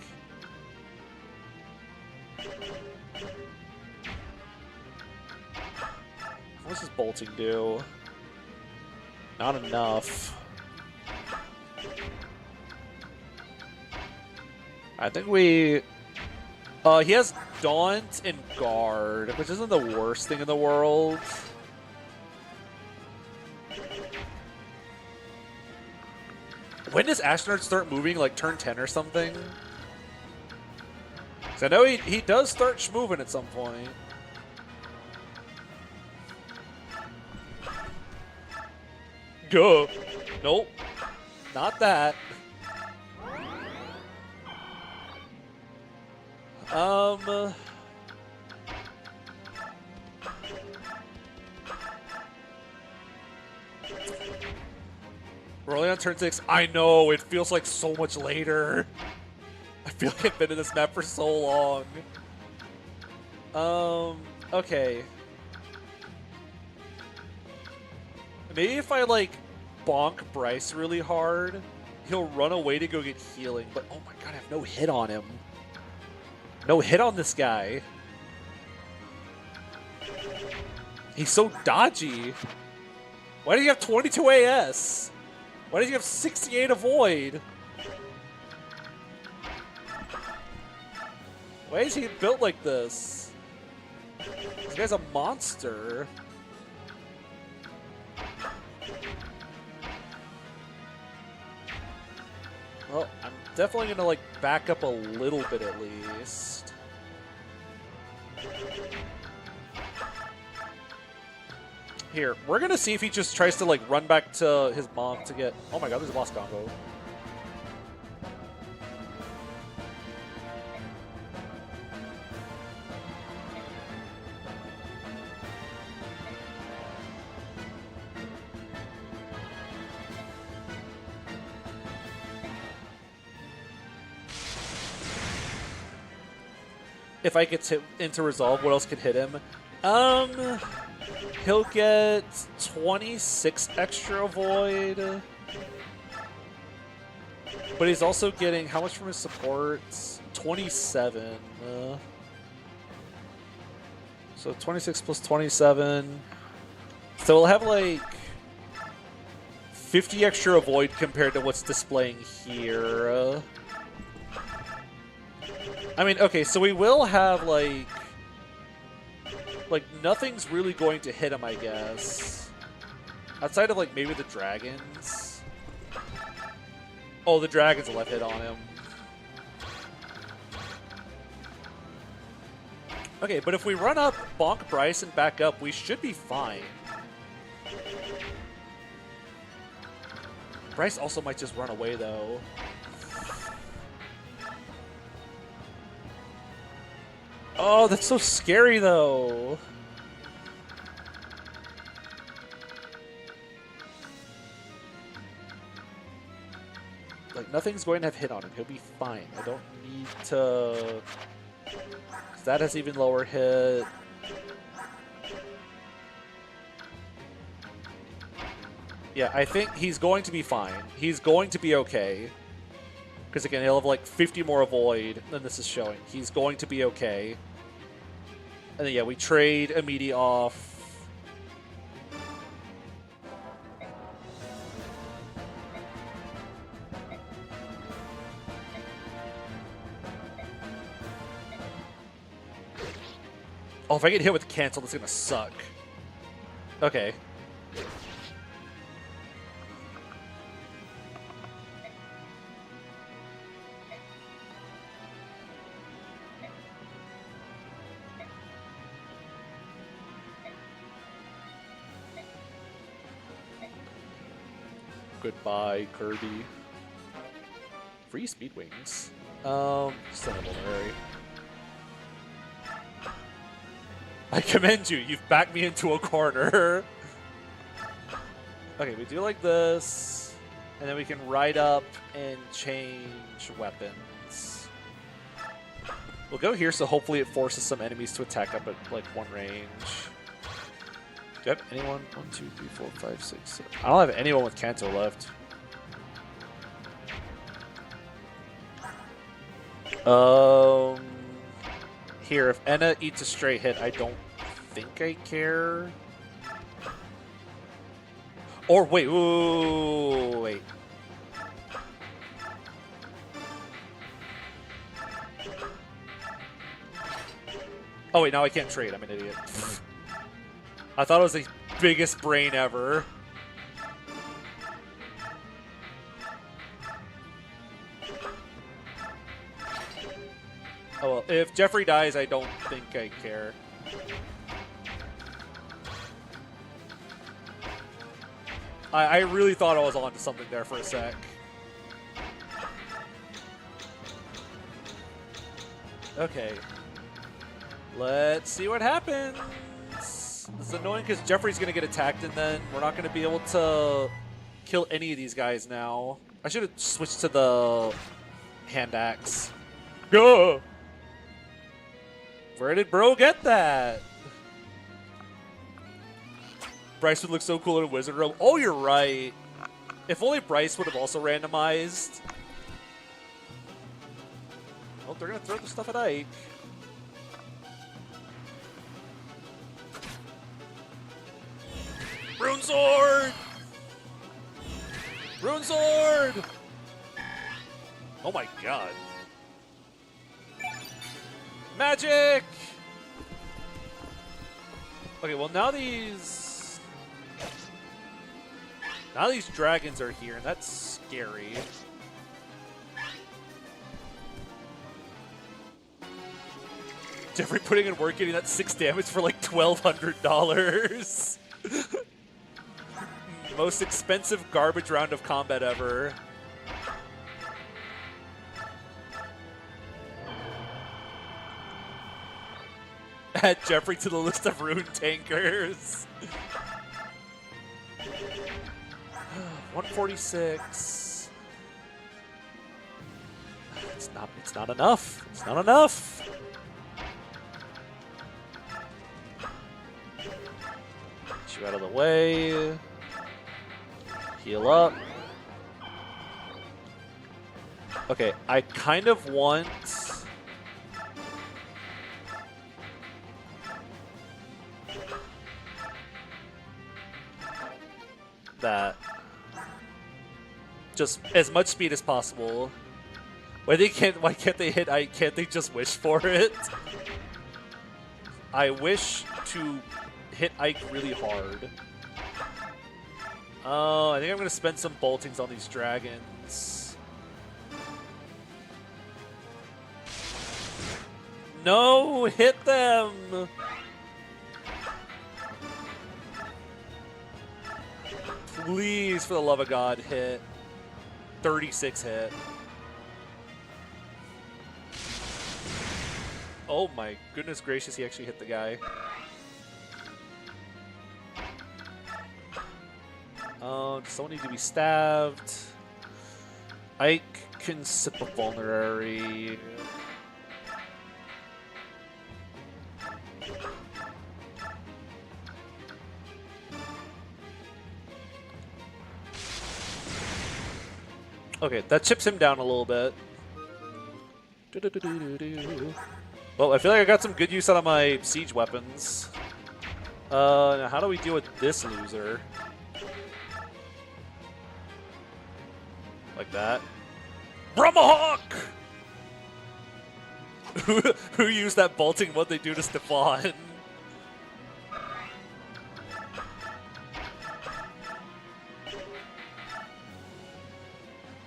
What's his bolting do? Not enough. I think we... he has Daunt and Guard, which isn't the worst thing in the world. When does Astronaut start moving, like turn 10 or something? Because I know he does start schmoving at some point. Go. Nope. Not that. We're only on turn 6. I know, it feels like so much later. I feel like I've been in this map for so long. Okay. Maybe if I, like, bonk Bryce really hard, he'll run away to go get healing. But, oh my god, I have no hit on him. No hit on this guy. He's so dodgy. Why do you have 22 AS? Why does he have 68 avoid? Why is he built like this? This guy's a monster. Well, I'm definitely gonna like back up a little bit at least. Here, we're gonna see if he just tries to like run back to his mom to get. Oh my god, there's a boss combo. If I get into resolve, what else could hit him? He'll get 26 extra avoid. But he's also getting, how much from his supports? 27. So 26 plus 27. So we'll have like 50 extra avoid compared to what's displaying here. I mean, okay, so we will have like nothing's really going to hit him, I guess. Outside of like maybe the dragons. Oh, the dragons will have hit on him. Okay, but if we run up, bonk Bryce, and back up, we should be fine. Bryce also might just run away, though. Oh, that's so scary, though. Like, nothing's going to have hit on him. He'll be fine. I don't need to... That has even lower hit. Yeah, I think he's going to be fine. He's going to be okay. Because again, he'll have like 50 more avoid than this is showing. He's going to be okay. And then yeah, we trade immediate off. Oh, if I get hit with cancel, that's gonna suck. Okay. Goodbye, Kirby. Free speed wings. Still a vulnerary. I commend you. You've backed me into a corner. Okay, we do like this, and then we can ride up and change weapons. We'll go here, so hopefully it forces some enemies to attack up at like one range. Do you have anyone? 1, 2, 3, 4, 5, 6, 7. I don't have anyone with Kanto left. Here, if Enna eats a straight hit, I don't think I care. Or wait, ooh, wait. Oh wait, now I can't trade. I'm an idiot. I thought it was the biggest brain ever. Oh well, if Jeffrey dies, I don't think I care. I really thought I was onto something there for a sec. Okay. Let's see what happens. This is annoying because Jeffrey's going to get attacked and then we're not going to be able to kill any of these guys now. I should have switched to the hand axe. Go! Where did bro get that? Bryce would look so cool in a wizard robe. Oh, you're right. If only Bryce would have also randomized. Oh, they're going to throw the stuff at Ike. Rune Sword! Rune Sword! Oh my god. Magic! Okay, well now these dragons are here, and that's scary. Jeffrey putting in work getting that 6 damage for like $1,200. Most expensive garbage round of combat ever. Add Jeffrey to the list of rune tankers. 146. It's not enough. It's not enough. Get you out of the way. Heal up. Okay, I kind of want that. Just as much speed as possible. Why can't they hit Ike? Can't they just wish for it? I wish to hit Ike really hard. Oh, I think I'm gonna spend some boltings on these dragons. No, hit them! Please, for the love of God, hit. 36 hit. Oh my goodness gracious, he actually hit the guy. Does someone need to be stabbed? Ike can sip a vulnerary. Okay, that chips him down a little bit. Well, I feel like I got some good use out of my siege weapons. Now how do we deal with this loser? Like that. Brumahawk! Who used that bolting? What they do to Stefan?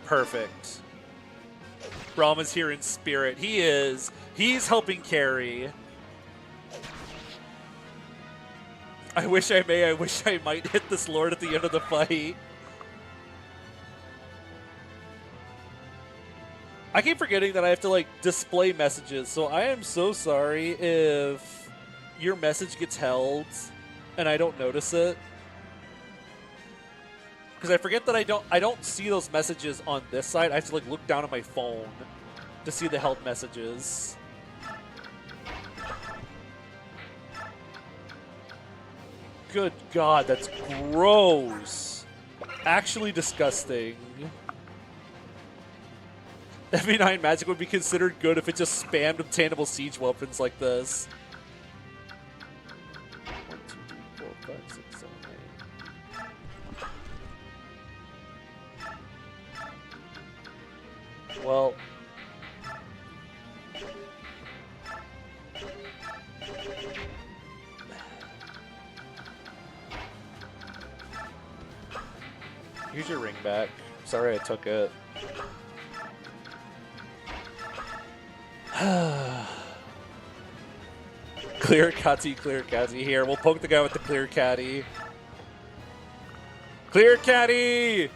Perfect. Brahma's here in spirit. He is. He's helping carry. I wish I may. I wish I might hit this lord at the end of the fight. I keep forgetting that I have to, like, display messages, so I am so sorry if your message gets held and I don't notice it. Because I forget that I don't see those messages on this side. I have to, like, look down at my phone to see the held messages. Good God, that's gross. Actually disgusting. FV9 magic would be considered good if it just spammed obtainable siege weapons like this. 1, 2, 3, 4, 5, 6, 7, 8. Well, here's your ring back. Sorry I took it. Clear Catty, clear Catty. Here, we'll poke the guy with the clear Catty. Clear Catty!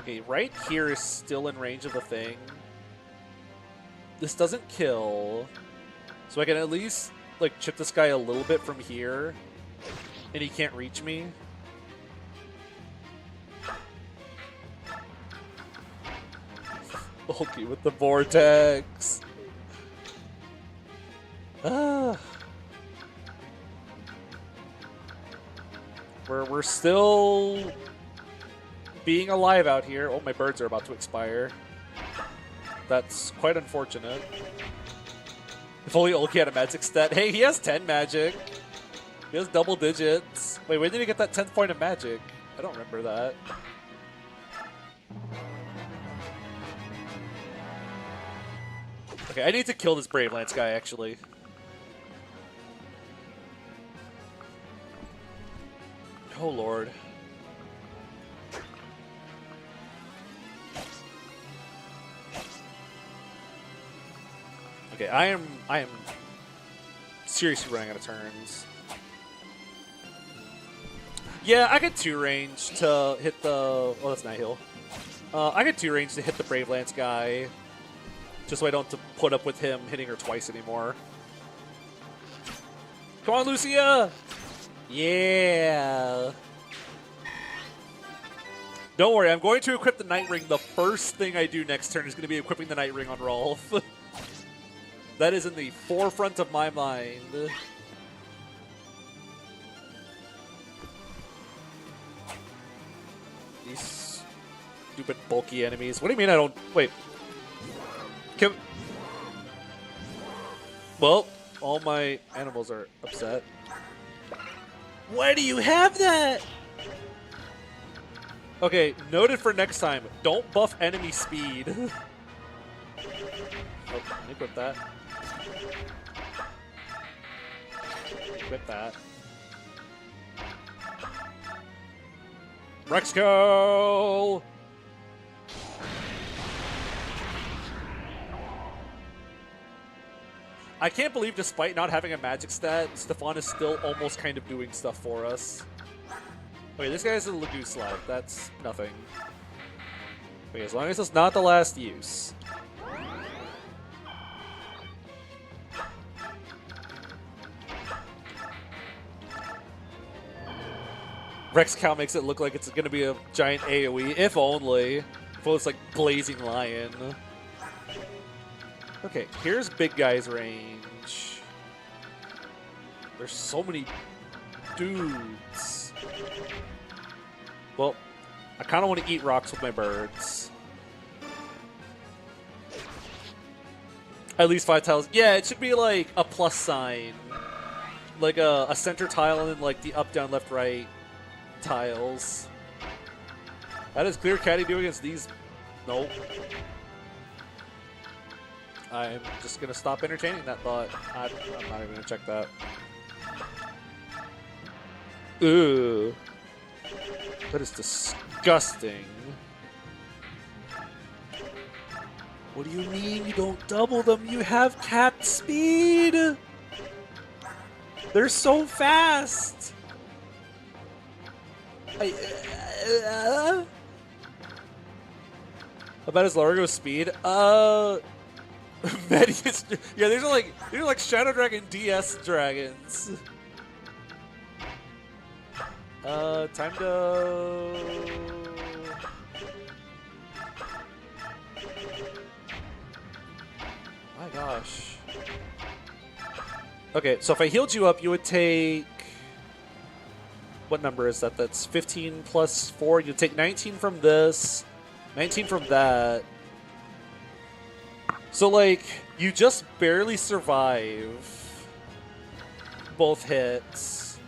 Okay, right here is still in range of the thing. This doesn't kill. So I can at least, like, chip this guy a little bit from here. And he can't reach me. Bulky with the vortex. Ah. We're still being alive out here. Oh, my birds are about to expire. That's quite unfortunate. If only Ulki had a magic stat. Hey, he has 10 magic. He has double digits. Wait, where did he get that 10th point of magic? I don't remember that. Okay, I need to kill this Brave Lance guy, actually. Oh, Lord. Okay, I am seriously running out of turns. Yeah, I get 2 range to hit the... Oh, that's Nihil. I get 2 range to hit the Brave Lance guy. Just so I don't have to put up with him hitting her twice anymore. Come on, Lucia! Yeah! Don't worry, I'm going to equip the Night Ring. The first thing I do next turn is going to be equipping the Night Ring on Rolf. That is in the forefront of my mind. These stupid bulky enemies. What do you mean I don't... Wait. Well, all my animals are upset. Why do you have that? Okay, noted for next time. Don't buff enemy speed. Oh, let me equip that. Equip that. Rexco! I can't believe despite not having a magic stat, Stefan is still almost kind of doing stuff for us. Wait, this guy's a Laguz slide. That's nothing. Wait, as long as it's not the last use. Rex Cow makes it look like it's going to be a giant AoE, if only. If it's like Blazing Lion. Okay, here's big guy's range. There's so many dudes. Well, I kind of want to eat rocks with my birds. At least 5 tiles. Yeah, it should be like a plus sign. Like a center tile and then like the up, down, left, right tiles. How does Clear Caddy do against these? Nope. I'm just going to stop entertaining that thought. I'm not even going to check that. Ooh. That is disgusting. What do you mean you don't double them? You have capped speed! They're so fast! About his Largo's speed? Medius, yeah, these are like Shadow Dragon DS dragons. Time to... My gosh. Okay, so if I healed you up, you would take... What number is that? That's 15 plus 4. You'd take 19 from this, 19 from that. So, like, you just barely survive both hits.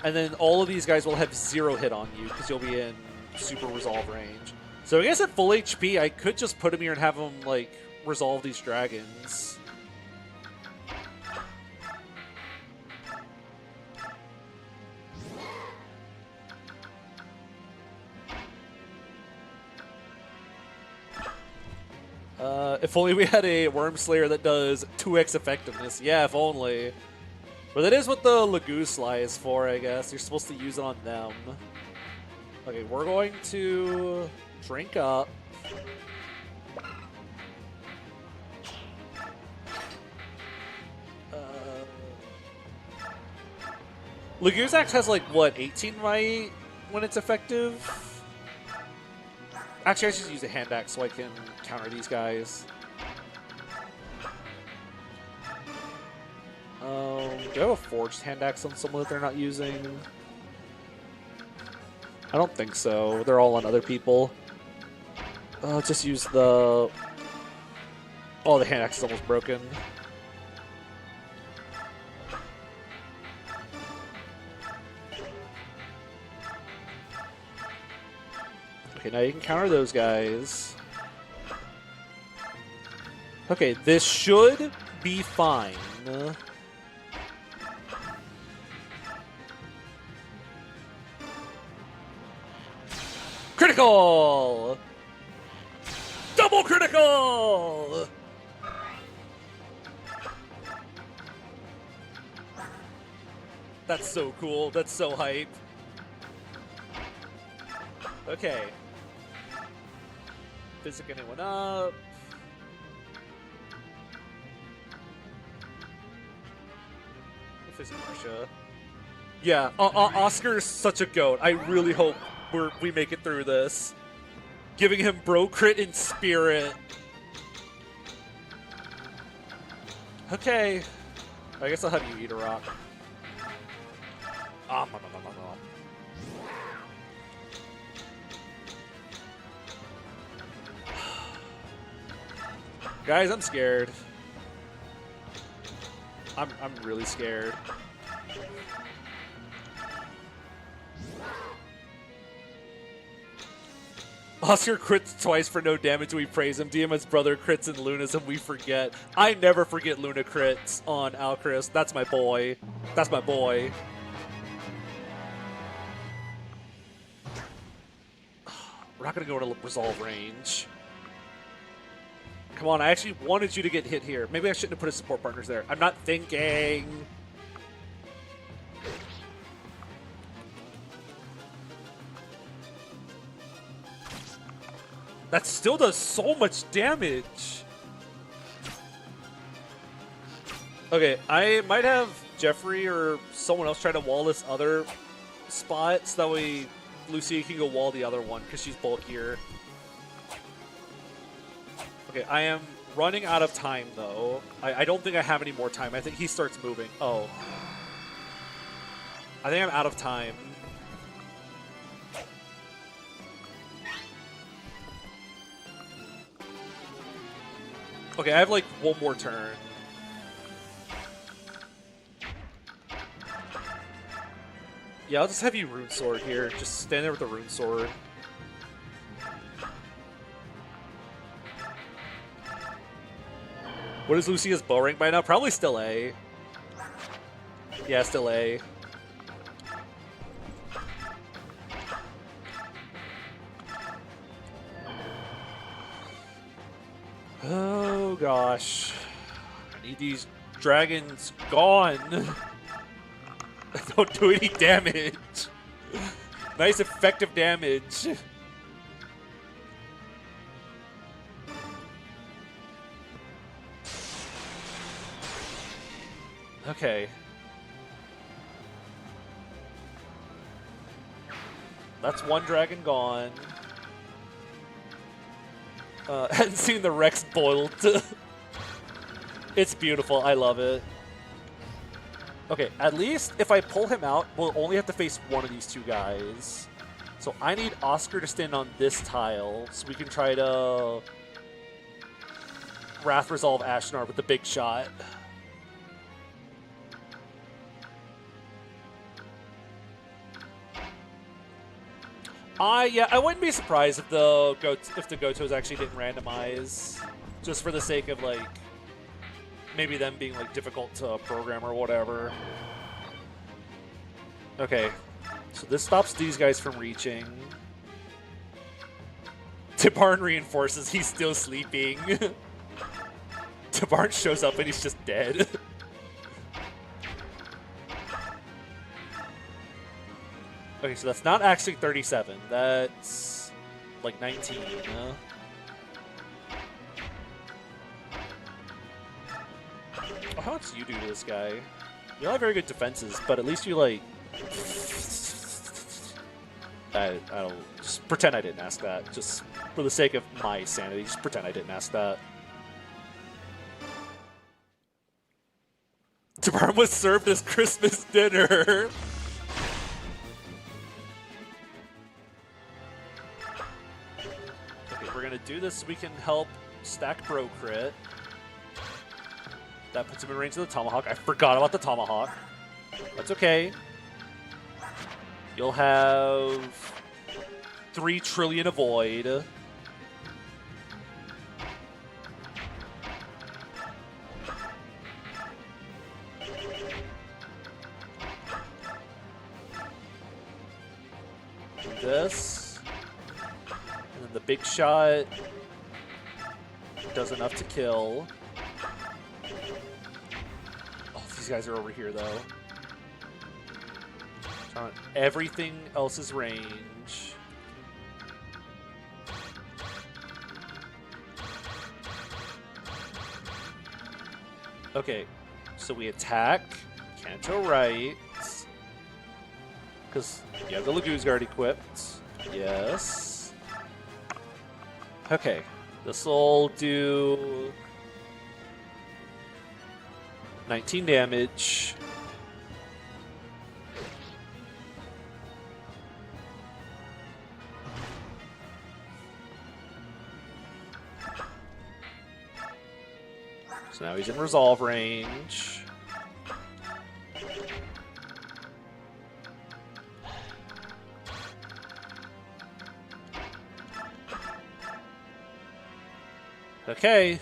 And then all of these guys will have 0 hit on you because you'll be in super resolve range. So I guess at full HP, I could just put him here and have him, like, resolve these dragons. If only we had a Worm Slayer that does 2x effectiveness. Yeah, if only. But that is what the Laguz Sly is for, I guess. You're supposed to use it on them. Okay, we're going to drink up. Laguz Axe has like, what, 18 might when it's effective? Actually, I should use a hand axe so I can counter these guys. Do I have a forged hand axe on someone that they're not using? I don't think so. They're all on other people. Just use the Oh, the hand axe is almost broken. Okay, now you can counter those guys. Okay, this should be fine. Critical! Double critical! That's so cool. That's so hype. Okay. Physic anyone up. Physic Marsha. Yeah, Oscar's such a goat. I really hope we make it through this. Giving him bro crit in spirit. Okay. I guess I'll have you eat a rock. Guys, I'm scared. I'm really scared. Oscar crits twice for no damage. We praise him. DM's brother crits and Luna's and we forget. I never forget Luna crits on Alcris. That's my boy. That's my boy. We're not going to go to resolve range. Come on, I actually wanted you to get hit here. Maybe I shouldn't have put his support partners there. I'm not thinking. That still does so much damage. Okay, I might have Jeffrey or someone else try to wall this other spot so that way Lucia can go wall the other one because she's bulkier. Okay, I am running out of time, though. I don't think I have any more time. I think he starts moving. Oh. I think I'm out of time. Okay, I have, like, one more turn. Yeah, I'll just have you Rune Sword here. Just stand there with the Rune Sword. What is Lucia's bow rank by now? Probably still A. Yeah, still A. Oh gosh. I need these dragons gone. Don't do any damage. Nice effective damage. Okay. That's one dragon gone. Hadn't seen the Rex boiled. It's beautiful. I love it. Okay, at least if I pull him out, we'll only have to face one of these two guys. So I need Oscar to stand on this tile so we can try to Wrath Resolve Ashnar with the big shot. Yeah, I wouldn't be surprised if the Gotos actually didn't randomize, just for the sake of like maybe them being like difficult to program or whatever. Okay, so this stops these guys from reaching. Tabarn reinforces he's still sleeping. Tabarn shows up and he's just dead. Okay, so that's not actually 37. That's like 19. Oh, how much do you do to this guy? You don't have very good defenses, but at least you like... I don't... Just pretend I didn't ask that. Just for the sake of my sanity, just pretend I didn't ask that. Tabarn was served as Christmas dinner. Okay, we're gonna do this so we can help stack Bro Crit. That puts him in range of the tomahawk. I forgot about the tomahawk. That's okay. You'll have 3 trillion avoid. Do this. And then the big shot does enough to kill. Oh, these guys are over here, though. On everything else's range. Okay, so we attack, Canto right, because you have the Laguz guard equipped. Yes. Okay, this will do 19 damage. So now he's in resolve range. Okay.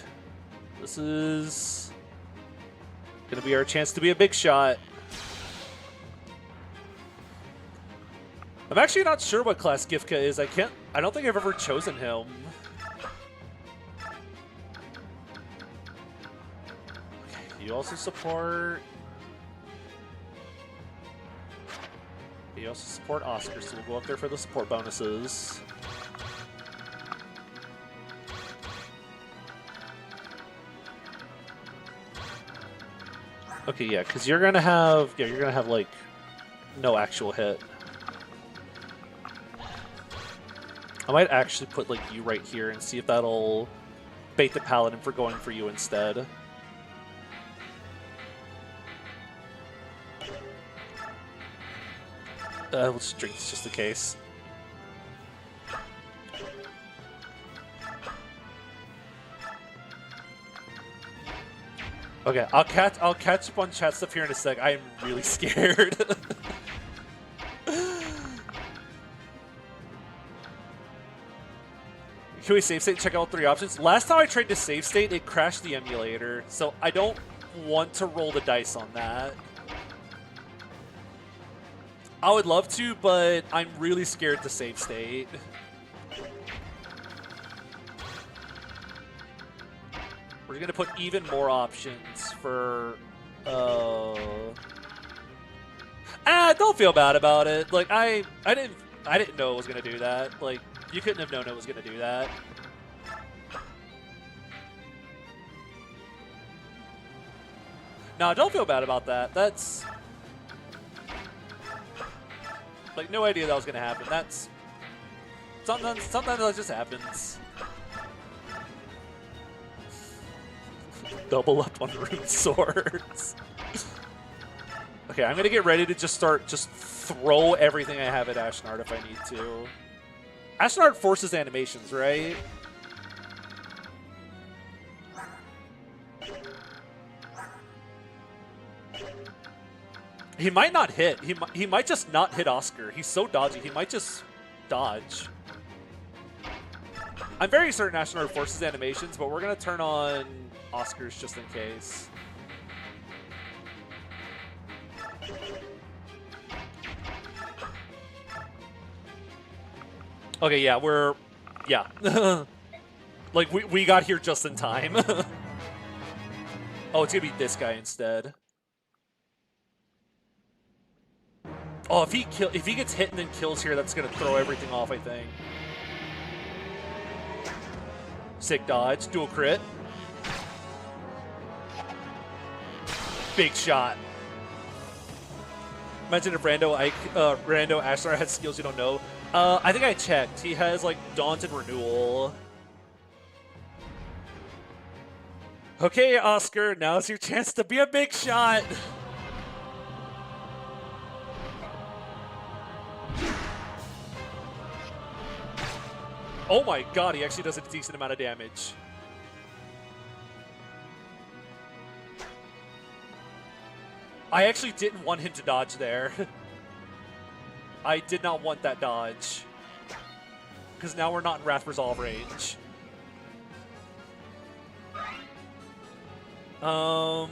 This is gonna be our chance to be a big shot. I'm actually not sure what class Gifka is. I don't think I've ever chosen him. You also support... You also support Oscar, so we'll go up there for the support bonuses. Okay, yeah, because you're gonna have... Yeah, you're gonna have, like, no actual hit. I might actually put, like, you right here and see if that'll bait the Paladin for going for you instead. We'll just drink this just in case. Okay, I'll catch up on chat stuff here in a sec. I am really scared. Can we save state and check out all 3 options? Last time I tried to save state, it crashed the emulator, so I don't want to roll the dice on that. I would love to, but I'm really scared to save state. We're gonna put even more options for. Don't feel bad about it. Like I didn't know it was gonna do that. Like you couldn't have known it was gonna do that. No, don't feel bad about that. That's. Like, no idea that was going to happen. That's... Sometimes that just happens. Double up on rune swords. Okay, I'm going to get ready to just throw everything I have at Ashnard if I need to. Ashnard forces animations, right? He might not hit. He might just not hit Oscar. He's so dodgy. He might just dodge. I'm very certain Ashnard forces animations, but we're going to turn on Oscar's just in case. Okay, yeah, we're... Yeah. Like, we got here just in time. Oh, it's going to be this guy instead. Oh, if he gets hit and then kills here, that's gonna throw everything off, I think. Sick dodge, dual crit. Big shot. Imagine if Rando Ashlar had skills you don't know. I think I checked. He has like Daunt and Renewal. Okay, Oscar, now's your chance to be a big shot. Oh my god, he actually does a decent amount of damage. I actually didn't want him to dodge there. I did not want that dodge. Because now we're not in Wrath Resolve range. Ooh,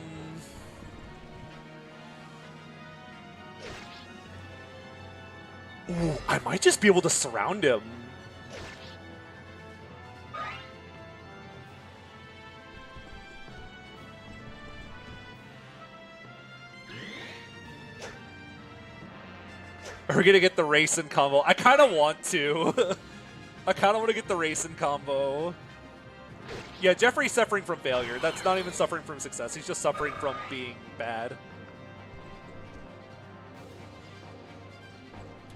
I might just be able to surround him. Are we gonna get the racing combo? I kind of want to. I kind of want to get the racing combo. Yeah, Jeffrey's suffering from failure. That's not even suffering from success. He's just suffering from being bad.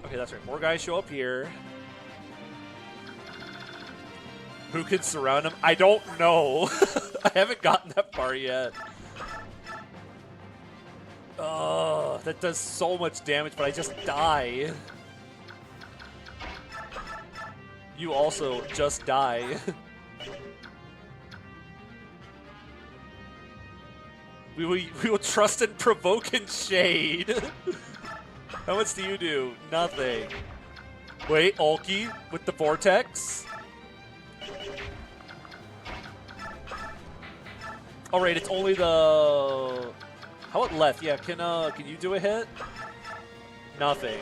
Okay, that's right. More guys show up here. Who can surround him? I don't know. I haven't gotten that far yet. Oh, that does so much damage, but I just die. You also just die. We will trust and provoke and shade. How much do you do? Nothing. Wait, Ulki with the vortex. All right, it's only the. How about left? Yeah, can you do a hit? Nothing.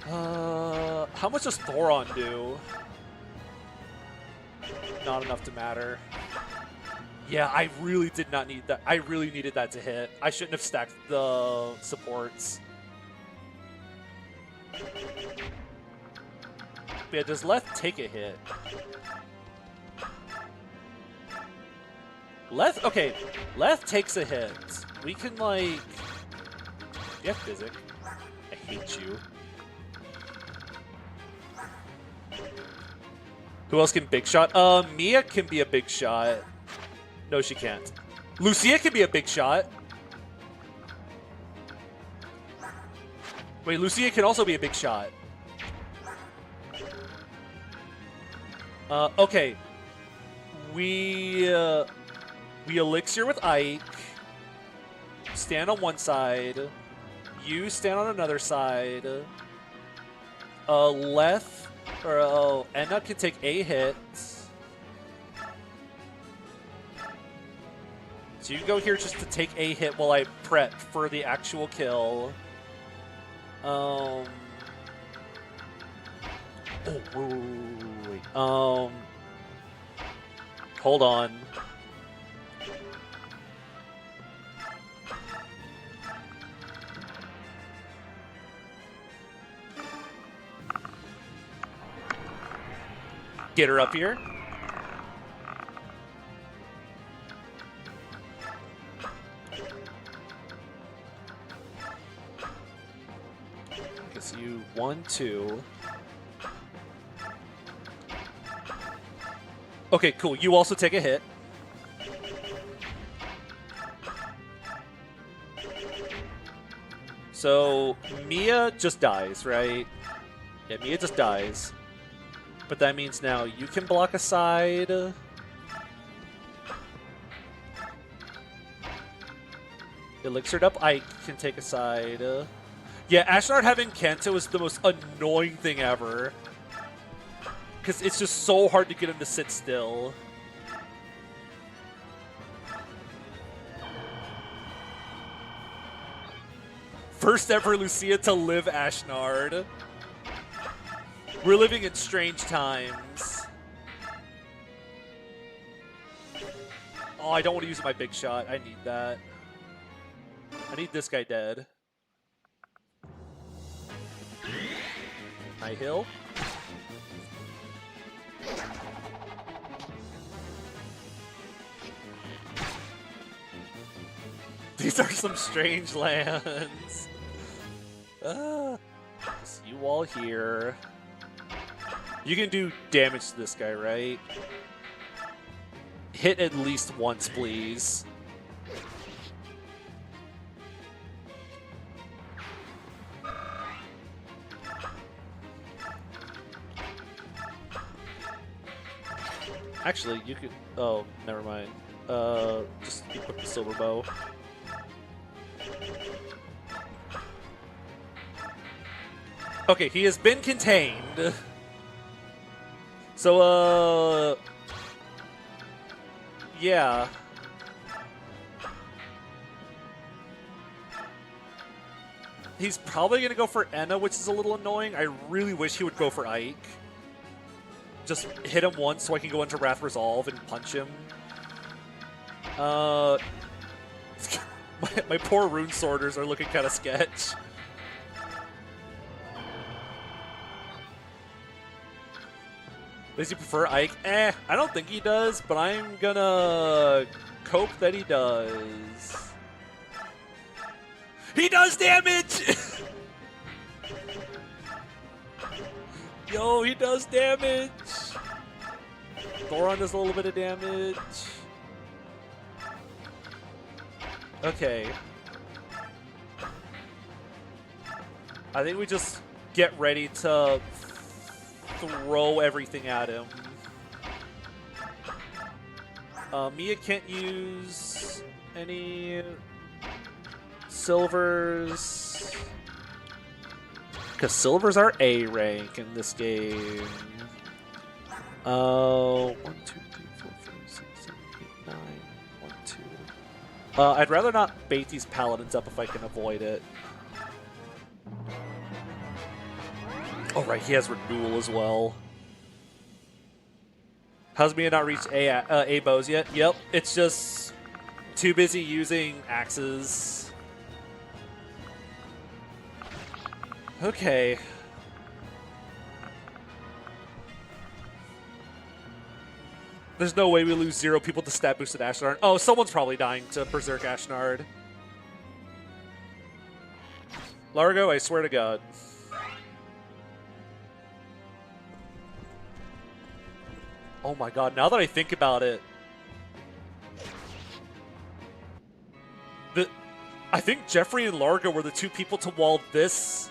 How much does Thoron do? Not enough to matter. Yeah, I really did not need that. I really needed that to hit. I shouldn't have stacked the supports. But yeah, does Leth take a hit? Leth, okay, Leth takes a hit. We can, like... Yeah, Physic. I hate you. Who else can big shot? Mia can be a big shot. No, she can't. Lucia can be a big shot. Wait, Lucia can also be a big shot. Okay. We elixir with Ike. Stand on one side. You stand on another side. Leth or Enna can take a hit. So you can go here just to take a hit while I prep for the actual kill. Oh, wait. Hold on. Get her up here. Guess you 1, 2. Okay, cool. You also take a hit. So Mia just dies, right? Yeah, Mia just dies. But that means now you can block a side. Elixired up, I can take a side. Yeah, Ashnard having Kanto is the most annoying thing ever. Because it's just so hard to get him to sit still. First ever Lucia to live Ashnard. We're living in strange times. Oh, I don't want to use my big shot. I need that. I need this guy dead. High hill. These are some strange lands. You all here. You can do damage to this guy, right? Hit at least once, please. Actually, you could... Oh, never mind. Just equip the silver bow. Okay, he has been contained. So, yeah. He's probably going to go for Enna, which is a little annoying. I really wish he would go for Ike. Just hit him once so I can go into Wrath Resolve and punch him. My poor rune sorters are looking kind of sketch. Does he prefer Ike? I don't think he does, but I'm gonna cope that he does. He does damage! Yo, he does damage! Thoron does a little bit of damage. Okay. I think we just get ready to throw everything at him. Mia can't use any silvers, because silvers are A rank in this game. 1, 2, 3, 4, 5, 6, 7, 8, 9, 1, 2. I'd rather not bait these paladins up if I can avoid it. Oh right, he has renewal as well. How's Mia not reached A bows yet? Yep, it's just too busy using axes. Okay. There's no way we lose 0 people to stat boosted Ashnard. Oh, someone's probably dying to Berserk Ashnard. Largo, I swear to God. Oh my God, now that I think about it. I think Jeffrey and Largo were the 2 people to wall this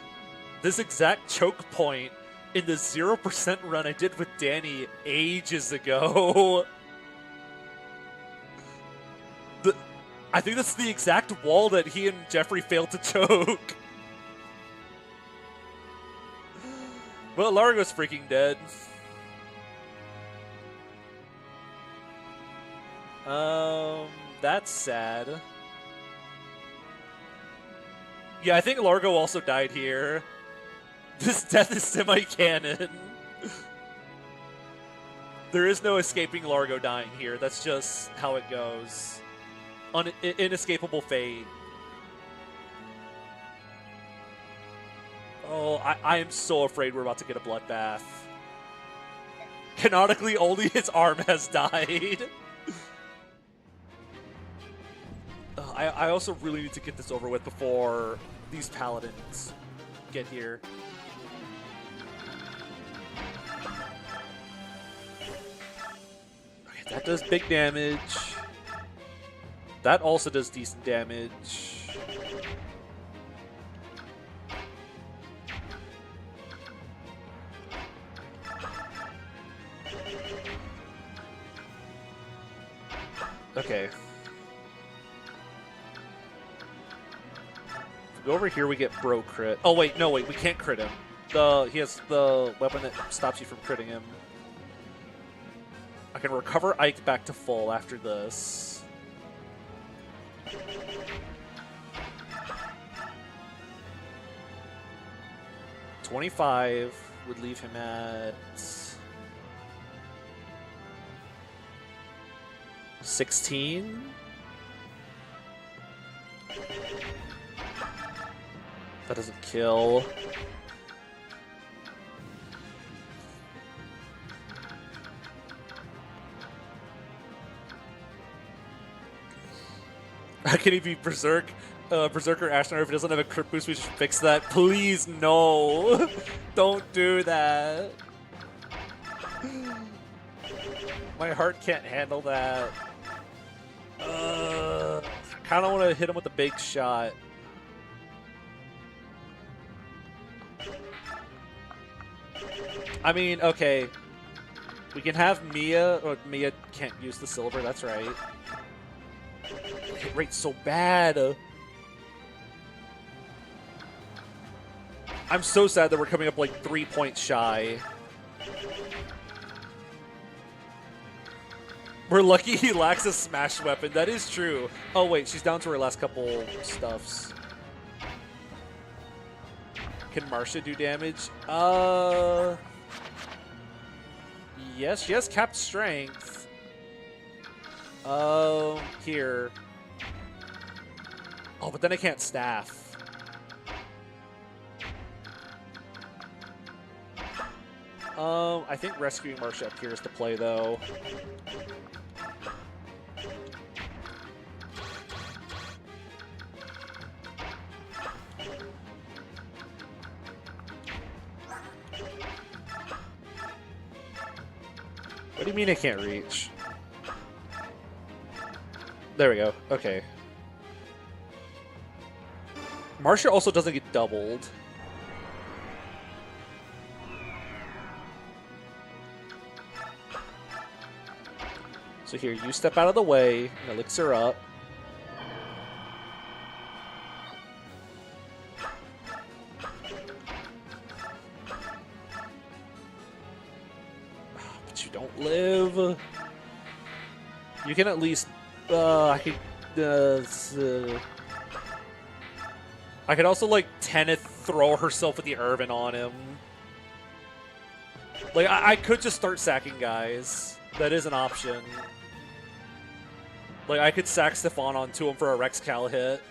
exact choke point in the 0% run I did with Danny ages ago. I think that's the exact wall that he and Jeffrey failed to choke. Well, Largo's freaking dead. That's sad. Yeah, I think Largo also died here. This death is semi-canon. There is no escaping Largo dying here. That's just how it goes. Inescapable fate. Oh, I am so afraid we're about to get a bloodbath. Canonically, only his arm has died. I also really need to get this over with before these paladins get here. Okay, that does big damage. That also does decent damage. Okay. Go over here, we get bro crit. Oh wait, no wait, we can't crit him. He has the weapon that stops you from critting him. I can recover Ike back to full after this. $25 would leave him at 16. That doesn't kill. How can he be Berserker Ashnard if he doesn't have a crit boost? We should fix that. Please, no. Don't do that. My heart can't handle that. I kind of want to hit him with a big shot. I mean, okay. We can have Mia, or Mia can't use the silver, that's right. Hit rate's so bad. I'm so sad that we're coming up like 3 points shy. We're lucky he lacks a smash weapon. That is true. Oh wait, she's down to her last couple stuffs. Can Marcia do damage? Yes, she has capped strength. Here. Oh, but then I can't staff. I think rescuing Marcia up here is the play, though. What do you mean I can't reach? There we go. Okay. Marcia also doesn't get doubled. So here, you step out of the way, and elixir up. But you don't live. You can at least... I could also, like, Tenneth throw herself with the Irvin on him. Like, I could just start sacking guys. That is an option. Like, I could sack Stefan onto him for a Rex Cal hit.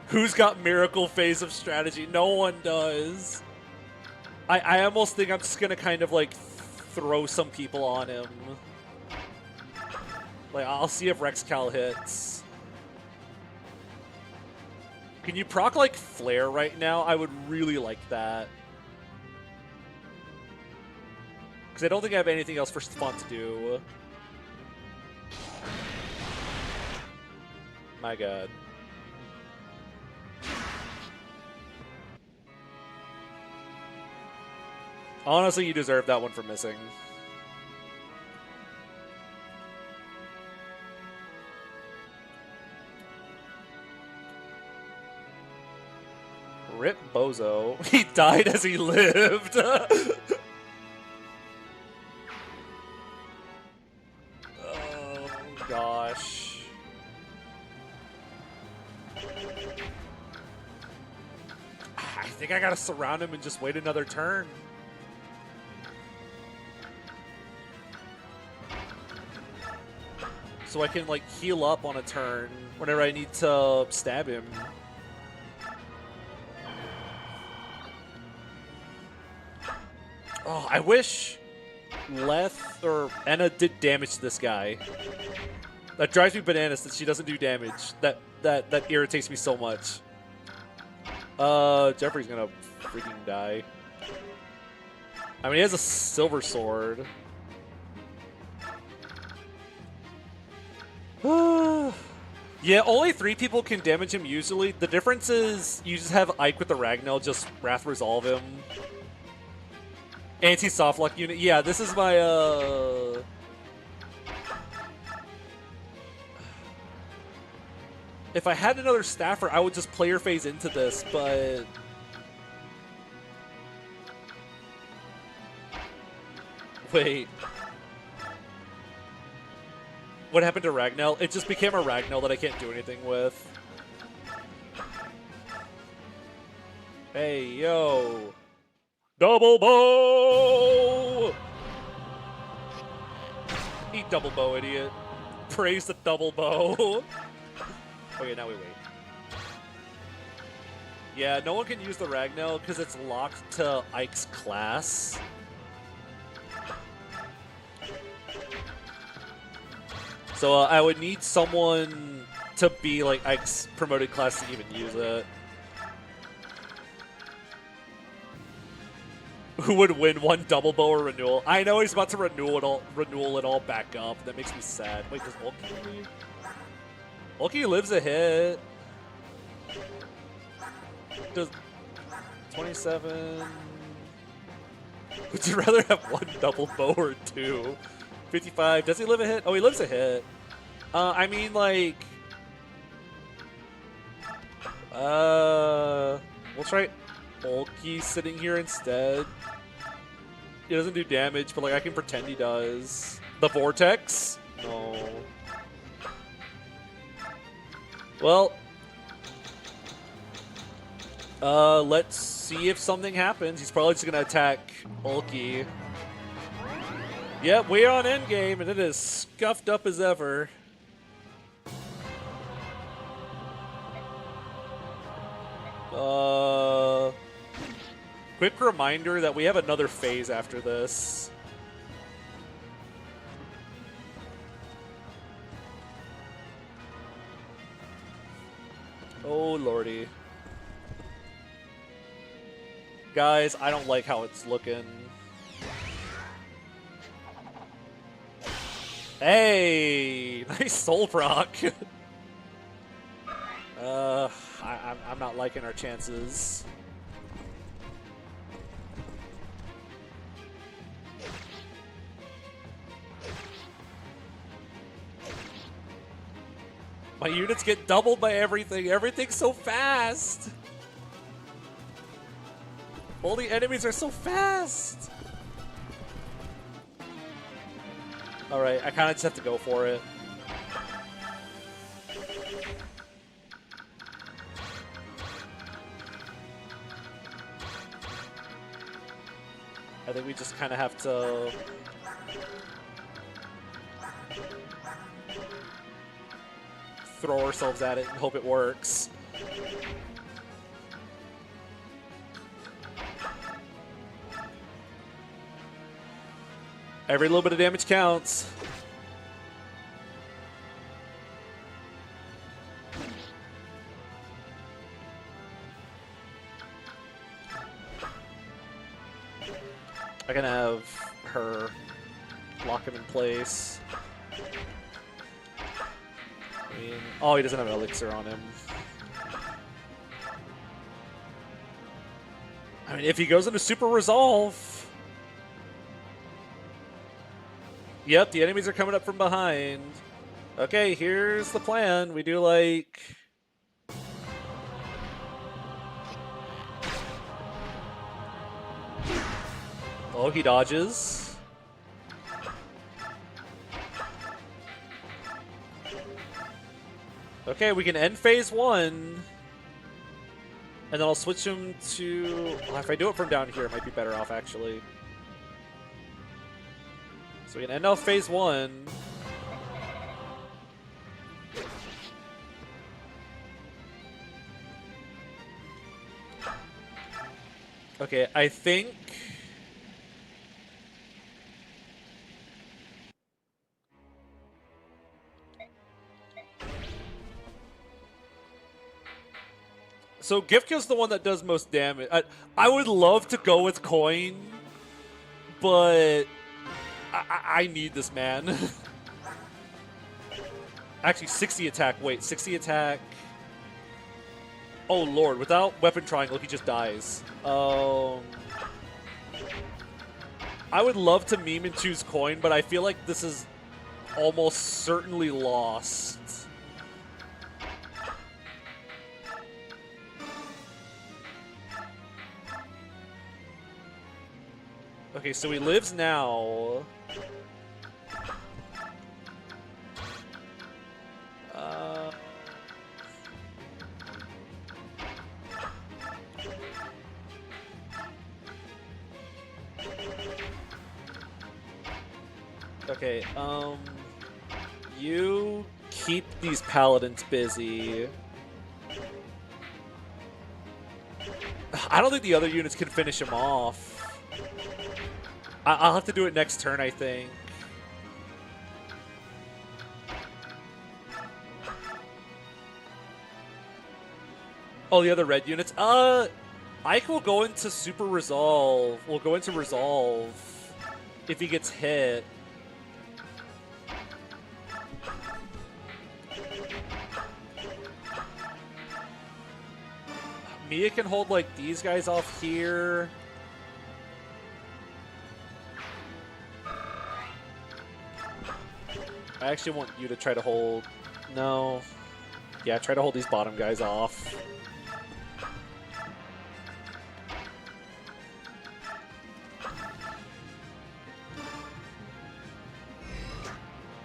Who's got miracle phase of strategy? No one does. I almost think I'm just gonna kind of, like, throw some people on him. Like, I'll see if Rex Cal hits. Can you proc, like, Flare right now? I would really like that. Because I don't think I have anything else for Stefan to do. My god. Honestly, you deserve that one for missing. Rip Bozo. He died as he lived. Gosh. I think I gotta surround him and just wait another turn. So I can, like, heal up on a turn whenever I need to stab him. Oh, I wish Leth or Enna did damage to this guy. That drives me bananas that she doesn't do damage. That irritates me so much. Jeffrey's gonna freaking die. I mean, he has a silver sword. Yeah, only 3 people can damage him usually. The difference is you just have Ike with the Ragnell just Wrath Resolve him. Anti-soft lock unit. Yeah, this is my, If I had another staffer, I would just player phase into this, but... Wait. What happened to Ragnell? It just became a Ragnell that I can't do anything with. Hey, yo. Double bow! Eat double bow, idiot. Praise the double bow. Okay, now we wait. Yeah, no one can use the Ragnell because it's locked to Ike's class. So I would need someone to be like Ike's promoted class to even use it. Who would win one double bow or renewal? I know he's about to renewal it all back up. That makes me sad. Wait, does Ulki leave? Ulki lives a hit. Does 27? Would you rather have one double bow or two? 55. Does he live a hit? Oh, he lives a hit. I mean, like... we'll try Bulky sitting here instead. He doesn't do damage, but like I can pretend he does. The Vortex? No. Well... let's see if something happens. He's probably just gonna attack Bulky. Yep, we're on endgame, and it is scuffed up as ever. Quick reminder that we have another phase after this. Oh, lordy. Guys, I don't like how it's looking. Hey! Nice soul proc! I'm not liking our chances. My units get doubled by everything. Everything's so fast! All the enemies are so fast! Alright, I kind of just have to go for it. I think we just kind of have to... throw ourselves at it and hope it works. Every little bit of damage counts. I can have her lock him in place. I mean, oh, he doesn't have an elixir on him. I mean, if he goes into super resolve. Yep, the enemies are coming up from behind. Okay, here's the plan. We do like... Oh, he dodges. Okay, we can end phase one. And then I'll switch him to... Well, if I do it from down here, it might be better off, actually. So we can end off phase one. Okay, I think... So Gifka's the one that does most damage. I would love to go with Coin, but I need this man. Actually, 60 attack. Wait, 60 attack. Oh lord, without weapon triangle, he just dies. I would love to meme and choose Coin, but I feel like this is almost certainly lost. Okay, so he lives now. Okay, you keep these paladins busy. I don't think the other units can finish him off. I'll have to do it next turn, I think. Oh, the other red units? Ike will go into super resolve. Will go into resolve if he gets hit. Mia can hold like these guys off here. I actually want you to try to hold... No. Yeah, try to hold these bottom guys off.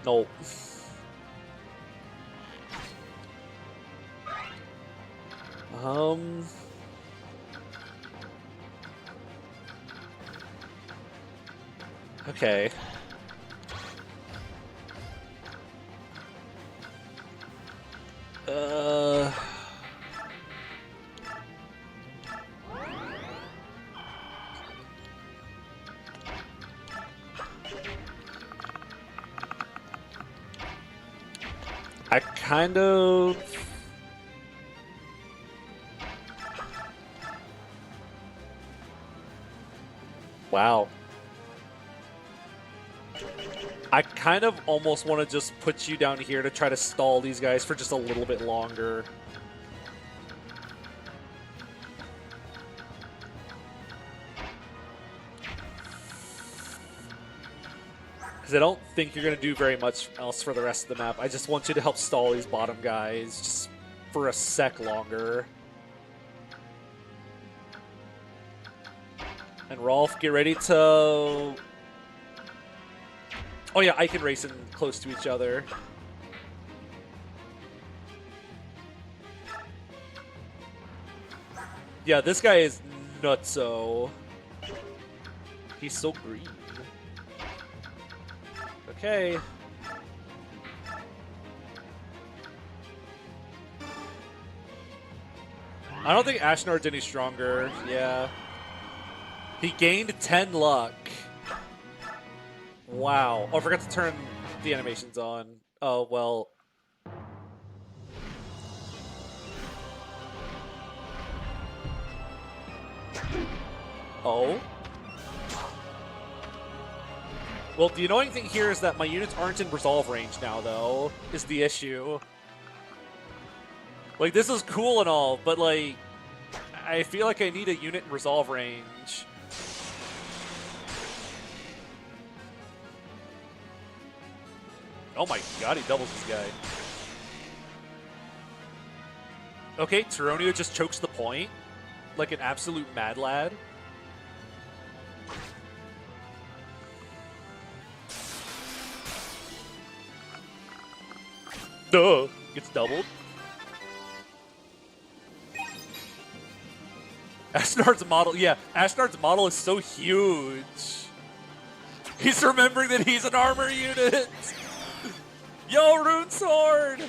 No. Okay. I kind of... Wow. I kind of almost want to just put you down here to try to stall these guys for just a little bit longer. Because I don't think you're going to do very much else for the rest of the map. I just want you to help stall these bottom guys just for a sec longer. And Rolf, get ready to... Oh yeah, I can race in close to each other. Yeah, this guy is nutso. He's so green. Okay. I don't think Ashnard's any stronger. Yeah. He gained 10 luck. Wow. Oh, I forgot to turn the animations on. Oh, well. Oh? Well, the annoying thing here is that my units aren't in resolve range now, though, is the issue. Like, this is cool and all, but, like, I feel like I need a unit in resolve range. Oh my god, he doubles this guy. Okay, Tyronio just chokes the point like an absolute mad lad. Duh! Gets doubled. Ashnard's model, yeah, Ashnard's model is so huge. He's remembering that he's an armor unit. Yo, Rune Sword!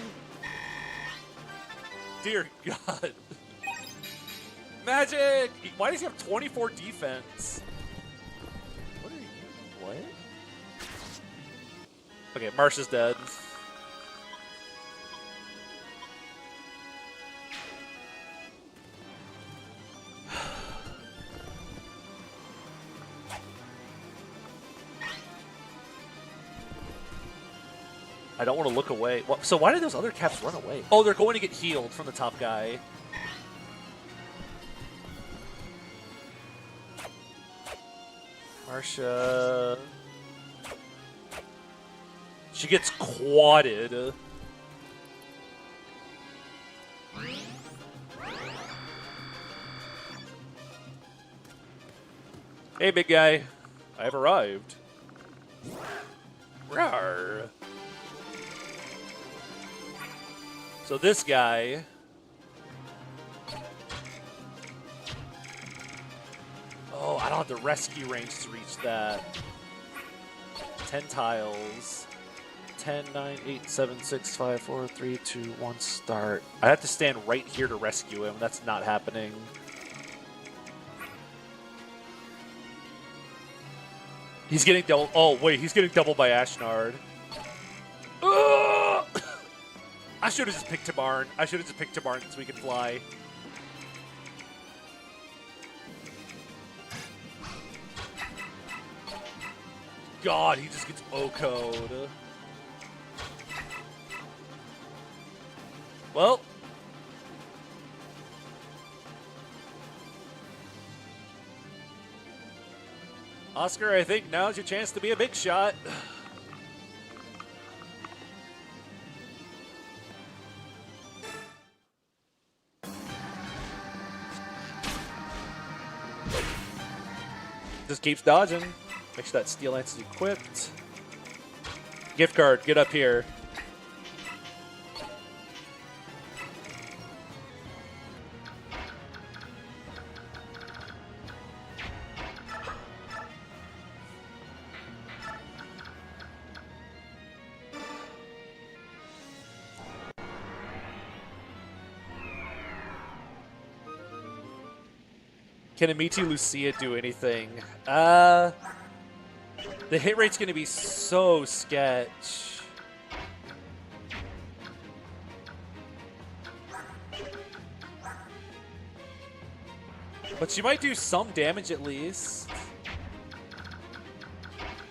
Dear God. Magic! Why does he have 24 defense? What are you? What? Okay, Marsha's dead. I don't want to look away. So why did those other caps run away? Oh, they're going to get healed from the top guy. Marsha. She gets quadded. Hey, big guy. I've arrived. Rawr. So this guy... Oh, I don't have the rescue range to reach that. 10 tiles. 10, 9, 8, 7, 6, 5, 4, 3, 2, 1, start. I have to stand right here to rescue him. That's not happening. He's getting double. Oh, wait, he's getting doubled by Ashnard. I should have just picked Tabarn. I should have just picked Tabarn so we can fly. God, he just gets O-code. Well. Oscar, I think now's your chance to be a big shot. Just keeps dodging. Make sure that Steel Lance is equipped. Gift card, get up here. Can Amiti Lucia do anything? The hit rate's going to be so sketch. But she might do some damage at least.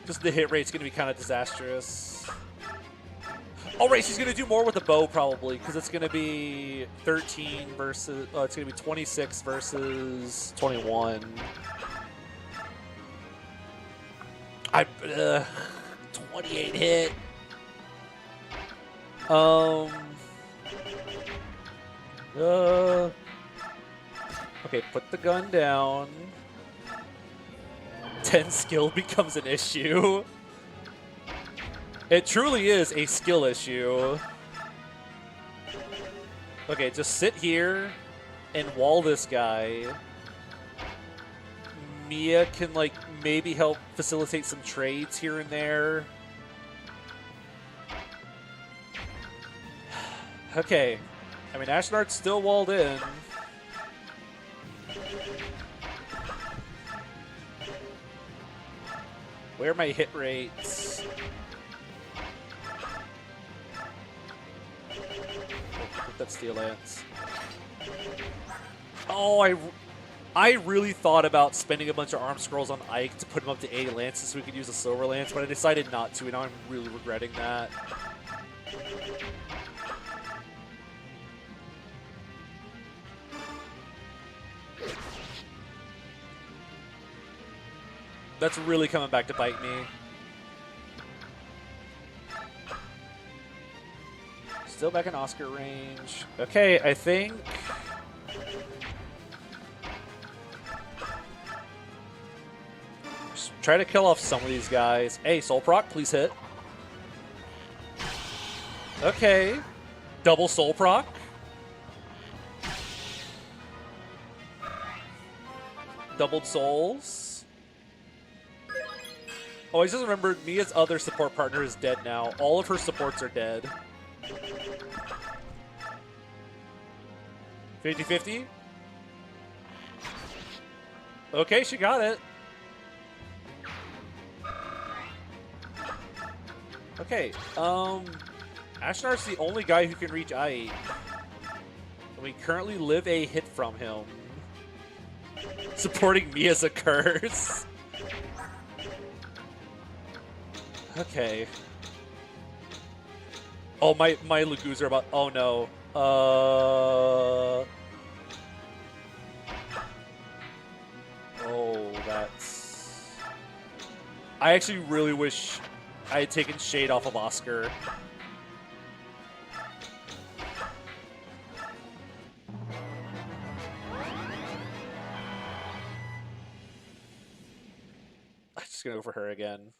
Just the hit rate's going to be kind of disastrous. Oh, right, she's going to do more with the bow probably, because it's going to be 13 versus... it's going to be 26 versus 21. 28 hit. Okay, put the gun down. 10 skill becomes an issue. It truly is a skill issue. Okay, just sit here and wall this guy. Mia can, like, maybe help facilitate some trades here and there. Okay. I mean, Ashnard's still walled in. Where are my hit rates? That Steel Lance. Oh, I really thought about spending a bunch of arm scrolls on Ike to put him up to 8 lances so we could use a Silver Lance, but I decided not to, and now I'm really regretting that. That's really coming back to bite me. Still back in Oscar range. Okay, I think... Just try to kill off some of these guys. Hey, Soul Proc, please hit. Okay. Double Soul Proc. Doubled Souls. Oh, I just remembered Mia's other support partner is dead now. All of her supports are dead. 50-50? Okay, she got it. Okay, Ashnar's the only guy who can reach I8. And we currently live a hit from him. Supporting me as a curse. Okay. Oh, my Laguz are about... Oh, no. Oh, that's... I actually really wish I had taken Shade off of Oscar. I'm just gonna go for her again.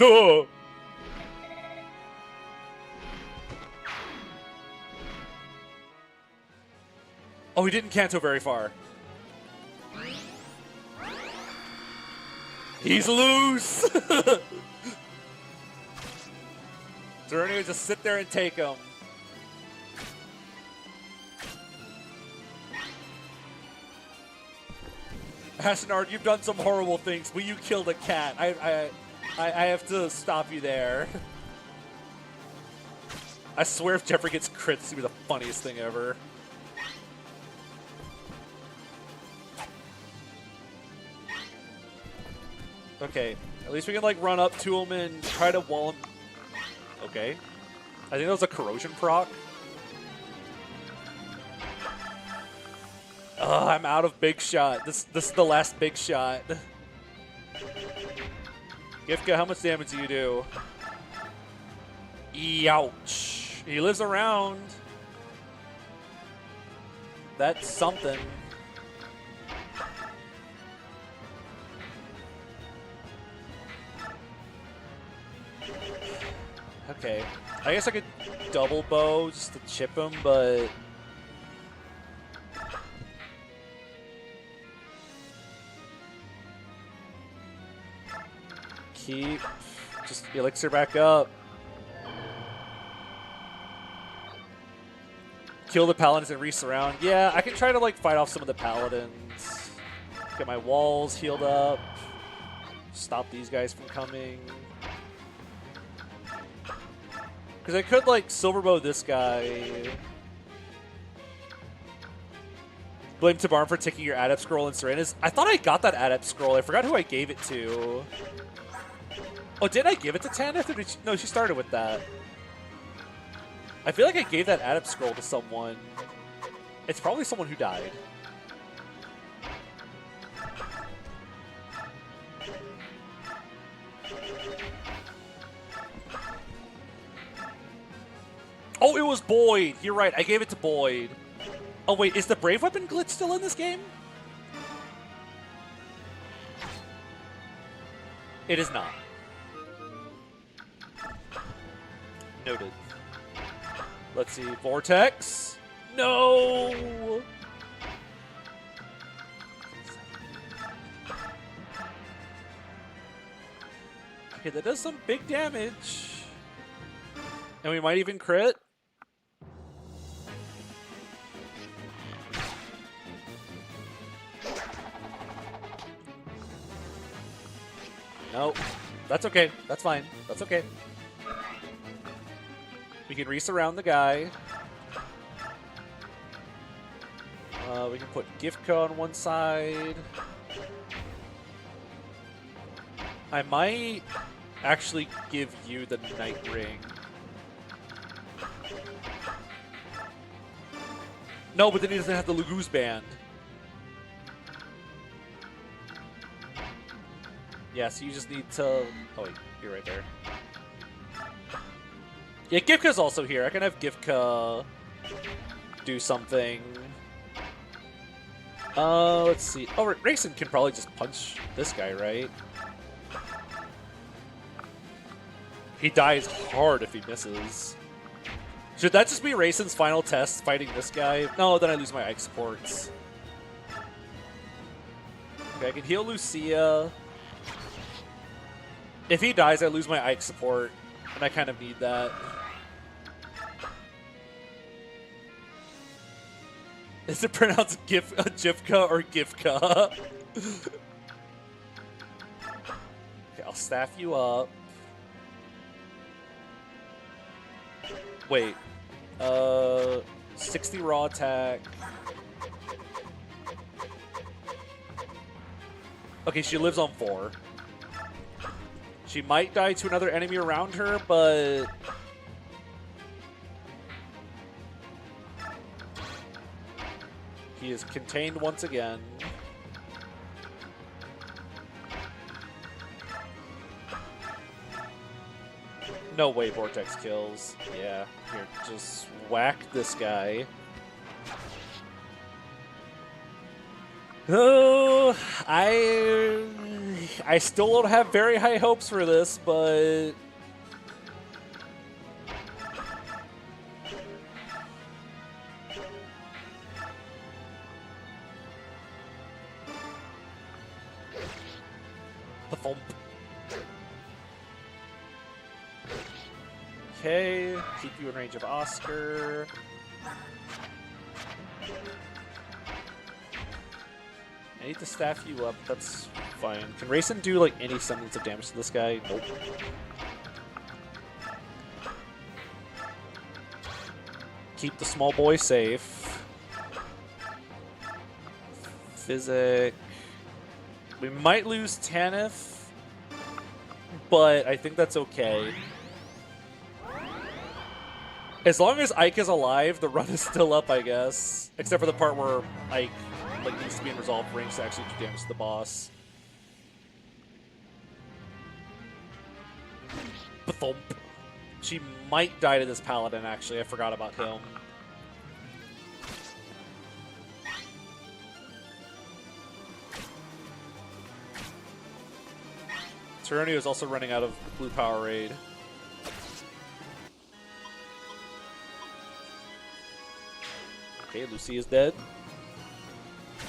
No! Oh, he didn't canto very far. He's loose! So anyway, just sit there and take him. Ashnard, you've done some horrible things, but you killed a cat. I have to stop you there. I swear if Jeffrey gets crits, it's gonna be the funniest thing ever. Okay, at least we can like run up to him and try to wall him. Okay. I think that was a corrosion proc. Oh, I'm out of big shot. This is the last big shot. Gifka, how much damage do you do? Ouch. He lives around. That's something. Okay. I guess I could double bow just to chip him, but... Keep just elixir back up. Kill the paladins and resurround. Yeah, I can try to like fight off some of the paladins. Get my walls healed up. Stop these guys from coming. Because I could like silverbow this guy. Blame Tabarn for taking your adept scroll and Serena's. I thought I got that adept scroll. I forgot who I gave it to. Oh, did I give it to Tanith? Or did she... No, she started with that. I feel like I gave that adept scroll to someone. It's probably someone who died. Oh, it was Boyd. You're right. I gave it to Boyd. Oh, wait. Is the Brave Weapon glitch still in this game? It is not. Noted. Let's see. Vortex. No! Okay, that does some big damage. And we might even crit. Nope. That's okay. That's fine. That's okay. We can resurround the guy. We can put Gifka on one side. I might actually give you the Night Ring. No, but then he doesn't have the Laguz band. Yeah, so you just need to... Oh, wait. You're right there. Yeah, Gifka's also here. I can have Gifka do something. Let's see. Oh, Rayson can probably just punch this guy, right? He dies hard if he misses. Should that just be Rayson's final test, fighting this guy? No, then I lose my Ike supports. Okay, I can heal Lucia. If he dies, I lose my Ike support, and I kind of need that. Is it pronounced Jifka or Gifka? Okay, I'll staff you up. Wait. 60 raw attack. Okay, she lives on 4. She might die to another enemy around her, but... He is contained once again. No way Vortex kills. Yeah, here, just whack this guy. Oh, I still don't have very high hopes for this, but... Thump. Okay, keep you in range of Oscar. I need to staff you up, that's fine. Can Rayson do like any semblance of damage to this guy? Nope. Keep the small boy safe. Physic. We might lose Tanith, but I think that's okay. As long as Ike is alive, the run is still up, I guess. Except for the part where Ike like needs to be in resolved range to actually do damage to the boss. Ba-thump. She might die to this paladin, actually. I forgot about him. Tyranny is also running out of blue Powerade. Okay, Lucy is dead.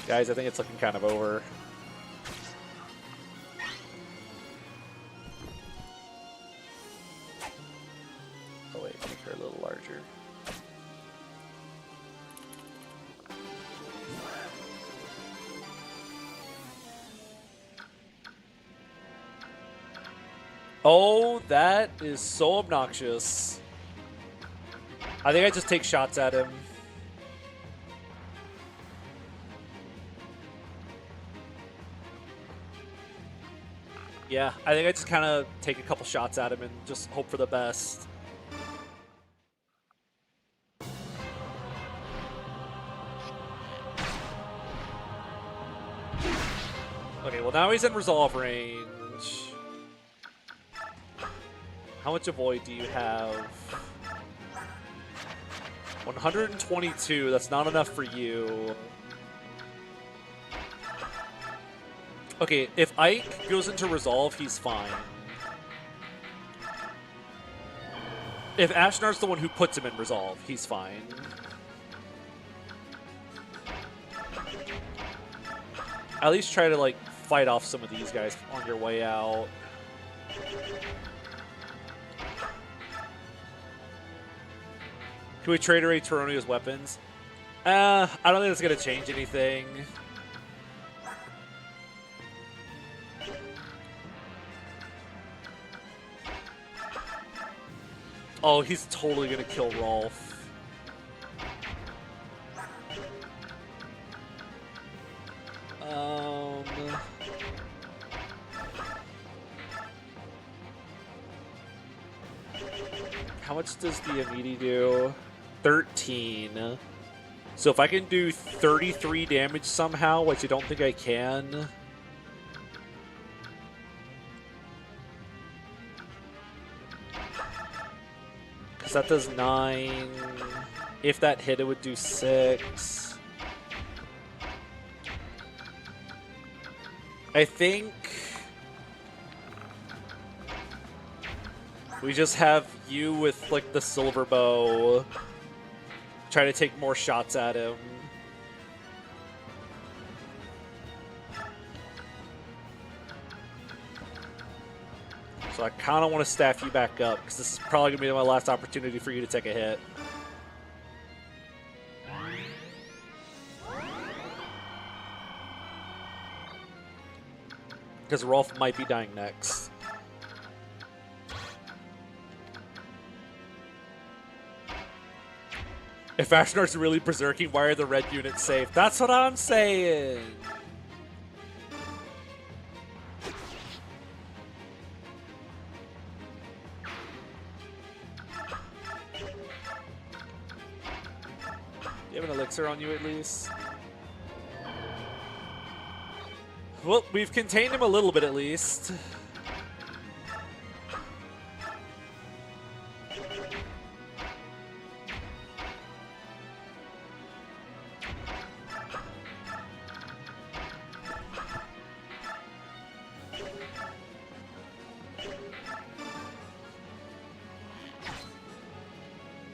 Guys, I think it's looking kind of over. Oh wait, make her a little larger. Oh, that is so obnoxious. I think I just take shots at him. Yeah, I think I just kind of take a couple shots at him and just hope for the best. Okay, well now he's in resolve range. How much avoid do you have? 122, that's not enough for you. Okay, if Ike goes into resolve, he's fine. If Ashnar's the one who puts him in resolve, he's fine. At least try to, like, fight off some of these guys on your way out. Can we trade away Tyrannia's weapons? I don't think it's going to change anything. Oh, he's totally going to kill Rolf. How much does the immediate do? 13. So if I can do 33 damage somehow, which I don't think I can. Because that does 9. If that hit, it would do 6. I think we just have you with, like, the silver bow. Try to take more shots at him. So I kind of want to staff you back up, because this is probably going to be my last opportunity for you to take a hit. Because Rolf might be dying next. If Ashnar's really berserking, why are the red units safe? That's what I'm saying! Do you have an elixir on you at least? Well, we've contained him a little bit at least.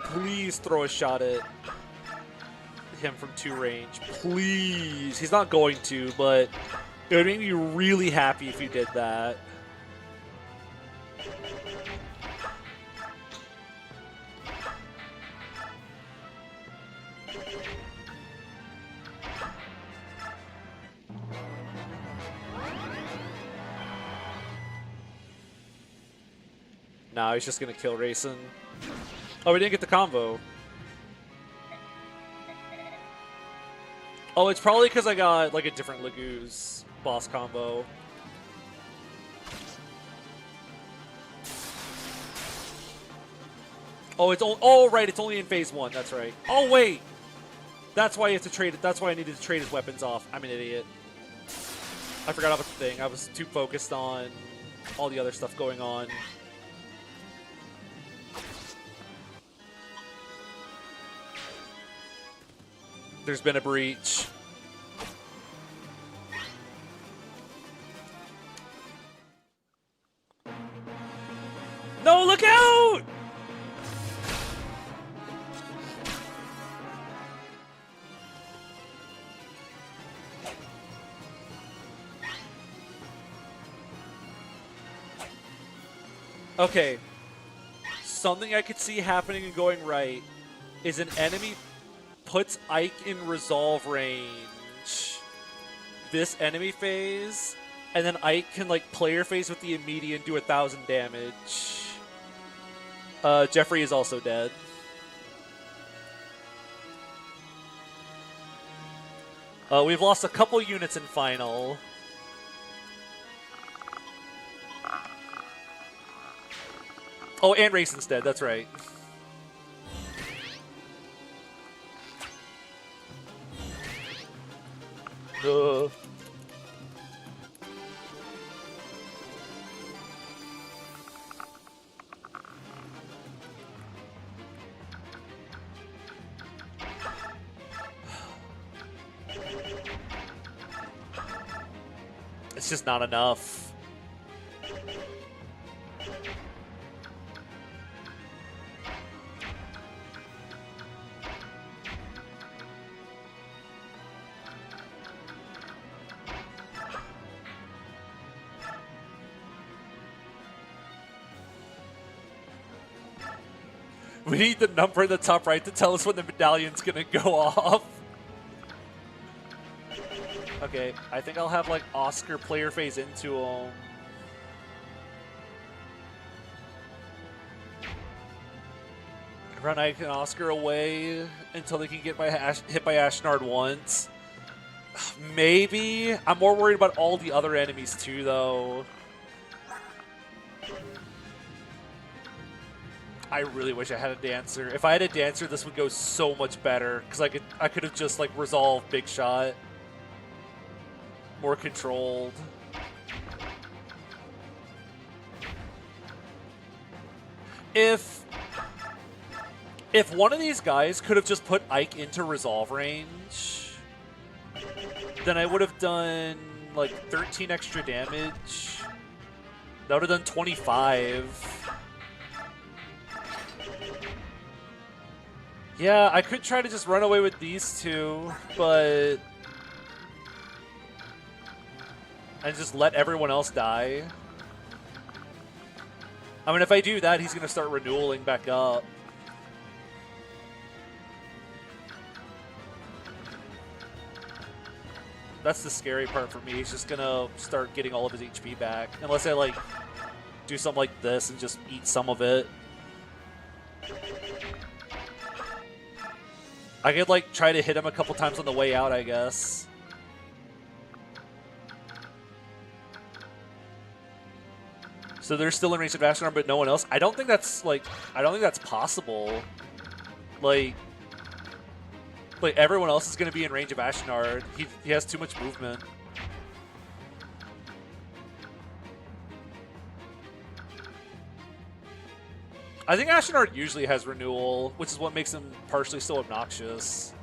Please throw a shot at him from 2 range. Please. He's not going to, but it would make me really happy if you did that. Nah, he's just gonna kill Rayson. Oh, we didn't get the combo. Oh, it's probably because I got, like, a different Laguz boss combo. Oh, it's right, it's only in phase 1. That's right. Oh, wait. That's why you have to trade it. That's why I needed to trade his weapons off. I'm an idiot. I forgot about the thing. I was too focused on all the other stuff going on. There's been a breach. Okay. Something I could see happening and going right is an enemy puts Ike in resolve range this enemy phase, and then Ike can like player phase with the immediate and do 1,000 damage. Jeffrey is also dead. We've lost a couple units in final. Oh, and Racen's dead, that's right. It's just not enough. We need the number in the top right to tell us when the medallion's gonna go off. Okay, I think I'll have like Oscar player phase into him. Run Ike and Oscar away until they can get hit by Ashnard once. Maybe. I'm more worried about all the other enemies too, though. I really wish I had a Dancer. If I had a Dancer, this would go so much better because I could have just like resolved Big Shot. More controlled. If one of these guys could have just put Ike into resolve range, then I would have done like 13 extra damage. That would have done 25. Yeah, I could try to just run away with these two, but and just let everyone else die. I mean, if I do that, he's going to start renewaling back up. That's the scary part for me. He's just going to start getting all of his HP back. Unless I, like, do something like this and just eat some of it. I could, like, try to hit him a couple times on the way out, I guess. So they're still in range of Ashnard, but no one else. I don't think that's possible. Like everyone else is going to be in range of Ashnard. He has too much movement. I think Ashnard usually has renewal, which is what makes him partially so obnoxious.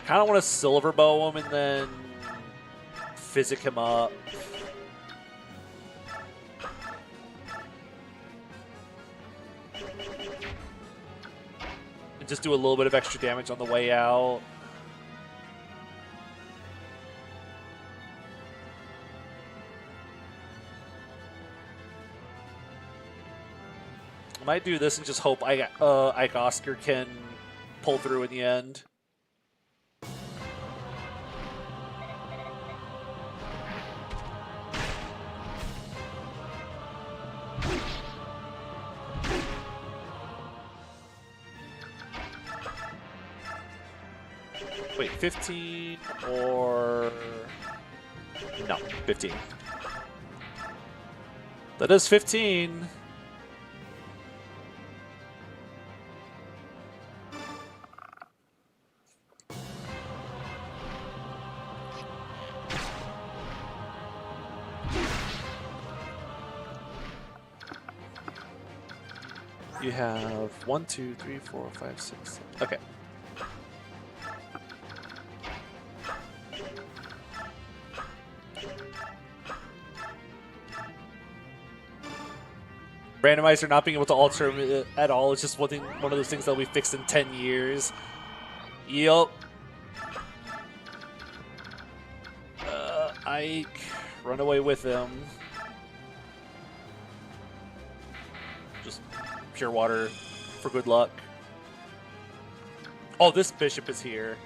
Kind of want to silver bow him and then physic him up. And just do a little bit of extra damage on the way out. I might do this and just hope Ike Oscar can pull through in the end. Wait, 15 or... No, 15. That is 15. You have 1, 2, 3, 4, 5, 6, 7. Okay. Randomizer not being able to alter him at all is just one of those things that'll be fixed in 10 years. Yup. Ike, run away with him. Just pure water for good luck. Oh, this bishop is here.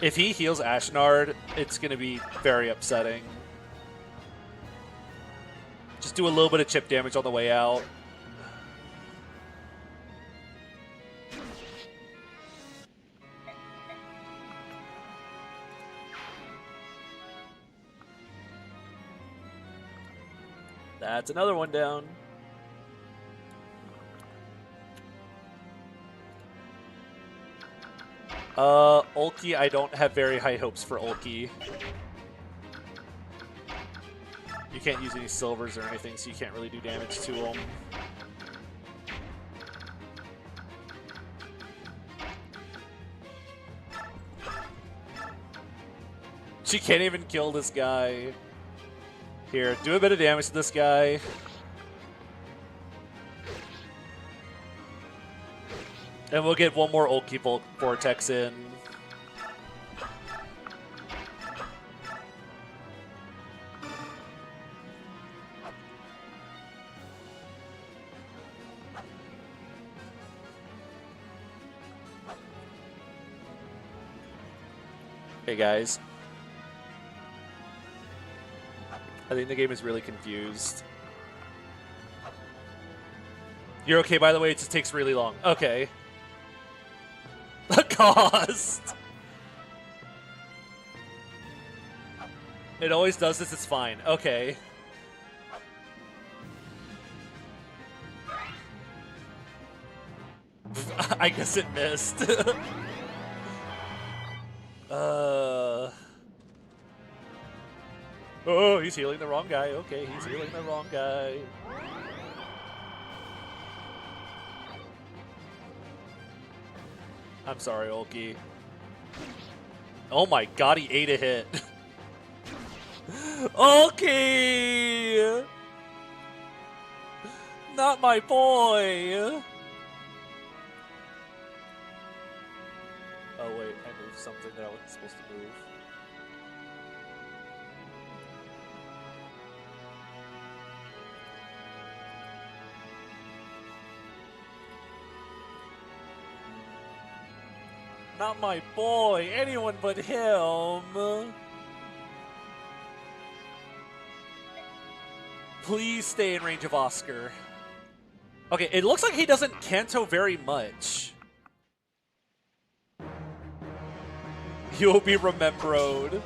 If he heals Ashnard, it's going to be very upsetting. Just do a little bit of chip damage on the way out. That's another one down. Ulki, I don't have very high hopes for Ulki. You can't use any silvers or anything, so you can't really do damage to him. She can't even kill this guy. Here, do a bit of damage to this guy. And we'll get one more Ulki Vortex in. Hey guys. I think the game is really confused. You're okay, by the way, it just takes really long. Okay. The cost! It always does this, it's fine. Okay. I guess it missed. Oh, he's healing the wrong guy. Okay, he's healing the wrong guy. I'm sorry, Ulki. Oh my god, he ate a hit. Ulki! Not my boy! Oh wait, I moved something that I wasn't supposed to move. Not my boy, anyone but him. Please stay in range of Oscar. Okay, it looks like he doesn't Kanto very much. You'll be remembered.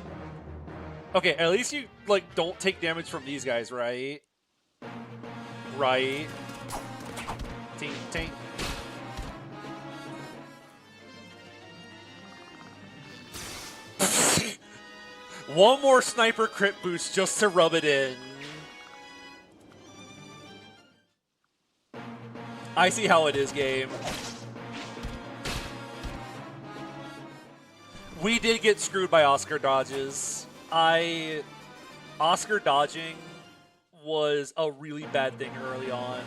Okay, at least you, like, don't take damage from these guys, right? Right. Tink, tink. One more sniper crit boost just to rub it in. I see how it is, game. We did get screwed by Oscar dodges. Oscar dodging was a really bad thing early on.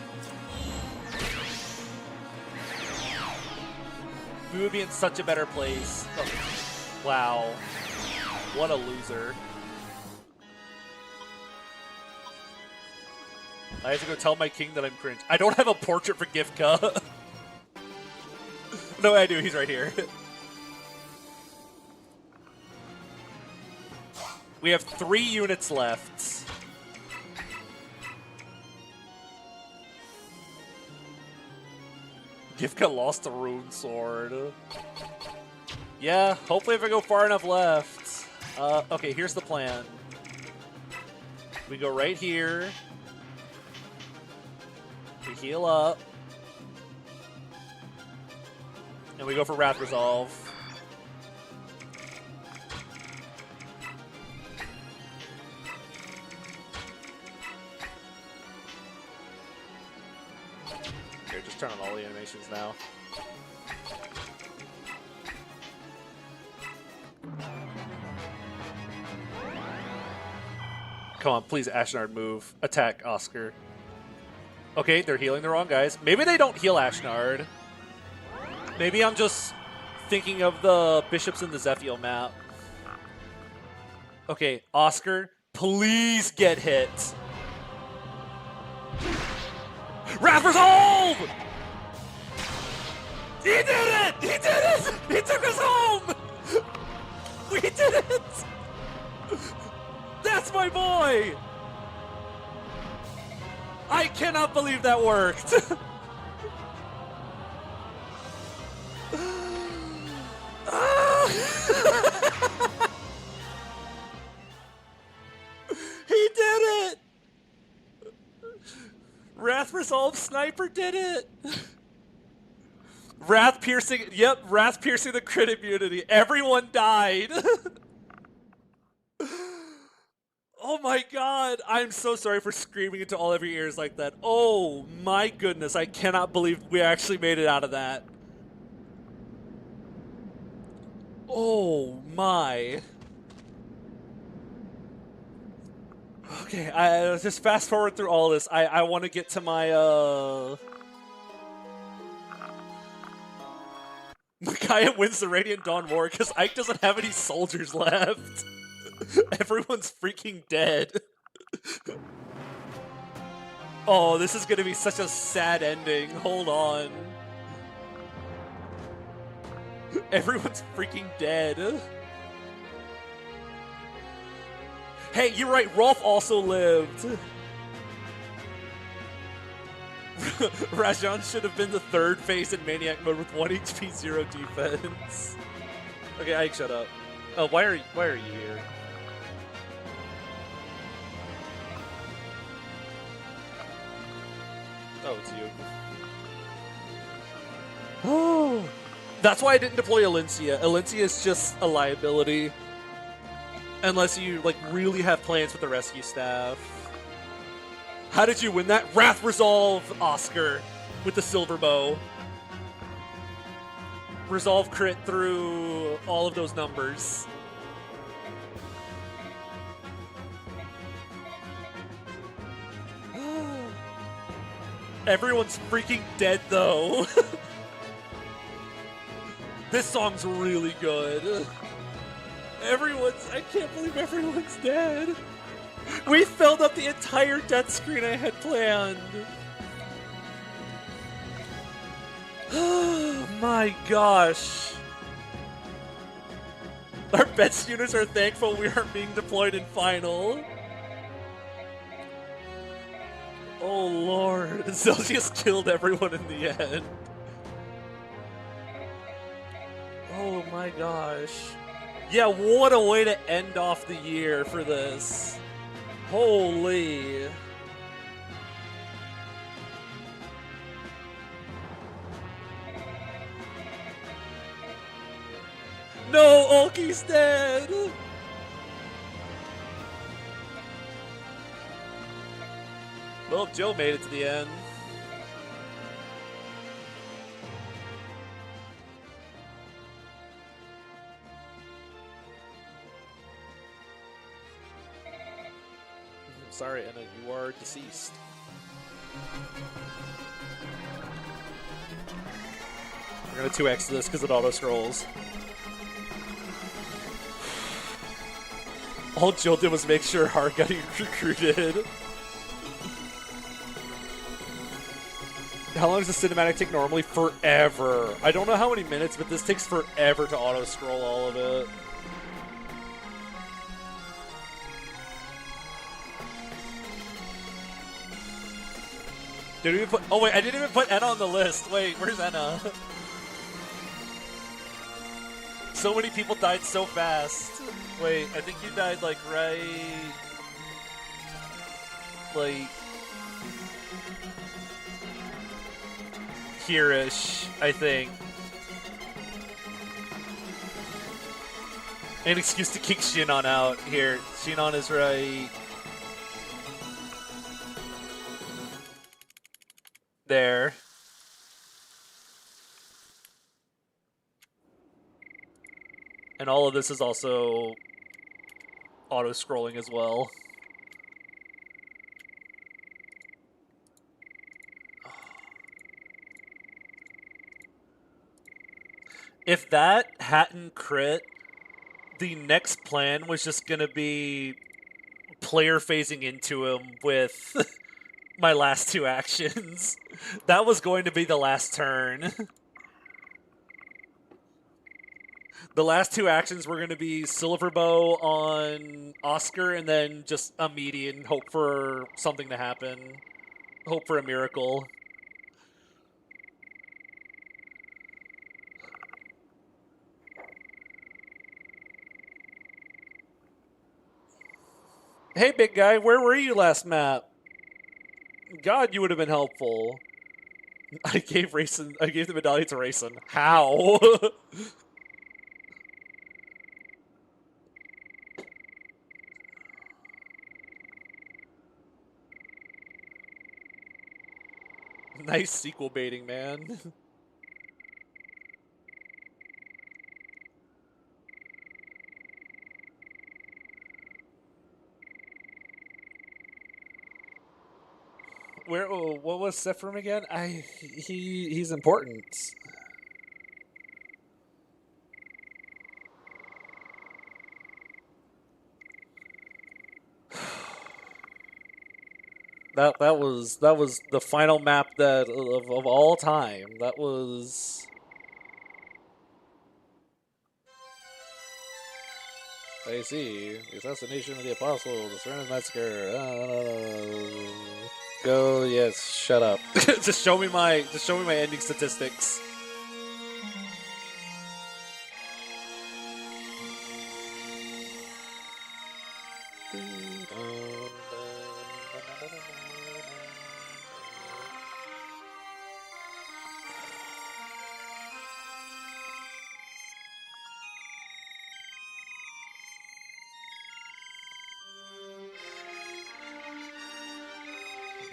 We would be in such a better place. Oh, wow. What a loser. I have to go tell my king that I'm cringe. I don't have a portrait for Gifka. No, I do. He's right here. We have 3 units left. Gifka lost a rune sword. Yeah, hopefully if I go far enough left. Okay, here's the plan. We go right here. We heal up. And we go for Wrath Resolve. Here, just turn on all the animations now. Come on, please, Ashnard, move. Attack, Oscar. Okay, they're healing the wrong guys. Maybe they don't heal Ashnard. Maybe I'm just thinking of the bishops in the Zephiel map. Okay, Oscar, please get hit. Wrath Resolve! He did it! He did it! He took us home! We did it! That's my boy! I cannot believe that worked! He did it! Wrath Resolve Sniper did it! Wrath piercing, yep, Wrath piercing the crit immunity. Everyone died! Oh my god, I'm so sorry for screaming into all of your ears like that. Oh my goodness, I cannot believe we actually made it out of that. Oh my. Okay, I just fast forward through all this. I want to get to my Micaiah wins the Radiant Dawn War because Ike doesn't have any soldiers left. Everyone's freaking dead. Oh, this is gonna be such a sad ending. Hold on. Everyone's freaking dead. Hey, you're right, Rolf also lived. Rajan should have been the third phase in Maniac mode with 1 HP, 0 defense. Okay, Ike, shut up. Oh, why are you here? Oh, it's you. Oh, that's why I didn't deploy Alencia. Alencia is just a liability. Unless you, like, really have plans with the rescue staff. How did you win that? Wrath Resolve, Oscar, with the silver bow. Resolve crit through all of those numbers. Everyone's freaking dead, though. This song's really good. I can't believe everyone's dead. We filled up the entire death screen I had planned. Oh my gosh. Our best units are thankful we aren't being deployed in final. Oh lord, Zelgius killed everyone in the end. Oh my gosh. Yeah, what a way to end off the year for this. Holy. No, Ulki's dead! Well, Joe made it to the end. Sorry, Anna, you are deceased. We're gonna 2x this because it auto-scrolls. All Jill did was make sure Hart got recruited. How long does the cinematic take normally? Forever. I don't know how many minutes, but this takes forever to auto-scroll all of it. Did we put? Oh wait, I didn't even put Enna on the list. Wait, where's Enna? So many people died so fast. Wait, I think you died like right, like here-ish, I think. An excuse to kick Shinon out. Here, Shinon is right there. And all of this is also auto-scrolling as well. If that hadn't crit, the next plan was just gonna be player phasing into him with my last two actions. That was going to be the last turn. The last two actions were going to be Silver Bow on Oscar and then just a median, hope for something to happen. Hope for a miracle. Hey, big guy, where were you last map? God, you would have been helpful. I gave the medallion to Rayson. How? Nice sequel baiting, man. What was Sephram again? He's important. That was the final map that of all time. That was. I see. The assassination of the apostle, the Serenity massacre. Go, yes, shut up. Just show me my ending statistics.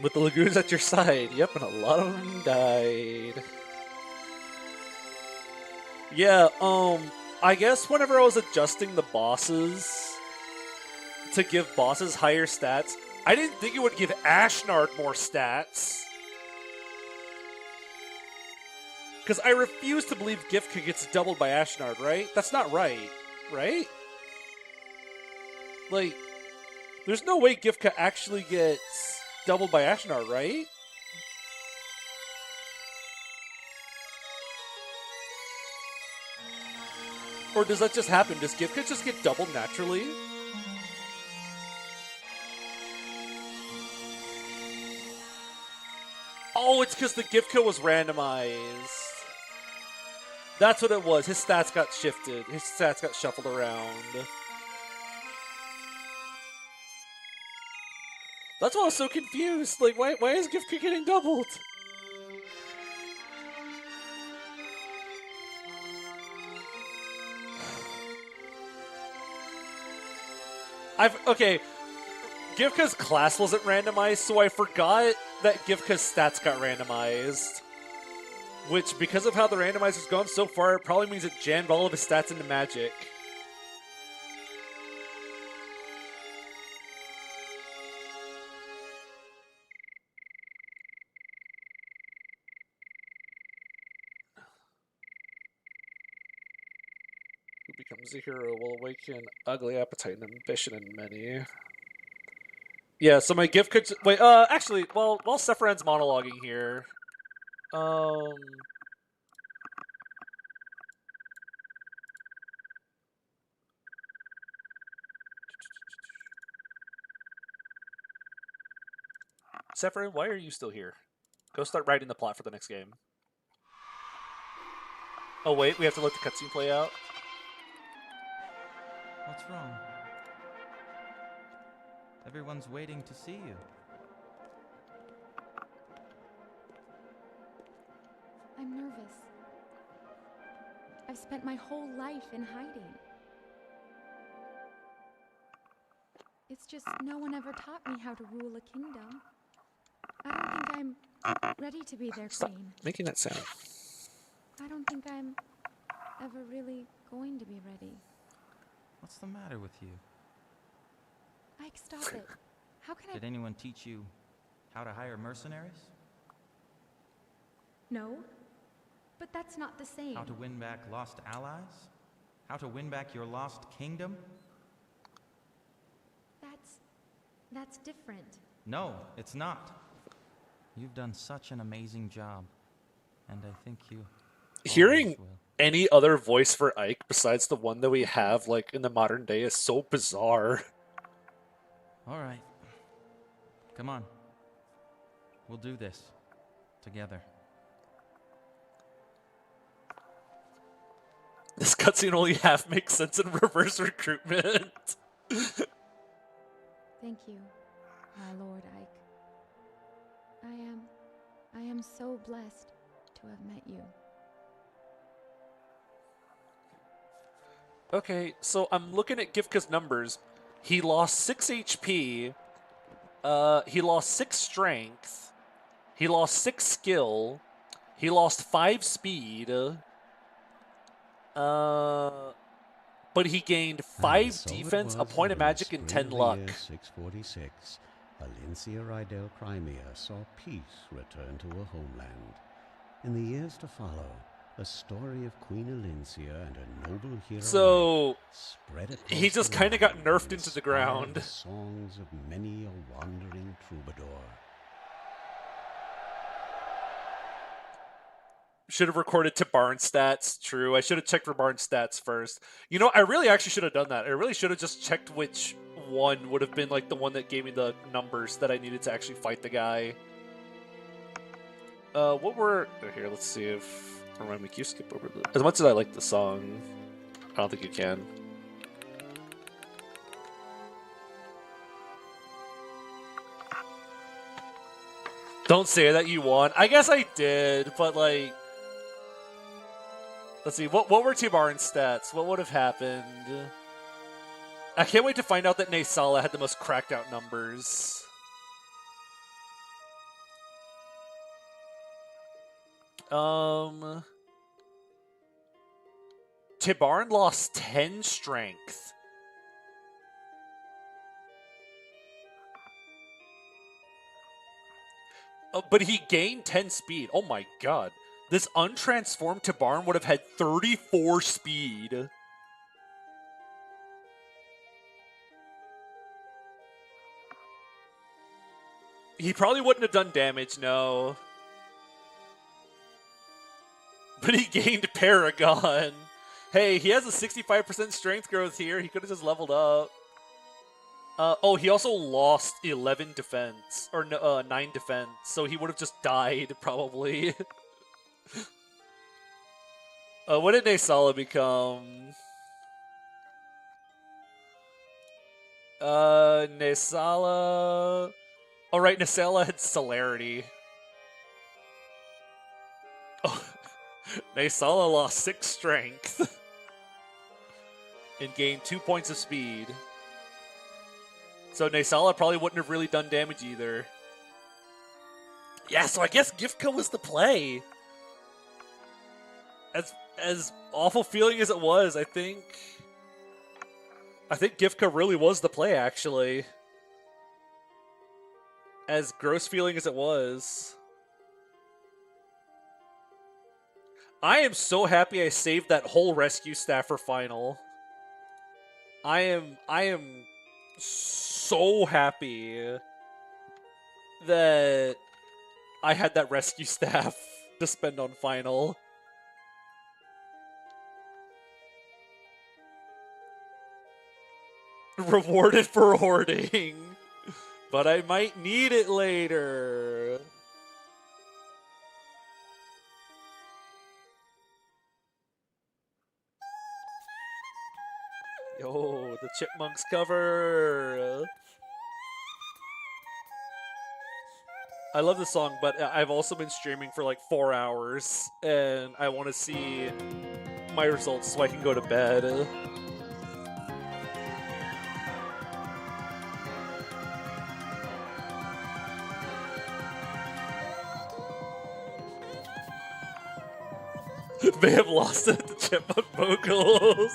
With the Laguz at your side. Yep, and a lot of them died. Yeah, I guess whenever I was adjusting the bosses to give bosses higher stats, I didn't think it would give Ashnard more stats. Because I refuse to believe Gifka gets doubled by Ashnard, right? That's not right, right? Like, there's no way Gifka actually gets doubled by Ashnard, right? Or does that just happen? Does Gifka just get doubled naturally? Oh, it's because the Gifka was randomized. That's what it was. His stats got shifted. His stats got shuffled around. That's why I was so confused. Like, why is Gifka getting doubled? Okay. Gifka's class wasn't randomized, so I forgot that Gifka's stats got randomized. Which, because of how the randomizer's gone so far, it probably means it jammed all of his stats into magic. Who becomes a hero will awaken ugly appetite and ambition in many. Yeah, so my gift could wait. Actually, while Sephiroth's monologuing here, Sephiroth, why are you still here? Go start writing the plot for the next game. Oh wait, we have to let the cutscene play out. What's wrong? Everyone's waiting to see you. I'm nervous. I've spent my whole life in hiding. It's just no one ever taught me how to rule a kingdom. I don't think I'm ready to be their Stop queen. making that sound. I don't think I'm ever really going to be ready. What's the matter with you? Ike, stop it. How can I... Did anyone teach you how to hire mercenaries? No. But that's not the same. How to win back lost allies? How to win back your lost kingdom? That's different. No, it's not. You've done such an amazing job, and I think you Hearing always will. any other voice for Ike besides the one that we have, like, in the modern day is so bizarre. All right. Come on. We'll do this together. This cutscene only half makes sense in reverse recruitment. Thank you, my lord Ike. I am so blessed to have met you. Okay, so I'm looking at Gifka's numbers. He lost 6 HP. He lost 6 strength. He lost 6 skill. He lost 5 speed. But he gained 5 So defense, it a was point of in the magic, and 10 spring of the luck. year 646, Valencia Rydell Crimea saw peace return to her homeland. In the years to follow, the story of Queen Alencia and her noble hero So spread across he just the kind of got land nerfed and into the inspired ground. the songs of many a wandering troubadour. Should have recorded Tibarn stats. True. I should have checked Tibarn stats first. You know, I really actually should have done that. I really should have just checked which one would have been like the one that gave me the numbers that I needed to actually fight the guy. What were... Oh, here, let's see if... Remind me, can you skip over the... As much as I like the song, I don't think you can. Don't say that you won. I guess I did, but like... Let's see, what were Tibarn's stats? What would have happened? I can't wait to find out that Naysala had the most cracked out numbers. Tibarn lost 10 strength. But he gained 10 speed. Oh my god. This untransformed Tibarn would have had 34 speed. He probably wouldn't have done damage, no. But he gained Paragon. Hey, he has a 65% strength growth here. He could have just leveled up. Oh, he also lost 11 defense. Or 9 defense. So he would have just died, probably. What did Naysala become? Naysala... Oh, right, Naysala had Celerity. Oh, Naysala lost 6 strength. And gained 2 points of speed. So Naysala probably wouldn't have really done damage either. Yeah, so I guess Gifka was the play. As awful feeling as it was, I think Gifka really was the play, actually. As gross feeling as it was. I am so happy I saved that whole rescue staff for final. I am so happy that I had that rescue staff to spend on final. Rewarded for hoarding, but I might need it later. Yo, the Chipmunks cover. I love the song, but I've also been streaming for like 4 hours, and I want to see my results so I can go to bed. May have lost it at the Chipmunk vocals.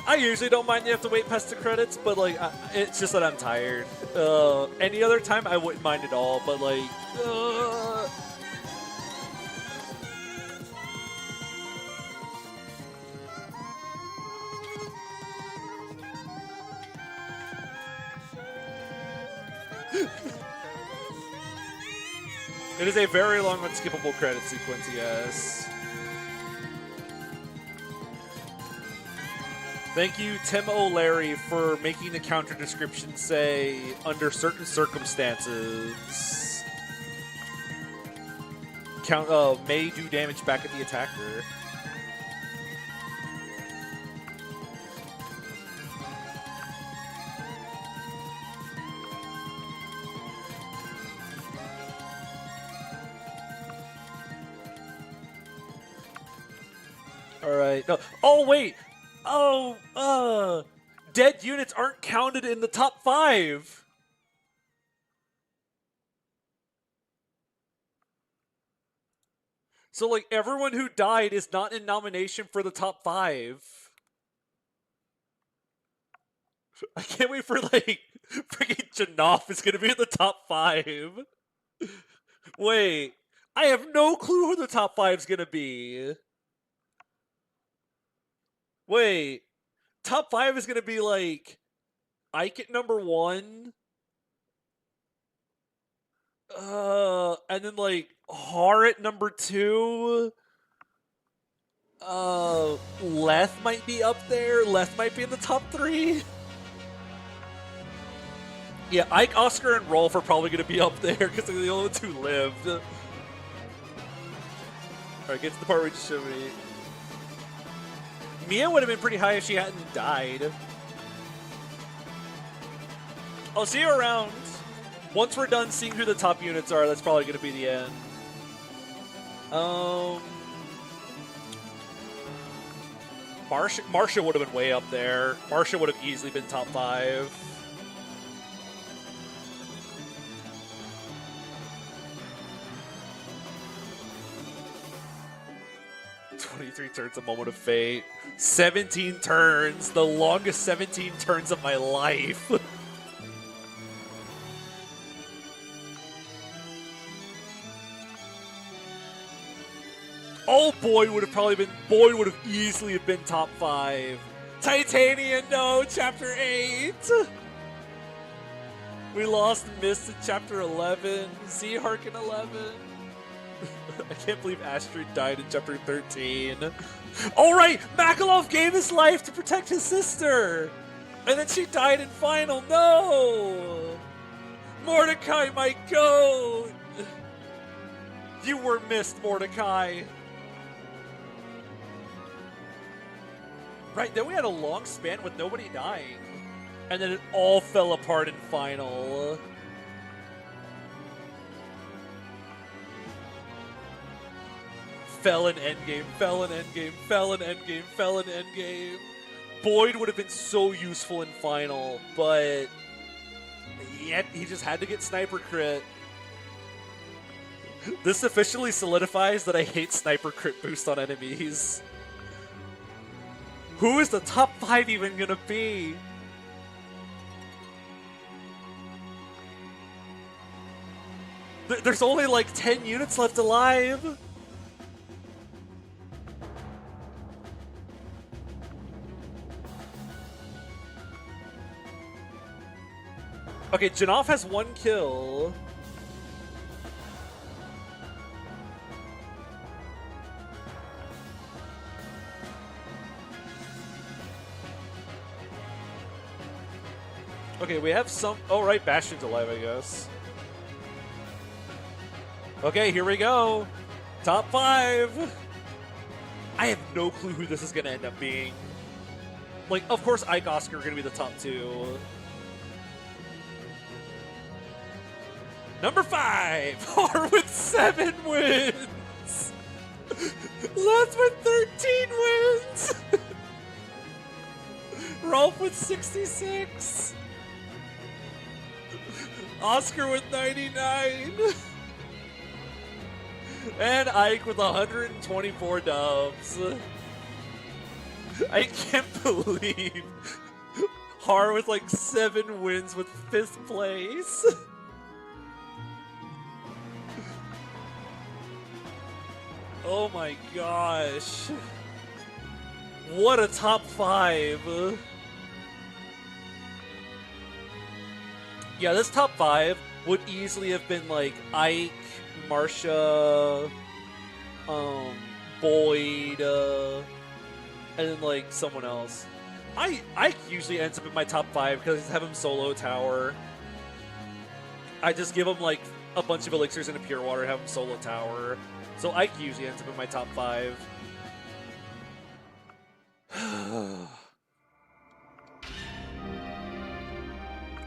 I usually don't mind you have to wait past the credits, but like, it's just that I'm tired. Any other time, I wouldn't mind at all, but like, it is a very long, unskippable credit sequence, yes. Thank you, Tim O'Leary, for making the counter description say, under certain circumstances, may do damage back at the attacker. All right. No. Oh, wait. Oh, dead units aren't counted in the top 5. So, like, everyone who died is not in nomination for the top 5. I can't wait for, like, freaking Janov is going to be in the top 5. Wait, I have no clue who the top 5 is going to be. Wait, top 5 is going to be like Ike at number 1. And then like Har at number 2. Leth might be up there. Leth might be in the top 3. Yeah, Ike, Oscar, and Rolf are probably going to be up there because they're the only ones who lived. Alright, get to the part where you just showed me. Mia would have been pretty high if she hadn't died. I'll see you around. Once we're done seeing who the top units are, that's probably going to be the end. Marcia would have been way up there. Marcia would have easily been top 5. 23 turns, a moment of fate. 17 turns, the longest 17 turns of my life. Oh, Boyd would have easily have been top 5. Titania, no, chapter 8. We lost Mist in chapter 11. Zehark in 11. I can't believe Astrid died in chapter 13. All right, Makalov gave his life to protect his sister. And then she died in final. No! Mordecai, my goat! You were missed, Mordecai. Right, then we had a long span with nobody dying. And then it all fell apart in final. Fell in endgame, fell in endgame, fell in endgame, fell in endgame. Boyd would have been so useful in final, but yet he just had to get sniper crit. This officially solidifies that I hate sniper crit boost on enemies. Who is the top 5 even gonna be? There's only like 10 units left alive. Okay, Janov has 1 kill. Okay, we have some... Oh, right, Bastion's alive, I guess. Okay, here we go. Top 5. I have no clue who this is going to end up being. Like, of course, Ike Oscar are going to be the top 2. Number 5, Har with 7 wins. Leth with 13 wins. Rolf with 66. Oscar with 99. And Ike with 124 dubs. I can't believe Har with like 7 wins with 5th place. Oh my gosh. What a top 5. Yeah, this top 5 would easily have been like Ike, Marsha, Boyd, and then like someone else. Ike usually ends up in my top 5 because I have him solo tower. I just give him like a bunch of elixirs and a pure water, have him solo tower. So Ike usually ends up in my top 5.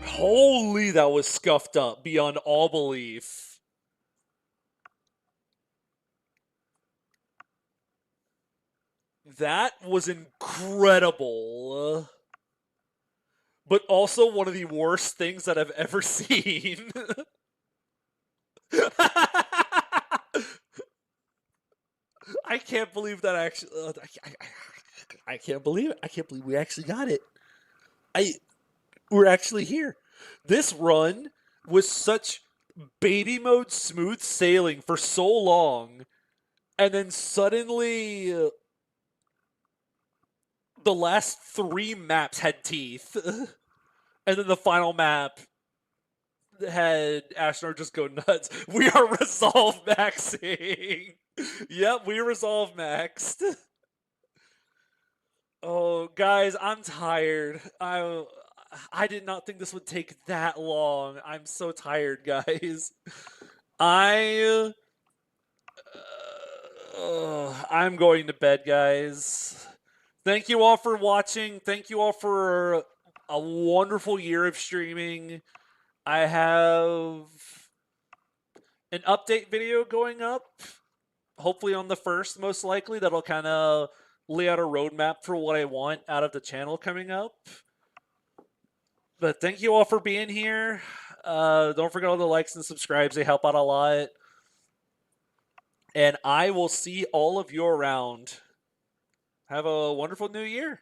Holy, that was scuffed up beyond all belief. That was incredible. But also one of the worst things that I've ever seen. I can't believe that actually. I can't believe it. I can't believe we actually got it. We're actually here. This run was such baby mode smooth sailing for so long, and then suddenly the last 3 maps had teeth, and then the final map had Ashnor just go nuts. We are resolve maxing. Yep, we resolve maxed. Oh, guys, I'm tired. I did not think this would take that long. I'm so tired, guys. I'm going to bed, guys. Thank you all for watching. Thank you all for a wonderful year of streaming. I have an update video going up, hopefully on the 1st, most likely. That'll kind of lay out a roadmap for what I want out of the channel coming up. But thank you all for being here. Don't forget all the likes and subscribes. They help out a lot. And I will see all of you around. Have a wonderful new year.